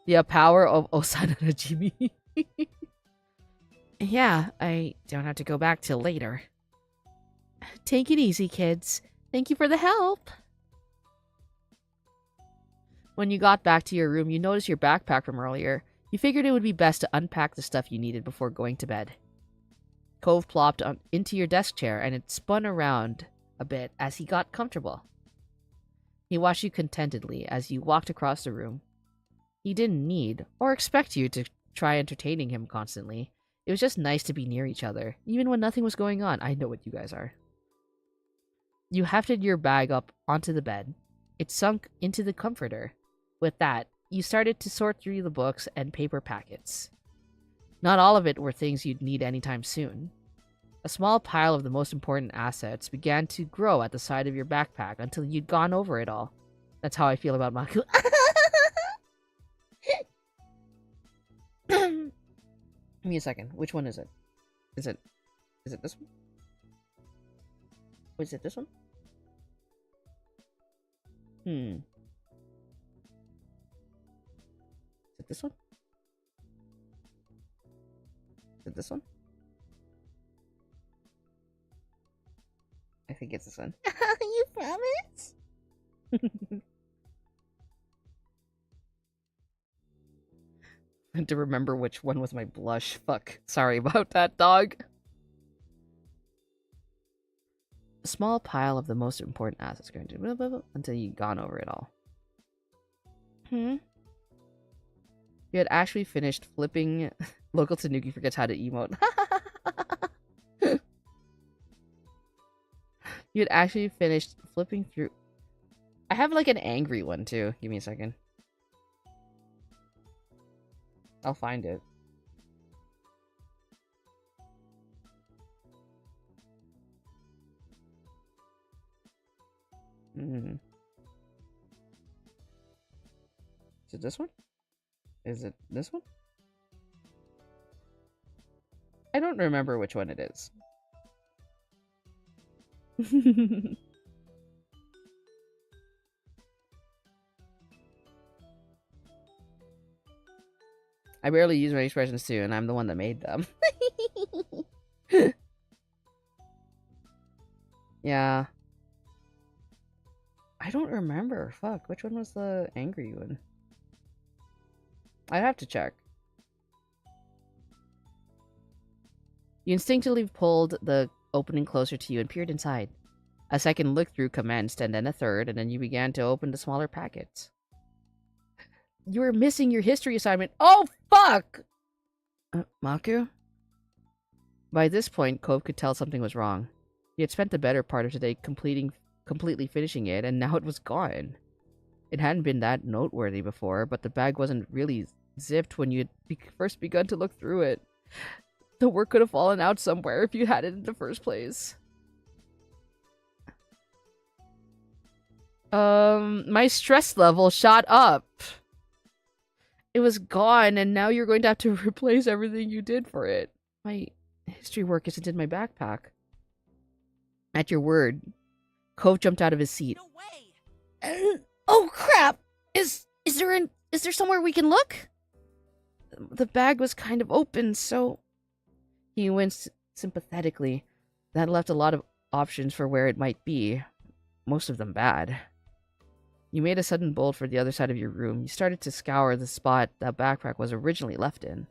The power of Osana Najimi. Yeah, I don't have to go back till later. Take it easy, kids. Thank you for the help. When you got back to your room, you noticed your backpack from earlier. You figured it would be best to unpack the stuff you needed before going to bed. Cove plopped into your desk chair, and it spun around a bit as he got comfortable. He watched you contentedly as you walked across the room. He didn't need or expect you to try entertaining him constantly. It was just nice to be near each other, even when nothing was going on. I know what you guys are. You hefted your bag up onto the bed. It sunk into the comforter. With that, you started to sort through the books and paper packets. Not all of it were things you'd need anytime soon. A small pile of the most important assets began to grow at the side of your backpack until you'd gone over it all. That's how I feel about Maku. Give me a second. Which one is it? Is it this one? Or is it this one? Is it this one? Is it this one? I think it's this one. You promise? I had to remember which one was my blush. Fuck. Sorry about that, dog. A small pile of the most important assets going to until you'd gone over it all. You had actually finished flipping. Local Tanuki forgets how to emote. You had actually finished flipping through. I have like an angry one too. Give me a second. I'll find it. Is it this one? Is it this one? I don't remember which one it is. I barely use my expressions too, and I'm the one that made them. Yeah. I don't remember. Fuck, which one was the angry one? I'd have to check. You instinctively pulled the opening closer to you and peered inside. A second look-through commenced, and then a third, and then you began to open the smaller packets. You were missing your history assignment. Oh, fuck! Maku? By this point, Cove could tell something was wrong. He had spent the better part of today completely finishing it, and now it was gone. It hadn't been that noteworthy before, but the bag wasn't really zipped when you had first begun to look through it. The work could have fallen out somewhere if you had it in the first place. My stress level shot up. It was gone, and now you're going to have to replace everything you did for it. My history work isn't in my backpack. At your word, Cove jumped out of his seat. No way! Oh crap! Is there somewhere we can look? the bag was kind of open, so... He winced sympathetically. That left a lot of options for where it might be. Most of them bad. You made a sudden bolt for the other side of your room. You started to scour the spot that backpack was originally left in.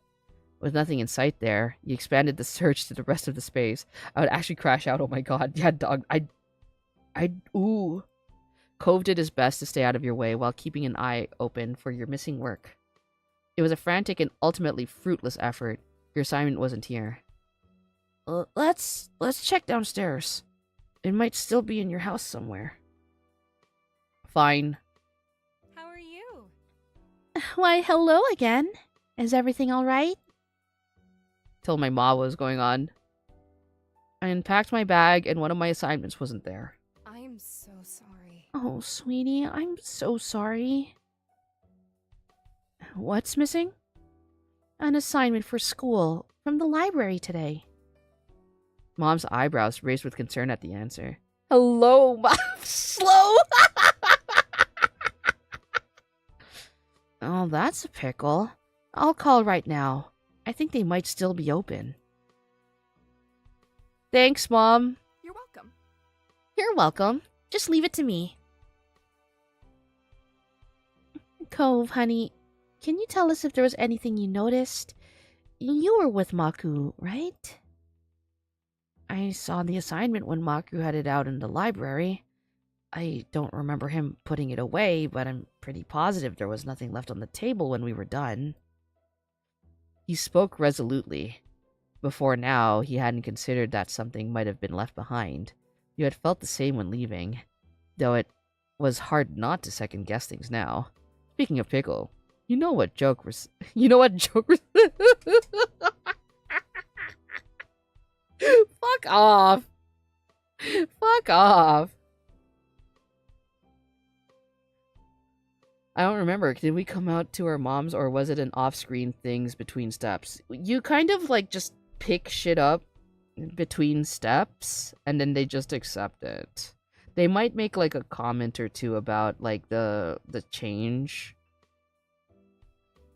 With nothing in sight there, you expanded the search to the rest of the space. I would actually crash out. Oh my god. Yeah, dog. Ooh. Cove did his best to stay out of your way while keeping an eye open for your missing work. It was a frantic and ultimately fruitless effort. Your assignment wasn't here. Let's check downstairs. It might still be in your house somewhere. Fine. How are you? Why, hello again. Is everything all right? Told my mom what was going on. I unpacked my bag and one of my assignments wasn't there. I am so sorry. Oh, sweetie, I'm so sorry. What's missing? An assignment for school from the library today. Mom's eyebrows raised with concern at the answer. Hello, Mom. Slow. Oh, that's a pickle. I'll call right now. I think they might still be open. Thanks, Mom. You're welcome. You're welcome. Just leave it to me. Cove, honey, can you tell us if there was anything you noticed? You were with Maku, right? I saw the assignment when Maku had it out in the library. I don't remember him putting it away, but I'm pretty positive there was nothing left on the table when we were done. He spoke resolutely. Before now, he hadn't considered that something might have been left behind. You had felt the same when leaving, though it was hard not to second-guess things now. Speaking of pickle, you know what joke was... Fuck off! Fuck off! I don't remember. Did we come out to our moms, or was it an off-screen things between steps? You kind of, like, just pick shit up between steps, and then they just accept it. They might make, like, a comment or two about, like, the change.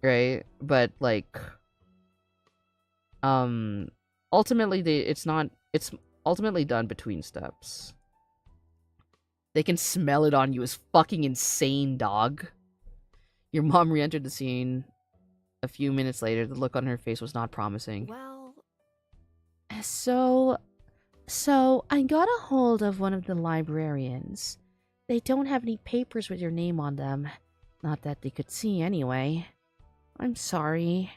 Right? But, like... Ultimately, it's ultimately done between steps. They can smell it on you as fucking insane, dog. Your mom re-entered the scene a few minutes later. The look on her face was not promising. Well, So I got a hold of one of the librarians. They don't have any papers with your name on them. Not that they could see anyway. I'm sorry.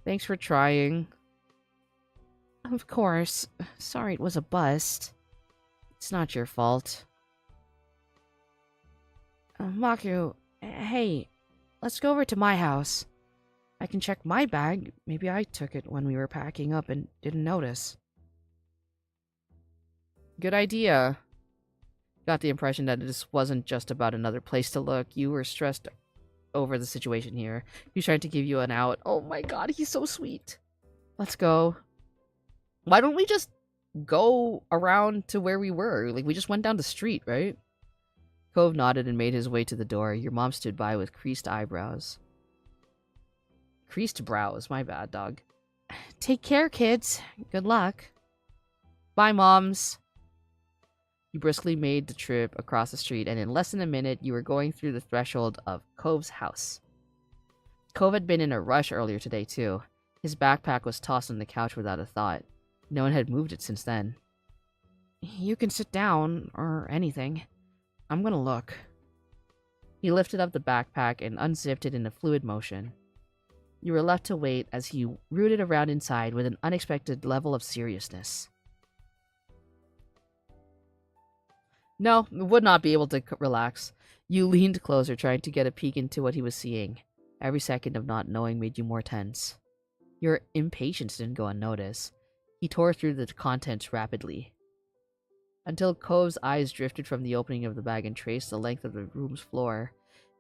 Thanks for trying. Of course. Sorry it was a bust. It's not your fault. Maku, hey, let's go over to my house. I can check my bag. Maybe I took it when we were packing up and didn't notice. Good idea. Got the impression that this wasn't just about another place to look. You were stressed over the situation here. He's trying to give you an out. Oh my god, he's so sweet. Let's go. Why don't we just go around to where we were? Like, we just went down the street, right? Cove nodded and made his way to the door. Your mom stood by with creased eyebrows. Creased brows, my bad, dog. Take care, kids. Good luck. Bye, moms. You briskly made the trip across the street, and in less than a minute, you were going through the threshold of Cove's house. Cove had been in a rush earlier today, too. His backpack was tossed on the couch without a thought. No one had moved it since then. You can sit down, or anything. I'm gonna look. He lifted up the backpack and unzipped it in a fluid motion. You were left to wait as he rooted around inside with an unexpected level of seriousness. No, would not be able to relax. You leaned closer, trying to get a peek into what he was seeing. Every second of not knowing made you more tense. Your impatience didn't go unnoticed. He tore through the contents rapidly, until Cove's eyes drifted from the opening of the bag and traced the length of the room's floor.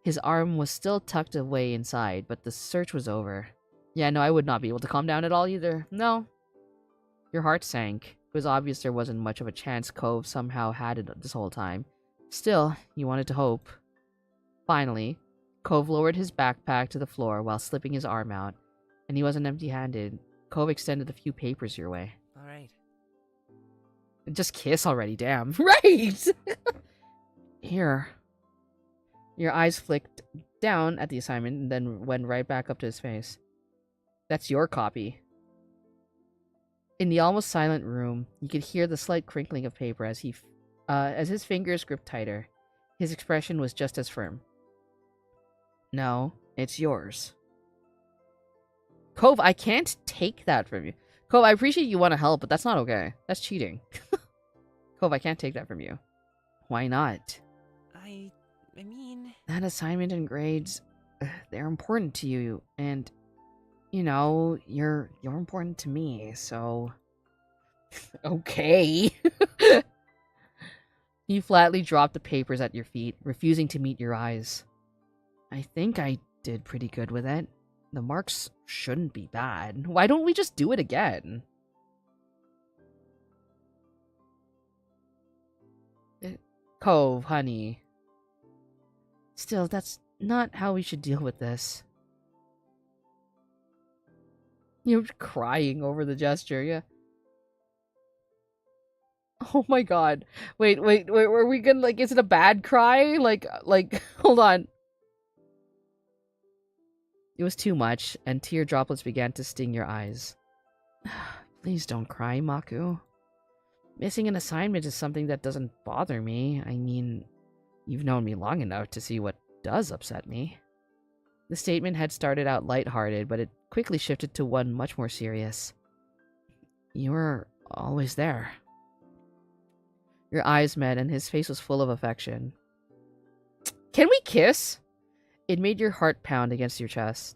His arm was still tucked away inside, but the search was over. Yeah, no, I would not be able to calm down at all either. No. Your heart sank. It was obvious there wasn't much of a chance Cove somehow had it this whole time. Still, you wanted to hope. Finally, Cove lowered his backpack to the floor while slipping his arm out, and he wasn't empty-handed. Cove extended a few papers your way. All right. Just kiss already, damn. Right! Here. Your eyes flicked down at the assignment and then went right back up to his face. That's your copy. In the almost silent room, you could hear the slight crinkling of paper as his fingers gripped tighter. His expression was just as firm. No, it's yours. Cove, I can't take that from you. Cove, I appreciate you want to help, but that's not okay. That's cheating. Cove, I can't take that from you. Why not? I mean... That assignment and grades, they're important to you, and, you know, you're important to me, so... Okay. He flatly dropped the papers at your feet, refusing to meet your eyes. I think I did pretty good with it. The marks shouldn't be bad. Why don't we just do it again? Cove, honey. Still, that's not how we should deal with this. You're crying over the gesture, yeah. Oh my god. Wait, were we gonna, like, is it a bad cry? Like, hold on. It was too much, and tear droplets began to sting your eyes. Please don't cry, Maku. Missing an assignment is something that doesn't bother me. I mean, you've known me long enough to see what does upset me. The statement had started out lighthearted, but it quickly shifted to one much more serious. You were always there. Your eyes met, and his face was full of affection. Can we kiss? It made your heart pound against your chest.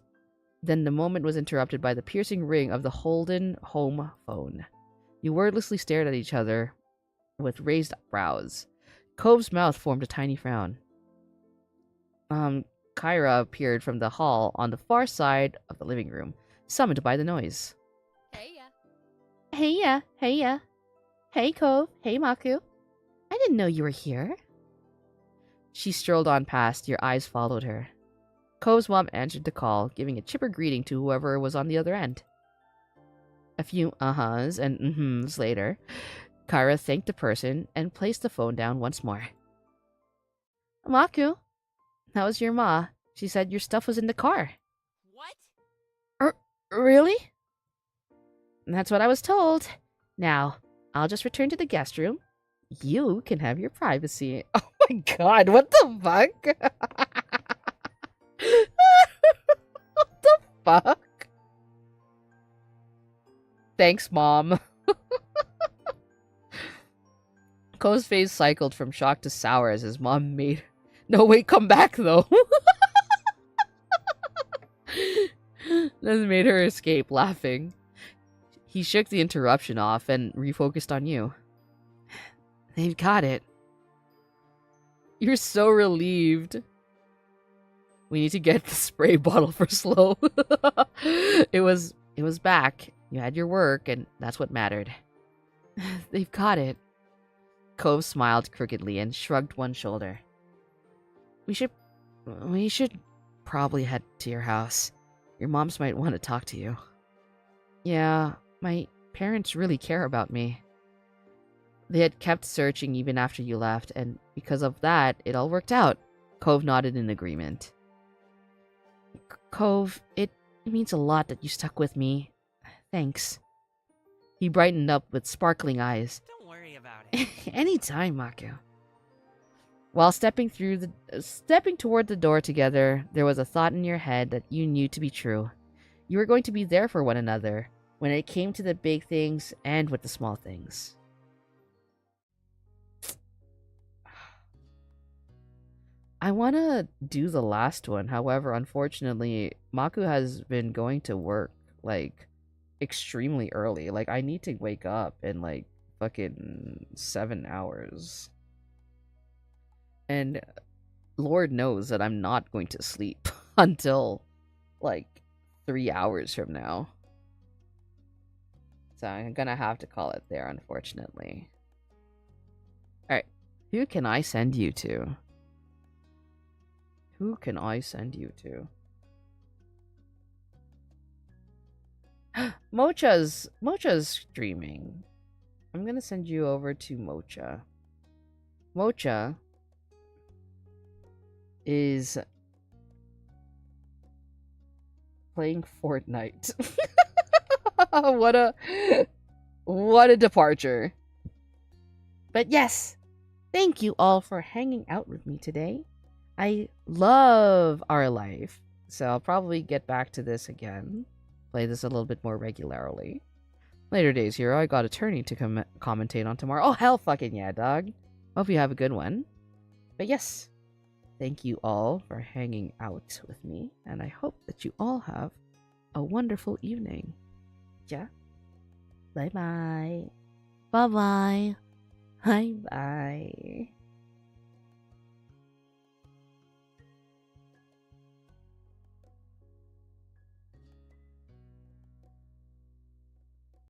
Then the moment was interrupted by the piercing ring of the Holden home phone. You wordlessly stared at each other with raised brows. Cove's mouth formed a tiny frown. Kyra appeared from the hall on the far side of the living room, summoned by the noise. Hey, Hey, Hey, Cove. Hey, Maku. I didn't know you were here. She strolled on past, your eyes followed her. Cove's mom answered the call, giving a chipper greeting to whoever was on the other end. A few uh-huhs and mm-hms later, Kyra thanked the person and placed the phone down once more. Maku, how was your ma? She said your stuff was in the car. What? Really? That's what I was told. Now, I'll just return to the guest room. You can have your privacy. Oh my god, what the fuck? What the fuck? Thanks, Mom. Ko's face cycled from shock to sour as his mom made... No, wait, come back, though. This made her escape, laughing. He shook the interruption off and refocused on you. They've got it. You're so relieved. We need to get the spray bottle for Slow. It was back. You had your work, and that's what mattered. They've got it. Cove smiled crookedly and shrugged one shoulder. We should probably head to your house. Your moms might want to talk to you. Yeah, my parents really care about me. They had kept searching even after you left, and because of that, it all worked out. Cove nodded in agreement. Cove, it means a lot that you stuck with me. Thanks. He brightened up with sparkling eyes. Don't worry about it. Anytime, Maku. While stepping toward the door together, there was a thought in your head that you knew to be true. You were going to be there for one another when it came to the big things and with the small things. I want to do the last one. However, unfortunately, Maku has been going to work, like, extremely early. Like, I need to wake up in, like, fucking 7 hours. And Lord knows that I'm not going to sleep until, like, 3 hours from now. So I'm gonna have to call it there, unfortunately. Alright, who can I send you to? Who can I send you to? Mocha's streaming. I'm gonna send you over to Mocha. Mocha is playing Fortnite. What a departure. But yes, thank you all for hanging out with me today. I love our life, so I'll probably get back to this again. Play this a little bit more regularly. Later days here, I got Attorney to commentate on tomorrow. Oh, hell fucking yeah, dog. Hope you have a good one. But yes, thank you all for hanging out with me, and I hope that you all have a wonderful evening. Yeah? Bye-bye. Bye bye. Bye-bye.